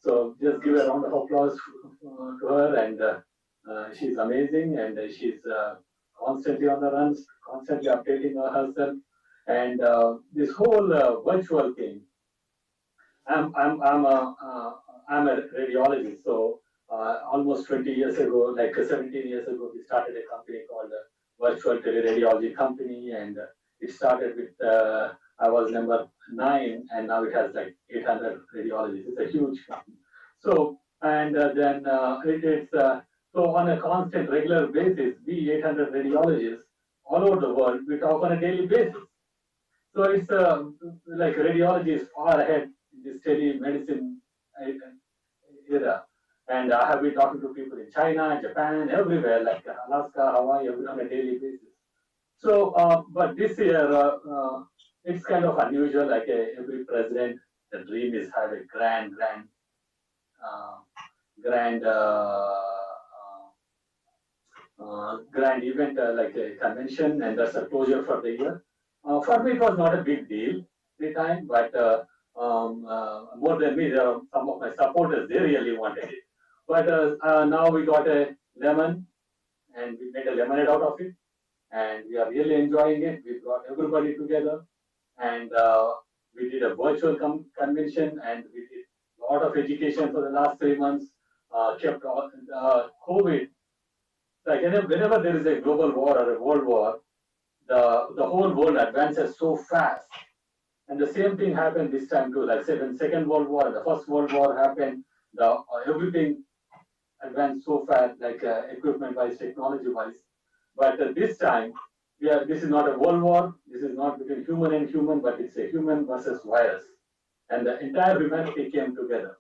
So just give a round of applause to her, and she's amazing, and she's constantly on the runs, constantly updating herself, and this whole virtual thing. I'm I'm I'm a I'm a radiologist, so almost 20 years ago, like 17 years ago, we started a company called Virtual Teleradiology Company, and it started with I was number 9, and now it has like 800 radiologists. It's a huge company. So and then it's so on a constant, regular basis, we 800 radiologists all over the world, we talk on a daily basis. So it's like radiology is far ahead in this telemedicine era. And I have been talking to people in China, Japan, everywhere, like Alaska, Hawaii, on a daily basis. So, but this year, it's kind of unusual. Like every president, the dream is have a uh, grand, grand event like a convention, and that's a closure for the year. For me, it was not a big deal the time, but more than me, there are some of my supporters, they really wanted it. But now we got a lemon, and we made a lemonade out of it, and we are really enjoying it. We brought everybody together, and we did a virtual convention, and we did a lot of education for the last 3 months. Kept all COVID, like whenever there is a global war or a world war, the whole world advances so fast. And the same thing happened this time too. Like say when Second World War, the First World War happened, the everything advanced so fast, like equipment wise, technology wise. But this time, this is not a world war. This is not between human and human, but it's a human versus virus, and the entire humanity came together.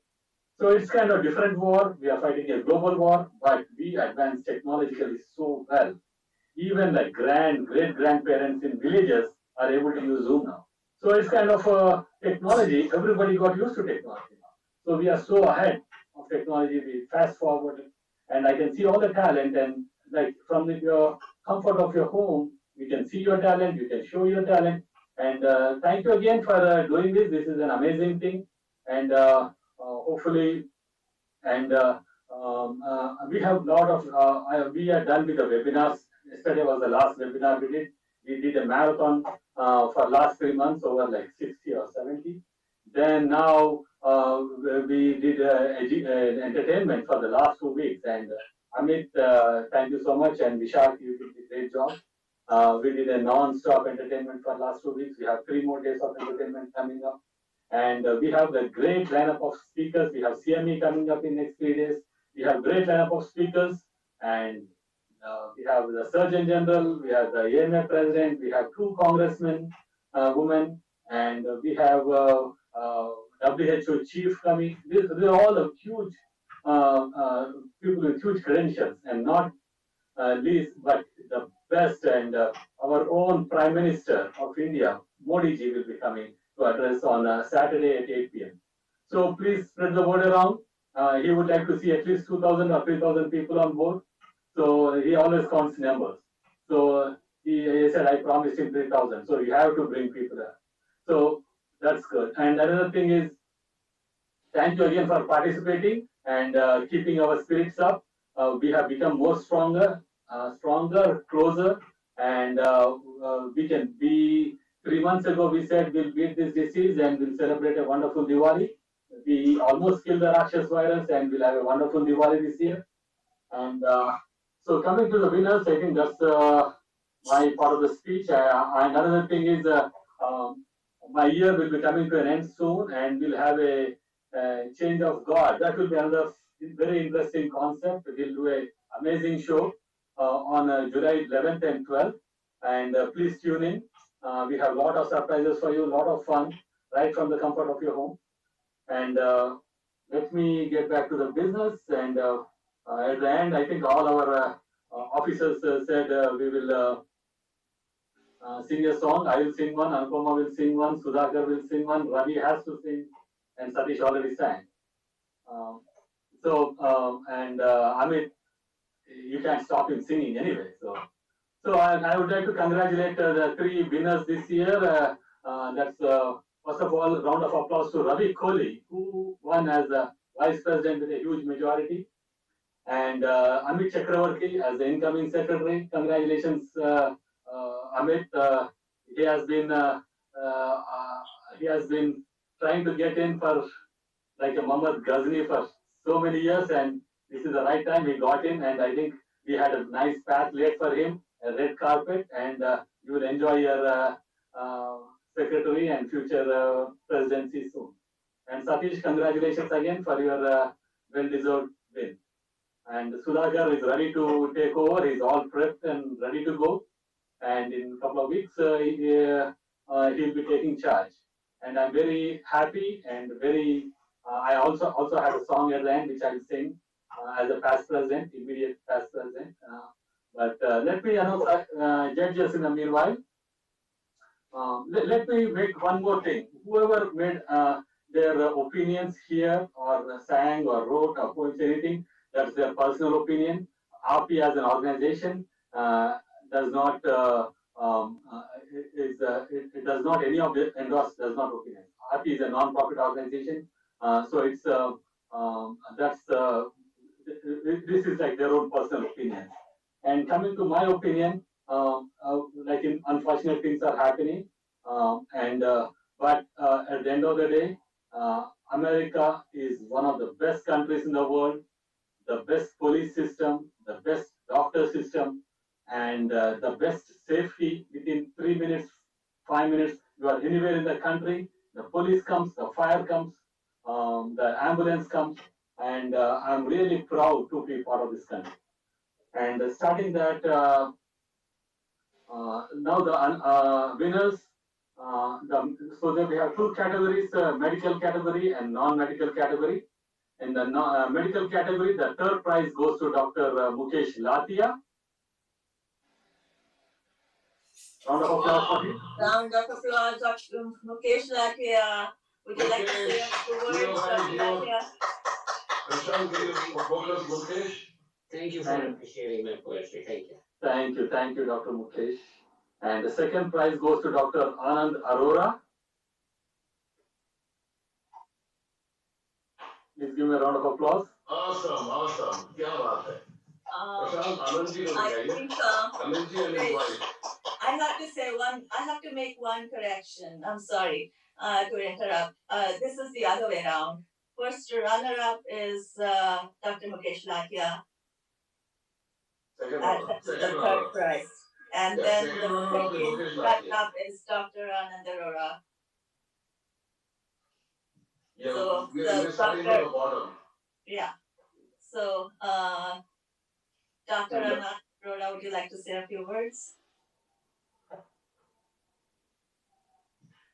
So it's kind of different war. We are fighting a global war, but we advance technologically so well. Even like great grandparents in villages are able to use Zoom now. So it's kind of technology. Everybody got used to technology now. So we are so ahead of technology. We fast forward, and I can see all the talent. And like from your comfort of your home, you can see your talent. You can show your talent. And thank you again for doing this. This is an amazing thing, and hopefully, and we have a lot of we are done with the webinars. Yesterday was the last webinar we did. We did a marathon for last 3 months, over like 60 or 70. Then now we did entertainment for the last 2 weeks. And Amit, thank you so much, and Vishak, you did a great job. We did a non-stop entertainment for last 2 weeks. We have 3 more days of entertainment coming up. And we have a great lineup of speakers. We have CME coming up in next 3 days. We have great lineup of speakers, and we have the Surgeon General, we have the AMA President, we have 2 congressmen, women, and we have WHO Chief coming. These are all the huge people with huge credentials, and not least, but the best, and our own Prime Minister of India, Modi ji, will be coming to address on Saturday at 8 p.m. So please spread the word around. He would like to see at least 2,000 or 3,000 people on board. So he always counts numbers. So he said, I promised him 3,000. So you have to bring people there. So that's good. And another thing is, thank you again for participating and keeping our spirits up. We have become more stronger, closer, and we can be. 3 months ago, we said we'll beat this disease and we'll celebrate a wonderful Diwali. We almost killed the Rakshas virus, and we'll have a wonderful Diwali this year. And so, coming to the winners, I think that's my part of the speech. And another thing is, my year will be coming to an end soon, and we'll have a change of God. That will be another very interesting concept. We'll do an amazing show on July 11th and 12th, and please tune in. We have a lot of surprises for you, a lot of fun, right from the comfort of your home. And let me get back to the business. And at the end, I think all our officers said we will sing a song. I will sing one, Anupama will sing one, Sudhakar will sing one, Ravi has to sing, and Satish already sang. And Amit, you can't stop him singing anyway. So I would like to congratulate the three winners this year. That's first of all, round of applause to Ravi Kohli, who won as the vice president with a huge majority, and Amit Chakravarti as the incoming secretary. Congratulations, Amit. He has been uh, uh, he has been trying to get in for like a Muhammad Ghazni for so many years, and this is the right time he got in. And I think we had a nice path laid for him, a red carpet, and you will enjoy your uh, secretary and future presidency soon. And Satish, congratulations again for your well-deserved win. And Sudhakar is ready to take over. He's all prepped and ready to go. And in a couple of weeks, he'll be taking charge. And I'm very happy and very. I also have a song at the end which I'll sing as a past president, immediate past president. But let me announce judges in the meanwhile. Let me make one more thing. Whoever made their opinions here or sang or wrote or poems, anything, that's their personal opinion. AAPI as an organization does not it does not any of it endorse does not opinion. AAPI is a non-profit organization, so it's that's this is like their own personal opinion. And coming to my opinion, like unfortunate things are happening, and but at the end of the day, America is one of the best countries in the world, the best police system, the best doctor system, and the best safety. Within 3 minutes, 5 minutes, you are anywhere in the country. The police comes, the fire comes, the ambulance comes, and I'm really proud to be part of this country. And starting that, now the winners. So that we have two categories: medical category and non-medical category. In the medical category, the third prize goes to Dr. Mukesh Latia. Round of applause for him. Round of applause, Dr. Mukesh Latia. Would you like to say a few words, Dr. Latia? Thank you for appreciating my poetry. Thank you. Thank you, Dr. Mukesh. And the second prize goes to Dr. Anand Arora. Please give me a round of applause. Awesome. Kya baat hai. Prashant, Anand ji ko dikhaye. Anand ji and his wife. I have to make one correction. I'm sorry to interrupt. This is the other way around. First runner-up is Dr. Mukesh Latia. That's the third prize. And then the second runner-up is Dr. Anand Arora. Yeah, so we're starting from the bottom. Yeah. So, Dr. Anand Arora, would you like to say a few words?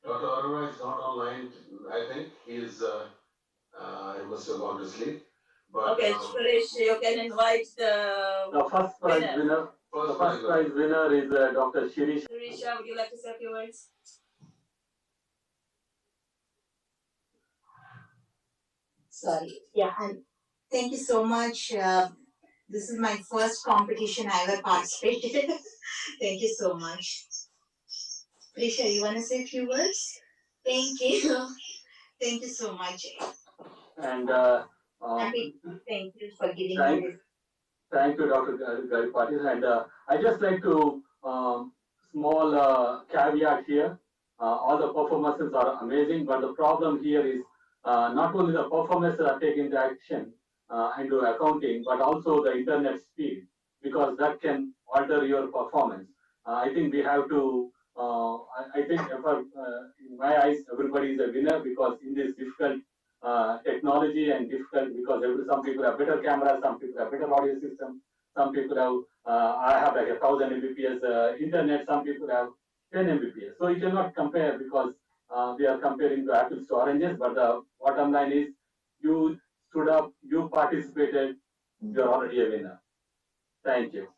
Dr. Arora is not online, I think. He must have gone to sleep. But, okay, Suresh, you can invite the first prize winner. The first prize winner is Dr. Shirish. Shirisha, would you like to say a few words? Sorry. Yeah, and thank you so much. This is my first competition I ever participated. Thank you so much. Prisha, you want to say a few words? Thank you. Thank you so much. And thank you for giving me this. Thank you, Dr. Gary Patil. And I just like to small caveat here. All the performances are amazing, but the problem here is not only the performances are taken into action into accounting, but also the internet speed, because that can alter your performance. I think we have to. I think in my eyes, everybody is a winner, because in this difficult technology and difficult, because some people have better cameras, some people have better audio system, some people have I have like 1,000 Mbps internet, some people have 10 Mbps. So you cannot compare, because we are comparing the apples to oranges. But the bottom line is, you stood up, you participated, you're already a winner. Thank you.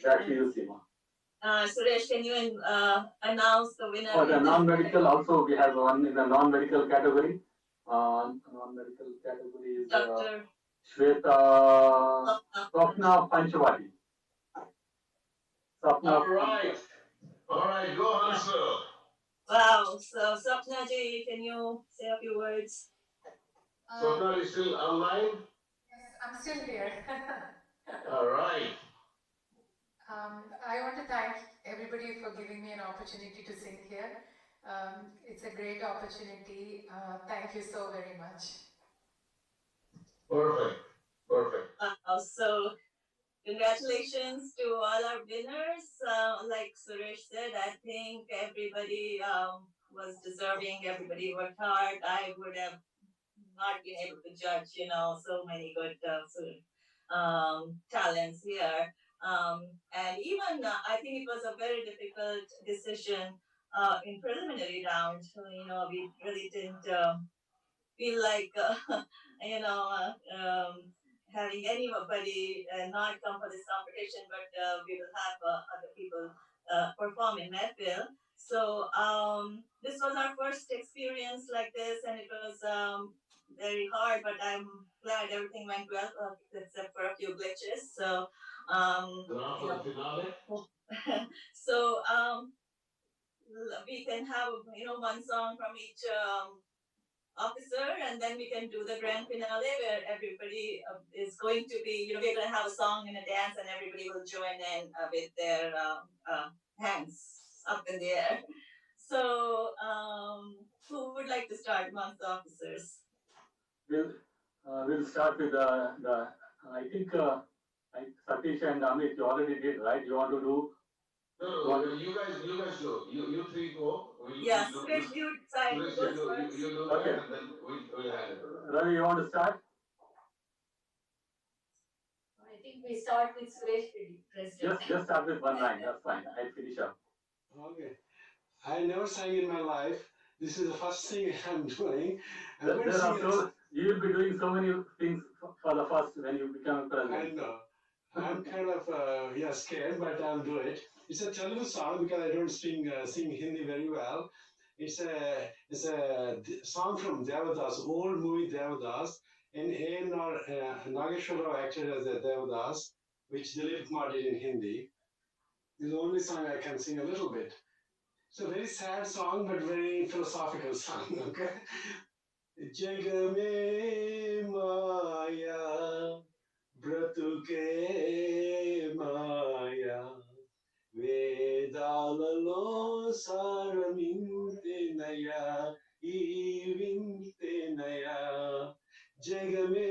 Back to you, Seema. Suresh, can you announce the winner? For the non-medical, also we have one in the non-medical category. Non-medical category is Dr. Shweta, Swapna Panchwati. Swapna. All right, go Hansel. Wow. So, Sapna ji, can you say a few words? Swapna, are you still online? Yes, I'm still here. All right. I want to thank everybody for giving me an opportunity to sing here. It's a great opportunity. Thank you so very much. Perfect. Perfect. So, congratulations to all our winners. Like Suresh said, I think everybody was deserving. Everybody worked hard. I would have not been able to judge, so many good talents here. And even I think it was a very difficult decision in preliminary round. We really didn't feel like, having anybody not come for this competition, but we will have other people perform in Medville. So this was our first experience like this, and it was very hard, but I'm glad everything went well, except for a few glitches. So, so we can have one song from each officer, and then we can do the grand finale where everybody is going to be, we're going to have a song and a dance, and everybody will join in with their hands up in the air. So, who would like to start amongst the officers? We'll start with the I think Satish and Amit, you already did, right? You want to do? No, you guys do. You three go. Yes, Suresh, you decide who goes first. You do Okay. that, and then we'll handle it. Ravi, you want to start? I think we start with Suresh President. Just start with one line. That's fine. I'll finish up. Okay. I never sang in my life. This is the first thing I'm doing. You will be doing so many things for the first when you become president. I know. I'm kind of scared, but I'll do it. It's a Telugu song because I don't sing Hindi very well. It's a song from Devadas, old movie Devadas, and Nageshwar Rao acted as a Devadas, which Dilip Kumar did in Hindi. It's the only song I can sing a little bit. It's a very sad song, but very philosophical song. Okay. Jagame Maya, Bratuke Maya, Vedalalo Saraminte Naya, Evinte Naya, Jagame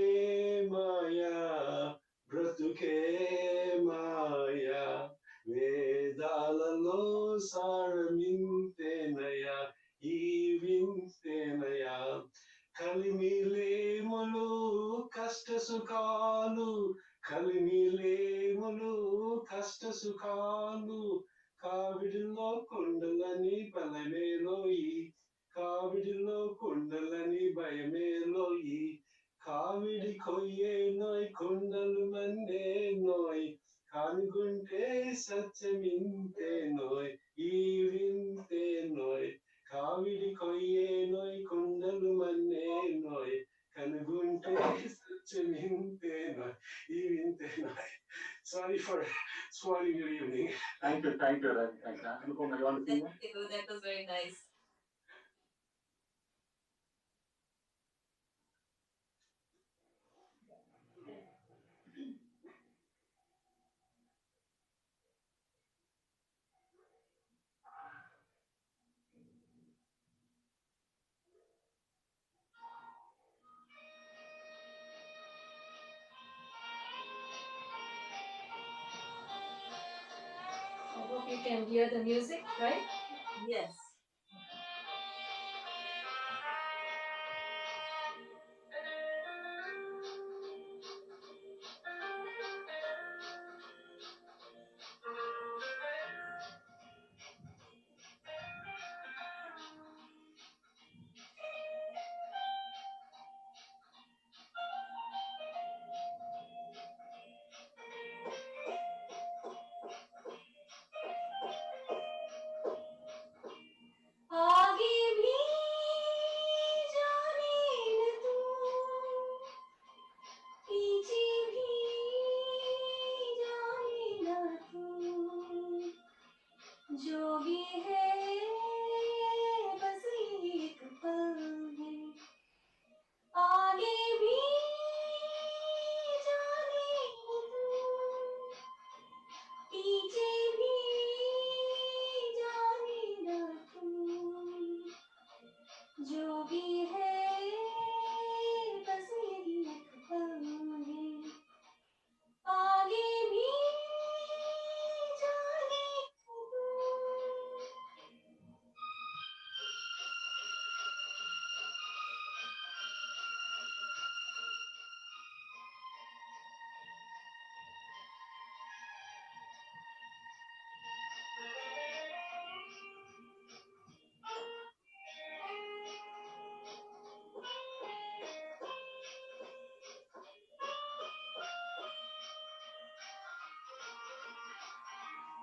Maya, Bratuke Maya, Vedalalo Saraminte Naya, Evinte Naya. కలిమిలేములు కష్ట సుఖాలు కలిమిలేములు కష్ట సుఖాలు కావిడిలో కొండలని బలమేలోయి కావిడిలో కొండలని భయమేలోయి కావిడి కొయ్యే నోయ్ కొండలు మన్నే నోయ్ కానుకుంటే సత్యమింతే నోయ్ ఈ వింతే నోయ్ కావిడి కొయ్యే నోయ్ కొండలు మన్నే నోయ్ కనుగుంటే సత్యమింతే నోయ్ ఈ వింతే నోయ్. Sorry for spoiling your evening. Thank you, Ravi. Thank you. Anupama, you want to sing? Thank you. That was very nice. I hope you can hear the music, right? Yes.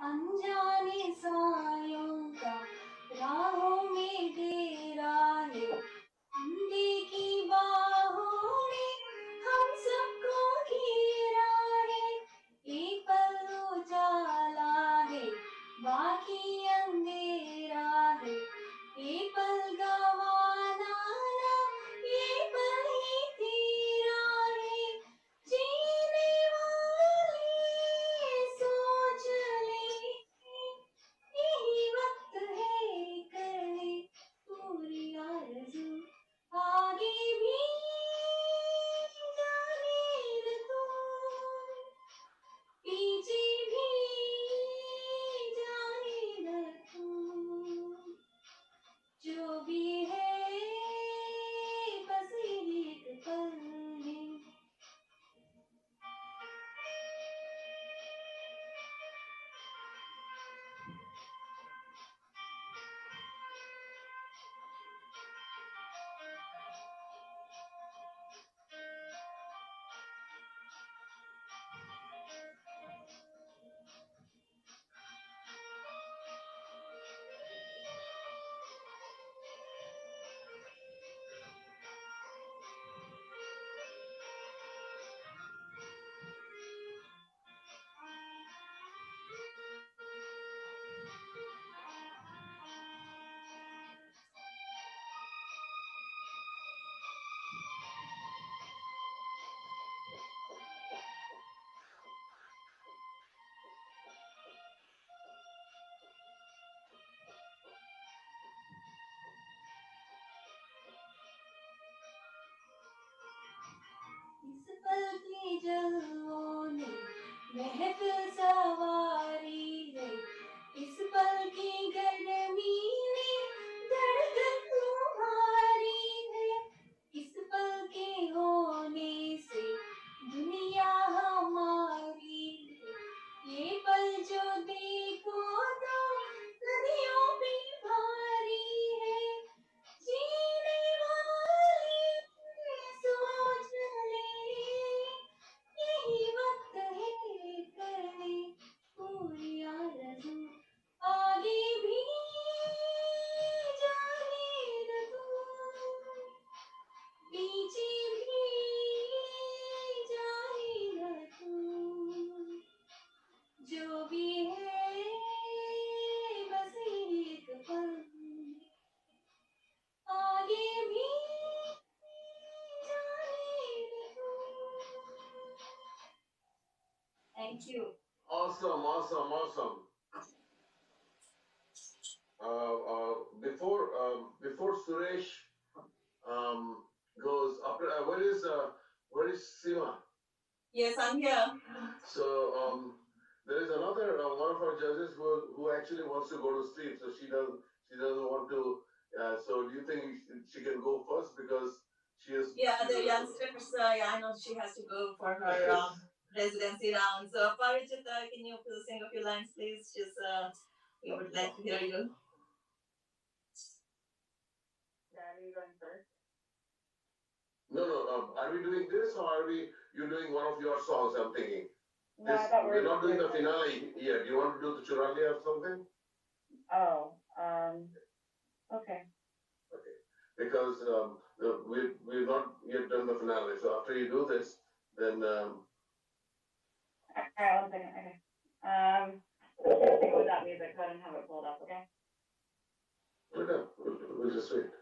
अनजाने सायों का राहों में तेरा है, अनदेखी बाहों ने हम सबको घेरा है, एक पल उजाला है बाकी अंधेरा है, एक पल गवाना ना ये पल ही तेरा है, जीने वाले सोच ले यही वक्त है कर ले पूरी आरज़ू, आगे भी जाने न तू, पीछे भी जाने न तू, जो भी है बस एक पल है। इस पल की जलवों ने महफिल सवारी है, इस पल की गर्मी ने धड़कन तुम्हारी है, इस पल के होने से दुनिया हमारी है, ये पल जो देखो तो नदियों पे भारी है, जीने वाले सोच ले यही वक्त है कर ले पूरी आरज़ू, आगे भी जाने न तू, पीछे भी जाने न तू, जो भी है बस एक पल है, आगे भी जाने न तू। Thank you. Awesome, awesome, awesome. Before Suresh goes after, where is Seema? Yes, I'm here. So there is another one of our judges who actually wants to go to sleep. So she doesn't want to. So do you think she can go first because she is? Yeah, the youngsters. Yeah, I know she has to go for her residency round. So, Parichita, can you please sing a few lines, please? Just we would like to hear you. Daddy going first. No. Are we doing this or are you doing one of your songs? I'm thinking. No, I thought we're not doing the finale yet. Do you want to do the Churali or something? Oh, okay. Okay. Because we've not yet done the finale. So after you do this, then. Alright, 1 second. Okay. Just stick with that music. Go ahead and have it pulled up, okay? We'll just wait.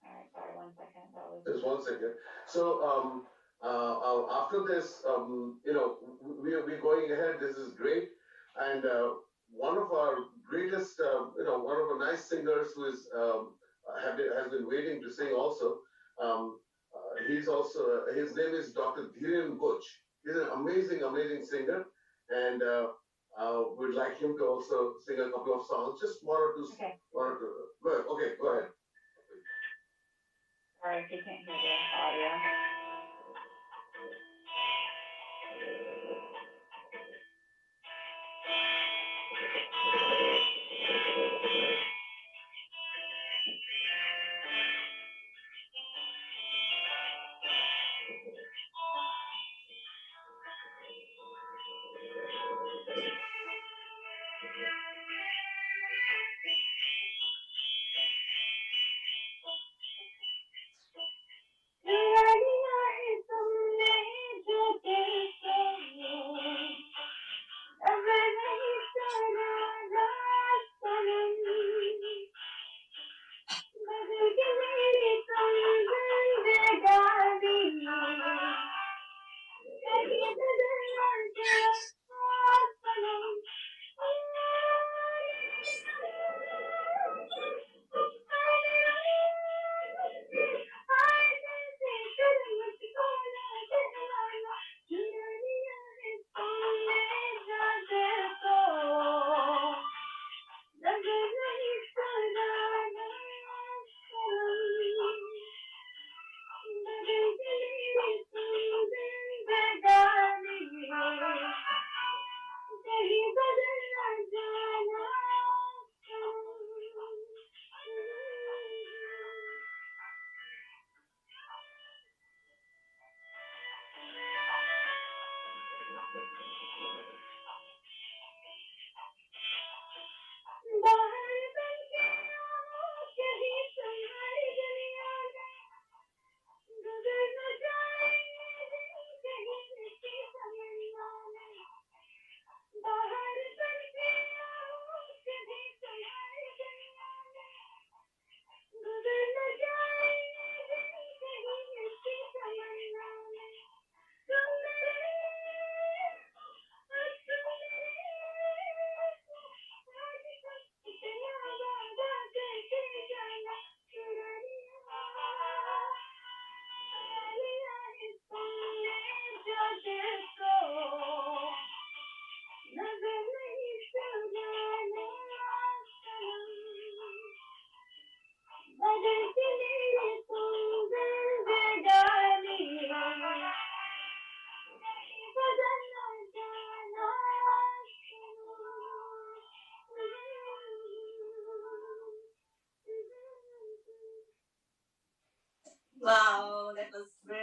Alright, sorry, 1 second. Just 1 second. So after this, we're going ahead. This is great, and one of our greatest, one of our nice singers who is has been waiting to sing also. He's also his name is Dr. Dhiren Butch. He's an amazing, amazing singer, and we'd like him to also sing a couple of songs, just one or two. Okay. One or two. Good. Okay, go ahead. Sorry if you can't hear the audio.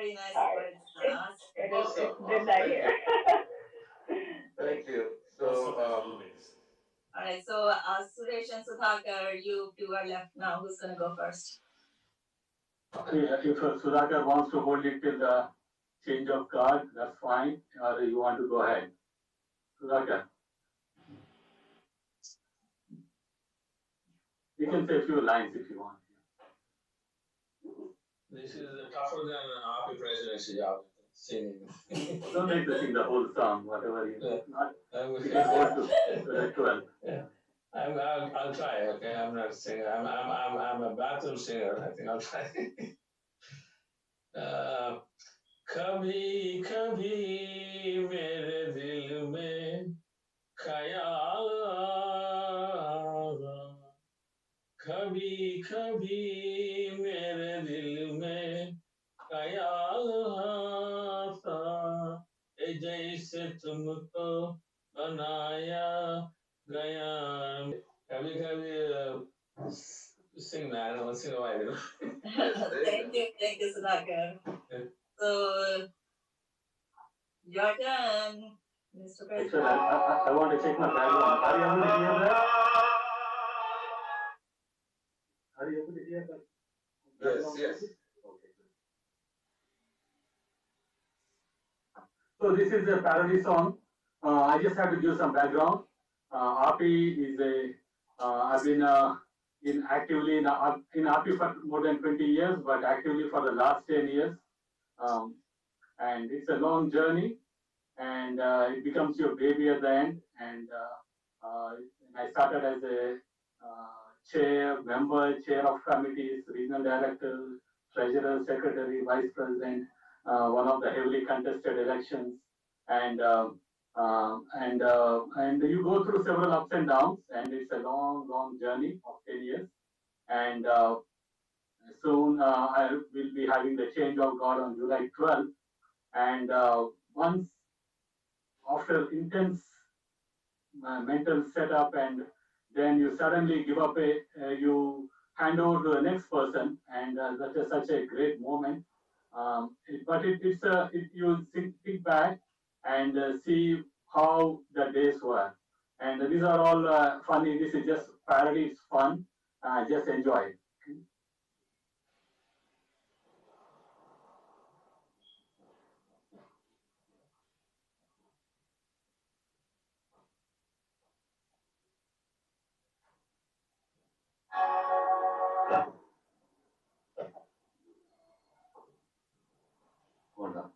Very nice All right. recording, Sanas. It's Awesome. good that Thank here. you. Thank you. So, All right, so Suresh and Sudhakar, you two are left now. Who's going to go first? Okay, if Sudhakar wants to hold it till the change of guard, that's fine. Or you want to go ahead? Sudhakar. You can say a few lines if you want. This is tougher than AAPI presidency job. Singing. Don't need to sing the whole song, whatever you not. You can hold to the 12. Yeah. I'll try. Okay, I'm not a singer. I'm a bathroom singer. I think I'll try. कभी कभी मेरे दिल में ख्याल आया, कभी कभी मेरे दिल में ख्याल आता, जैसे तुमको बनाया गया. कभी कभी sing man once in a while. Thank you, Sudhakar. So, your turn, Mr. President. Actually, I want to check my background. Are you able to hear that? Are you able to hear that? yes. Okay, good. So this is a parody song. I just have to give some background. AAPI is I've been actively in AAPI for more than 20 years, but actively for the last 10 years. And it's a long journey, and it becomes your baby at the end. And I started as a chair of committees, regional director, treasurer, secretary, vice president, one of the heavily contested elections, and you go through several ups and downs, and it's a long journey of 10 years. And soon I will be having the change of guard on July 12th. And once after intense mental setup, and then you suddenly give up you hand over to the next person, and that is such a great moment. You think back and see how the days were, and these are all funny. This is just parody. It's fun. Just enjoy it. Hold on.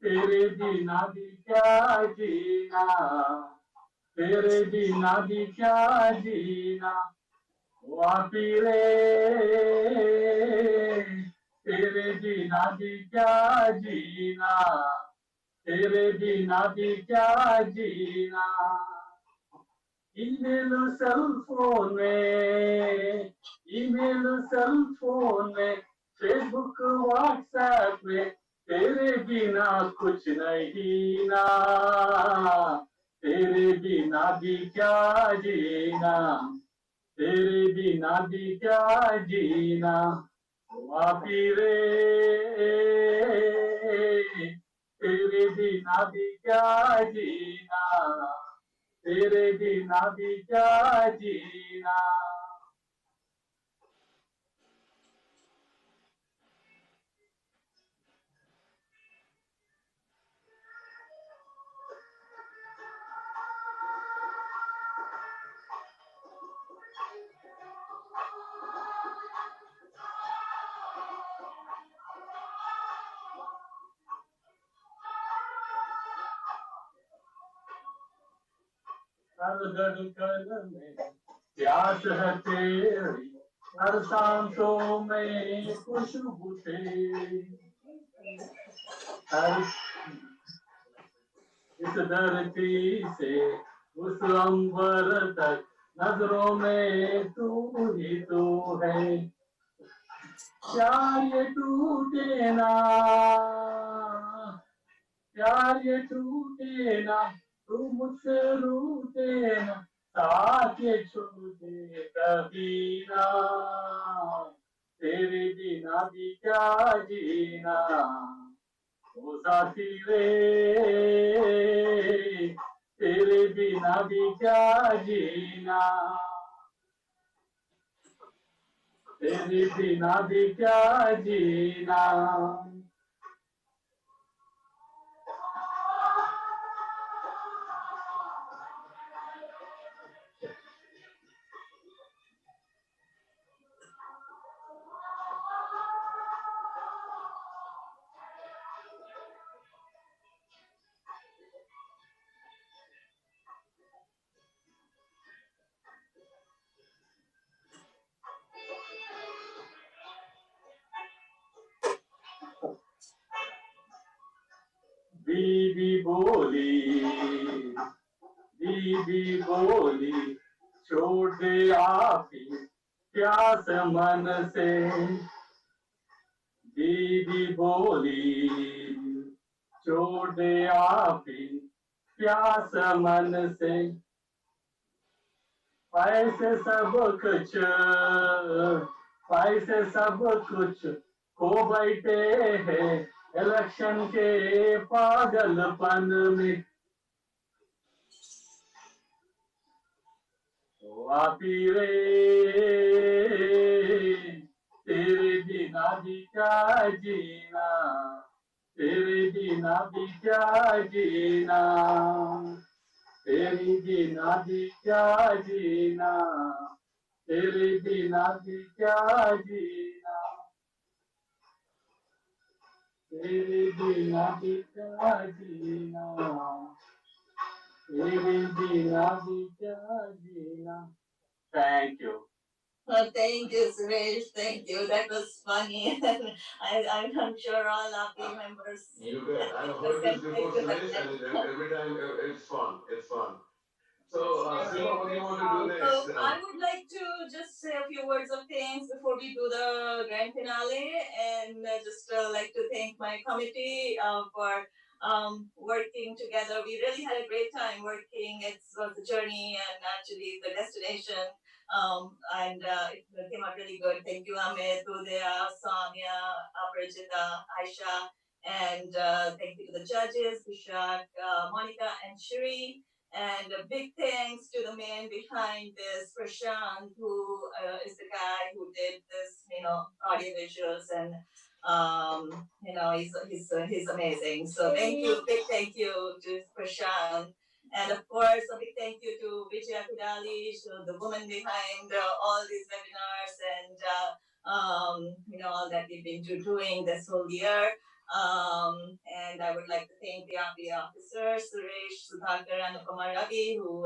तेरे बिना भी क्या जीना, तेरे बिना भी क्या जीना, वापी रे तेरे बिना भी क्या जीना, तेरे बिना भी क्या जीना. ईमेल सेल फोन में, फेसबुक व्हाट्सएप में, तेरे बिना कुछ नहीं ना, तेरे बिना भी क्या जीना, तेरे बिना भी क्या जीना, वापी रे तेरे बिना भी क्या जीना, तेरे बिना भी क्या जीना. हर धड़कन में प्यास है तेरी, हर सांसों में खुशबू तेरी, हर इस धरती से उस अंबर तक नजरों में तू ही तू है। प्यार ये टूटे ना, प्यार ये टूटे ना, तू मुझसे रूठे ना, साथ ये छूटे कभी ना, तेरे बिना भी क्या जीना, ओ साथी रे, तेरे बिना भी क्या जीना, तेरे बिना भी क्या जीना। बीबी बोली, बीबी बोली, छोड़ दे आप ही प्यास मन से, बीबी बोली, छोड़ दे आप ही प्यास मन से, पैसे सब कुछ, पैसे सब कुछ खो बैठे हैं इलेक्शन के पागलपन में, तो आप ही रे, तेरे बिना भी क्या जीना, तेरे बिना भी क्या जीना, तेरे बिना भी क्या जीना, तेरे बिना भी क्या जीना, तेरे बिना भी क्या जीना, तेरे बिना भी क्या जीना। Thank you. Thank you, Suresh. Thank you. That was funny. I'm sure all of the members. You bet. I've heard this before, Suresh, and every time it's fun. It's fun. So, Seema, what do you want to do next? So I would like to just say a few words of thanks before we do the grand finale, and just like to thank my committee for working together. We really had a great time working. It was a journey and actually the destination. And it came out really good. Thank you, Amit, Udaya, Sonia, Aparajita, Aisha, and thank you to the judges, Vishak, Monica, and Shri. And a big thanks to the man behind this, Prashant, who is the guy who did this, audio visuals, and he's amazing. So thank you, big thank you to Prashant, and of course a big thank you to Vijaya Kudali, the woman behind all these webinars and all that we've been doing this whole year. And I would like to thank the API officers, Suresh, Sudhakar, and Upamar Ravi, who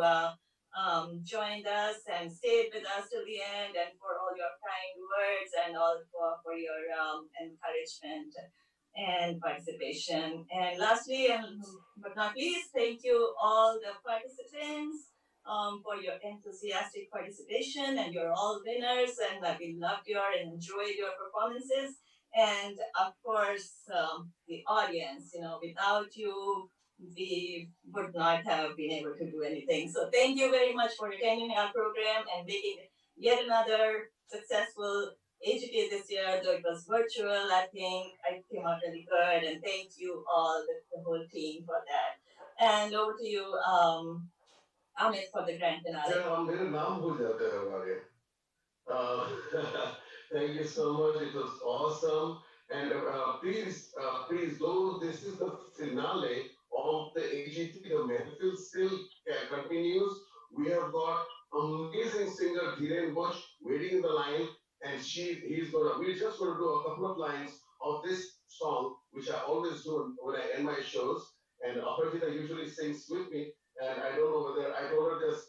joined us and stayed with us till the end, and for all your kind words and all for your encouragement and participation. And lastly, and but not least, thank you all the participants for your enthusiastic participation, and you're all winners, and we loved your and enjoyed your performances. And of course, the audience, without you, we would not have been able to do anything. So thank you very much for attending our program and making it yet another successful AGP this year, though it was virtual. I think it came out really good, and thank you all, the whole team, for that. And over to you, Amit, for the grand finale. Yeah, मेरे नाम भूल जाते हैं हमारे. Uh, Thank you so much. It was awesome. And please, though this is the finale of the AGT, the Mehfil still continues. We have got amazing singer Dhiren Bush waiting in the line, and we're just going to do a couple of lines of this song, which I always do when I end my shows. And Aparajita usually sings with me, and I don't know whether I told her just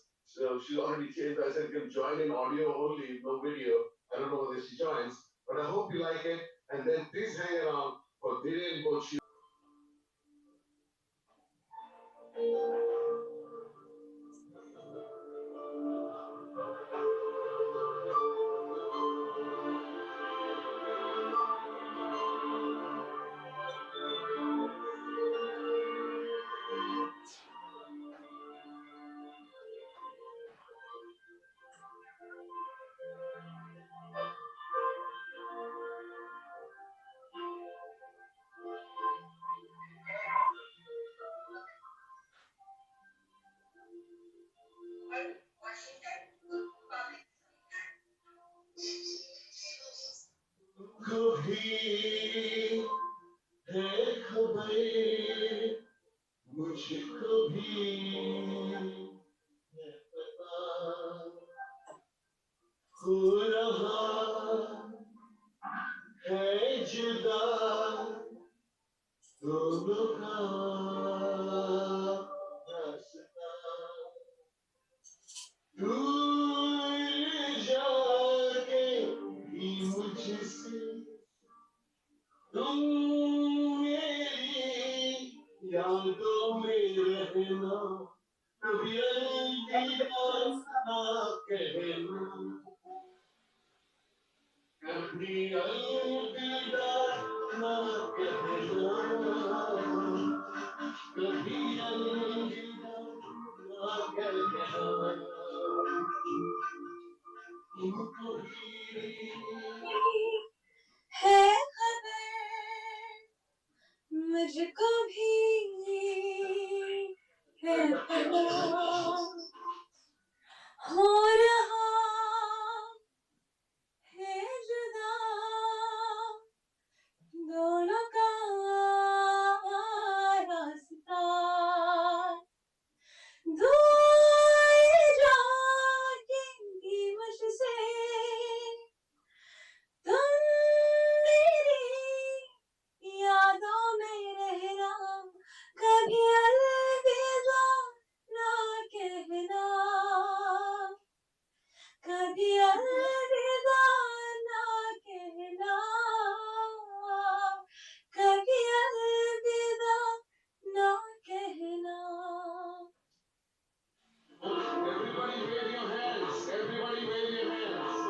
so she already changed. I said, can join in audio only, no video. I don't know whether she joins, but I hope you like it. And then please hang around for Dhiren Bochi. कभी है खबर मुझको भी है पता हो रहा है जुदा दोनों का रास्ता दूर जाके भी मुझसे तुम मेरी यादों में रहना कभी अलविदा ना कहना कभी अलविदा ना कहना कभी अलविदा ना कहना तुमको भी है खबर मुझको भी है पता हो रहा है जुदा दोनों का रास्ता दूर जाके भी मुझसे तुम मेरी यादों में रहना कभी अलविदा ना कहना कभी अलविदा ना कहना कभी अलविदा ना कहना Everybody wave your hands. Everybody wave your hands.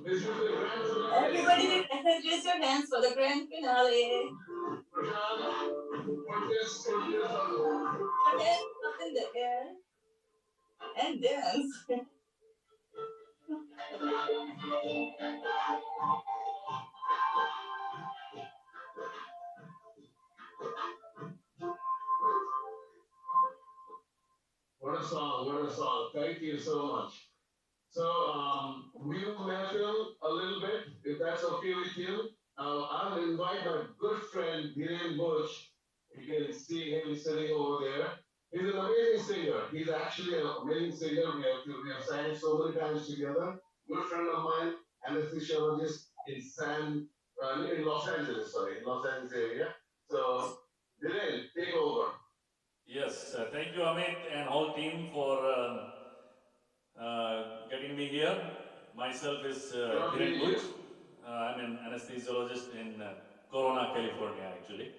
This is the grand finale. Everybody raise your hands for the grand finale. Prashant, put this Put your hands up in the air and dance. What a song, what a song. Thank you so much. So, we'll mehfil a little bit, if that's okay with you. I'll invite my good friend, Dhiren Bush. You can see him sitting over there. He's an amazing singer. He's actually an amazing singer. We have sang so many times together. Good friend of mine, anesthesiologist in Los Angeles, Los Angeles area. So, Dhiren, take over. Yes, thank you, Amit and whole team for getting me here. Myself is Dhiren Buch. I'm an anesthesiologist in Corona, California, actually.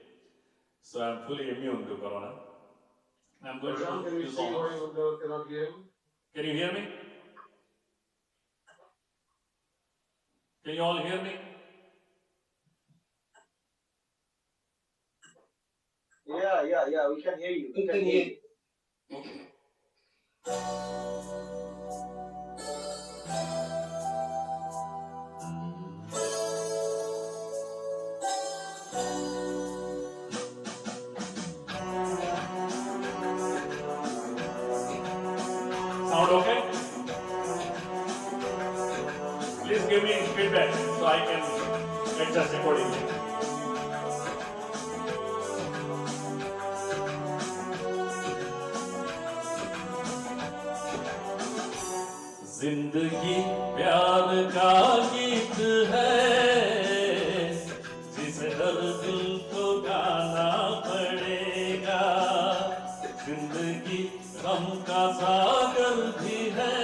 So I'm fully immune to Corona. I'm going to do Can you few see songs. why you cannot hear him? Can you hear me? Can you all hear me? Yeah, we can hear you. We can hear you. Okay. Sound okay? Please give me feedback so I can adjust accordingly. जिंदगी प्यार का गीत है जिसे हर दिल को गाना पड़ेगा जिंदगी गम का सागर भी है,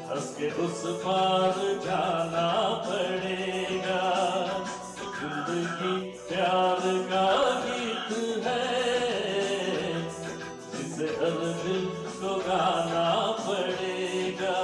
हंस के उस पार जाना पड़ेगा। जिंदगी प्यार का गीत है, जिसे हर दिल को गाना पड़ेगा।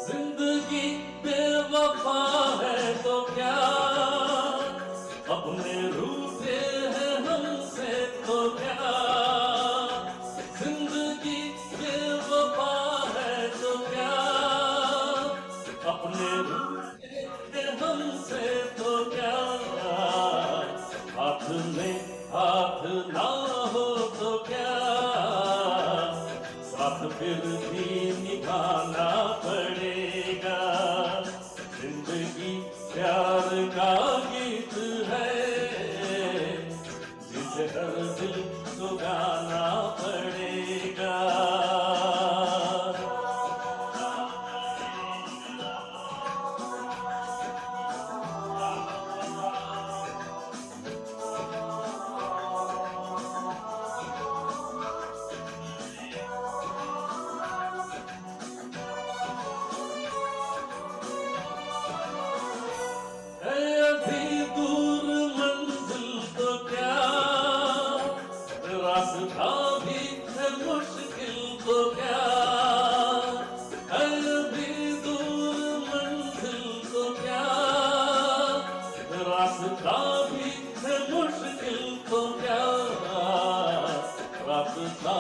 जिंदगी बेवफा है तो क्या, अपने रूठे हैं हमसे तो क्या। जिंदगी बेवफा है तो क्या, अपने रूठे हैं हमसे तो क्या। हाथ में हाथ ना हो तो क्या, साथ फिर भी निभाना पड़ेगा। जिंदगी प्यार का गीत है, जिसे हर दिल को गाना पड़ेगा। है अभी दूर मंजिल तो क्या, रास्ता भी है मुश्किल तो क्या। है अभी दूर मंजिल तो क्या, रास्ता भी है मुश्किल तो क्या। रास्ता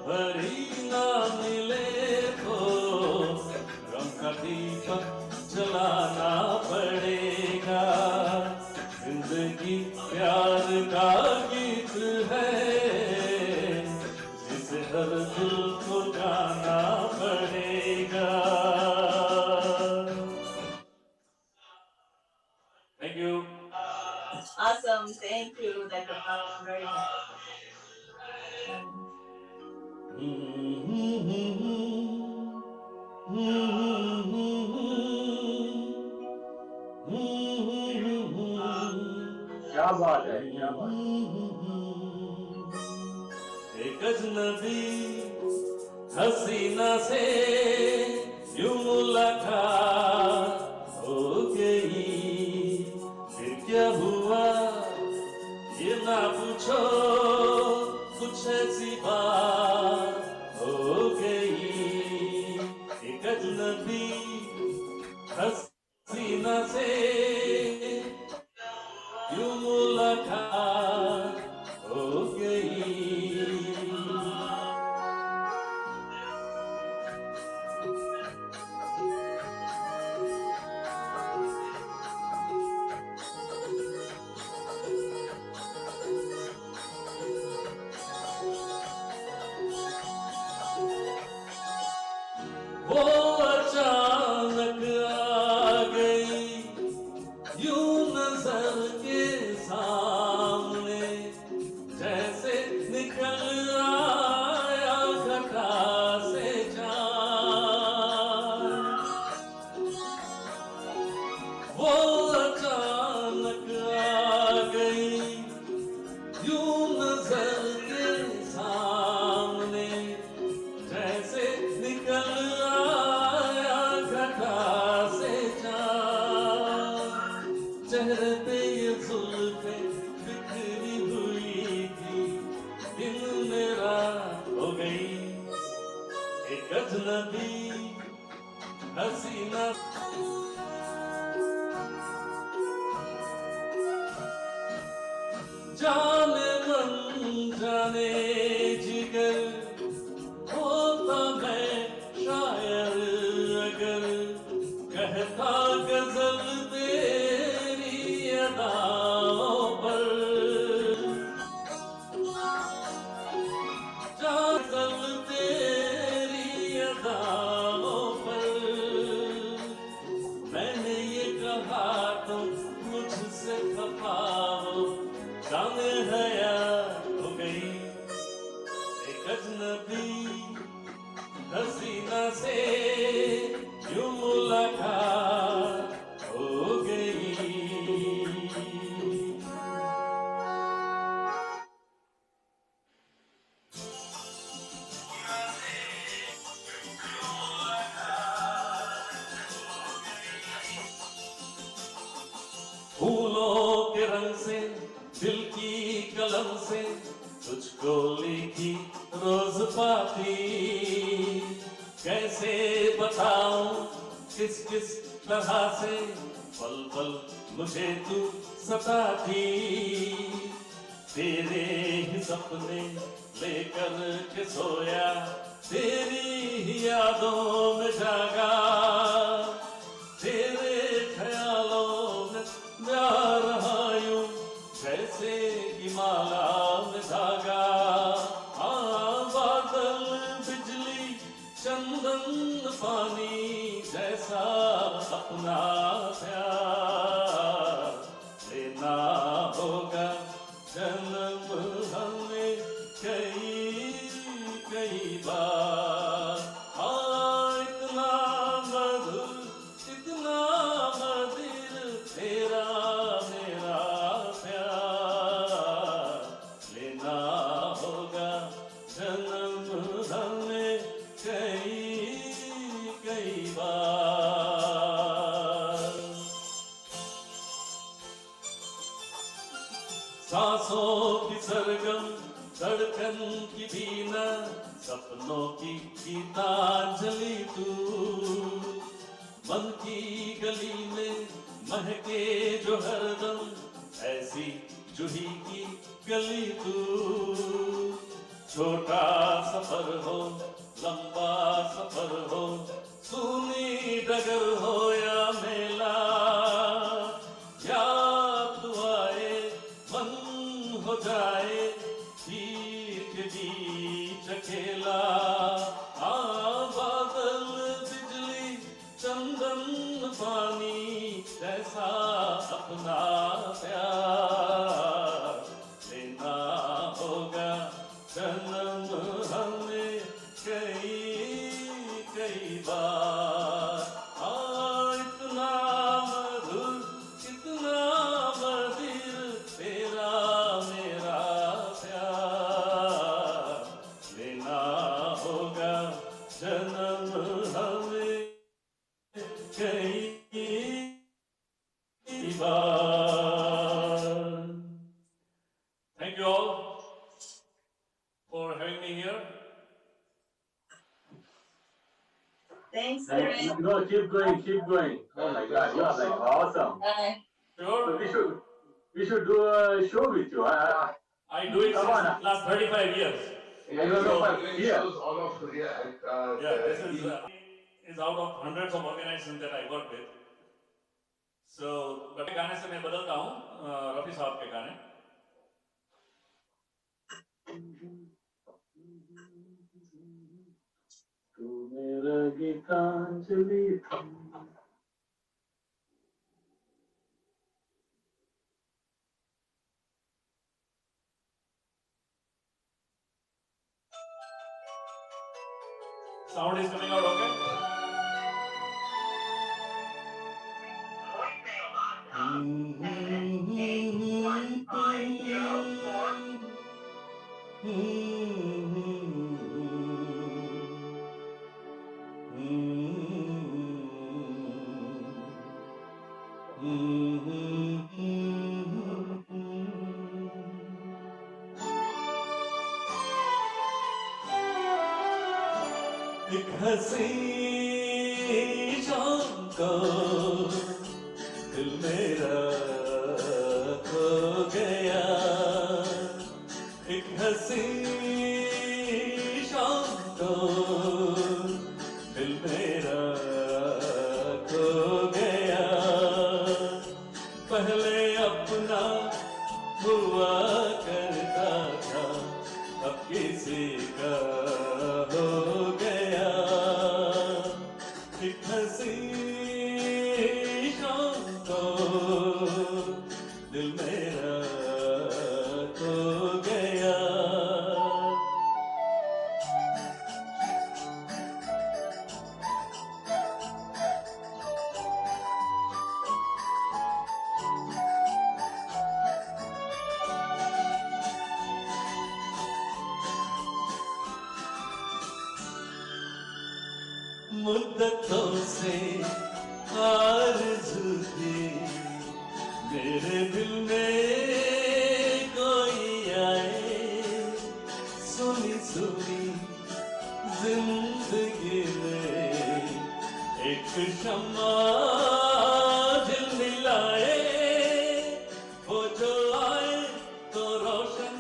भरी ना मिले तो गम का दीपक जलाना पड़ेगा। जिंदगी प्यार का गीत है, जिसे हर दिल को गाना पड़ेगा। Thank you. Awesome. Thank you. That was very nice. क्या बात है, क्या बात एक अजनबी हसीना से यूं मुलाकात हो गई। फिर क्या हुआ ये ना पूछो, कुछ ऐसी बात हो गई। एक अजनबी हसीना से यूं मुलाकात हो गई। वो अचानक आ गई यूं नजर के सामने, जैसे निकल आया घटा से चांद। वो अचानक आ गई यूं नजर के सामने, जैसे निकल आया घटा से चांद। चेहरे पे ये जुल्फे बिखरी हुई थी, दिल मेरा हो गई एक अजनबी हसीना। जाने मन जाने जिगर होता मैं शायर अगर, कहता गजल तेरी अदाओं पर। गजल तेरी अदाओं पर। मैंने ये कहा तो मुझ जाने हया हो गई एक अजनबी हसीना से यूं मुलाकात हो गई। फूलों के रंग से दिल की कलम से तुझको लिखी रोज पाती, कैसे बताऊं किस किस तरह से पल पल मुझे तू सताती। तेरे ही सपने लेकर के सोया, तेरी ही यादों में जागा, तेरे ख्यालों में जा रहा यूं जैसे कि माला में धागा। हाँ बादल बिजली चंदन पानी जैसा अपना प्यार लेना होगा जन्म हमें कई कई बार। हाँ इतना मधुर इतना मधुर तेरा मेरा प्यार लेना होगा जन्म हमें कई कई बार। सांसों की सरगम धड़कन की बीना सपनों की गीतांजलि तू, मन की गली में महके जो हरदम ऐसी जूही की गली तू। छोटा सफर हो लंबा सफर हो, सूनी डगर हो या मेला, याद तू आए मन हो जाए भीड़ के बीच अकेला। हाँ बादल बिजली चंदन पानी जैसा अपना प्यार लेना होगा जन्म हमें कई कई बार। हाँ इतना मधुर इतना मधुर तेरा मेरा प्यार लेना होगा जन्म हमें कई बार। Thank you all for having me here. Thanks, And, Kiran. no, keep going, keep going. Oh my God, you are like awesome. Sure. So we should do a show with you. I do it Come since on. last 35 years. Yeah, you know, but here. All of This is out of hundreds of organizations that I work with. So, but गाने से मैं बदलता हूँ रफी साहब के गाने। तू मेरा गीतांजलि था। Sound is coming out okay? एक हसी शाम को दिल मेरा खो गया, एक हसी शाम को दिल मेरा खो गया। पहले अपना हुआ करता था, अब किसी का हो गया। एक हसी शाम को दिल मेरा मुद्दतों से आरज़ू थी मेरे दिल में कोई आए सुनी सुनी जिंदगी में एक शम्मा दिल मिलाए वो जो आए तो रोशन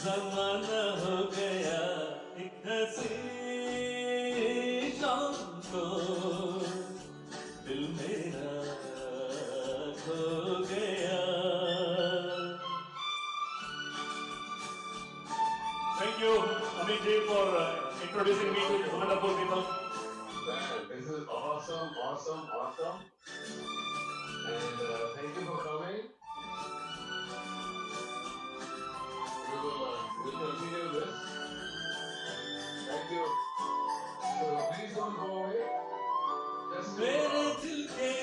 जमाना हो गया एक हंसी शाम को दिल मेरा खो गया. Thank you, Amit ji, for introducing me to these wonderful people. Man, this is awesome, awesome, awesome. And thank you for coming. We'll continue this. Thank you. So please don't go away. Just मेरे दिल के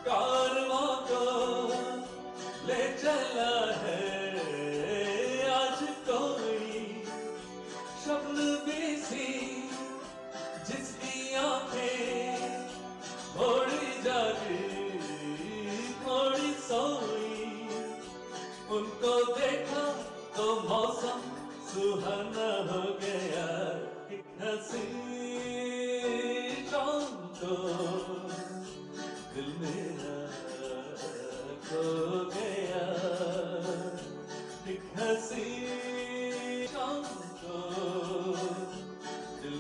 कारवां को ले चला है आज कोई शब्द सी जिसकी आंखें थोड़ी जागी थोड़ी सोई उनको देखा तो मौसम सुहाना हो गया एक हंसी शाम को दिल मेरा खो गया एक हंसी शाम को दिल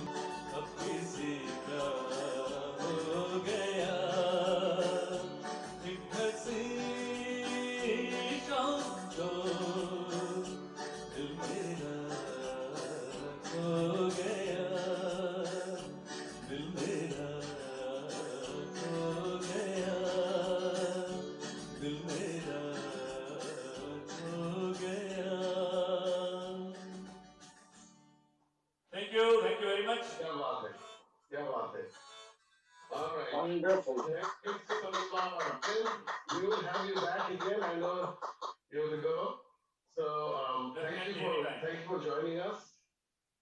अब किसी का हो गया एक हंसी शाम को दिल मेरा खो गया दिल मेरा खो गया दिल मेरा खो गया. Thank you very much. क्या बात है, क्या बात है. All right. Wonderful. Thank you so much. We will have you back again. I know you have to go. So thank you for joining us.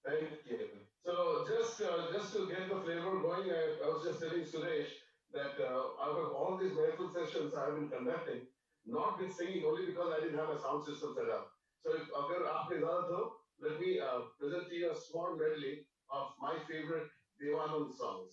Thank you. So just to get the flavor going, I was just telling Suresh that out of all these marathon sessions I have been conducting, not been singing only because I didn't have a sound system set up. So if agar aapne ijazat ho, let me present to you a small medley of my favorite Devanand songs.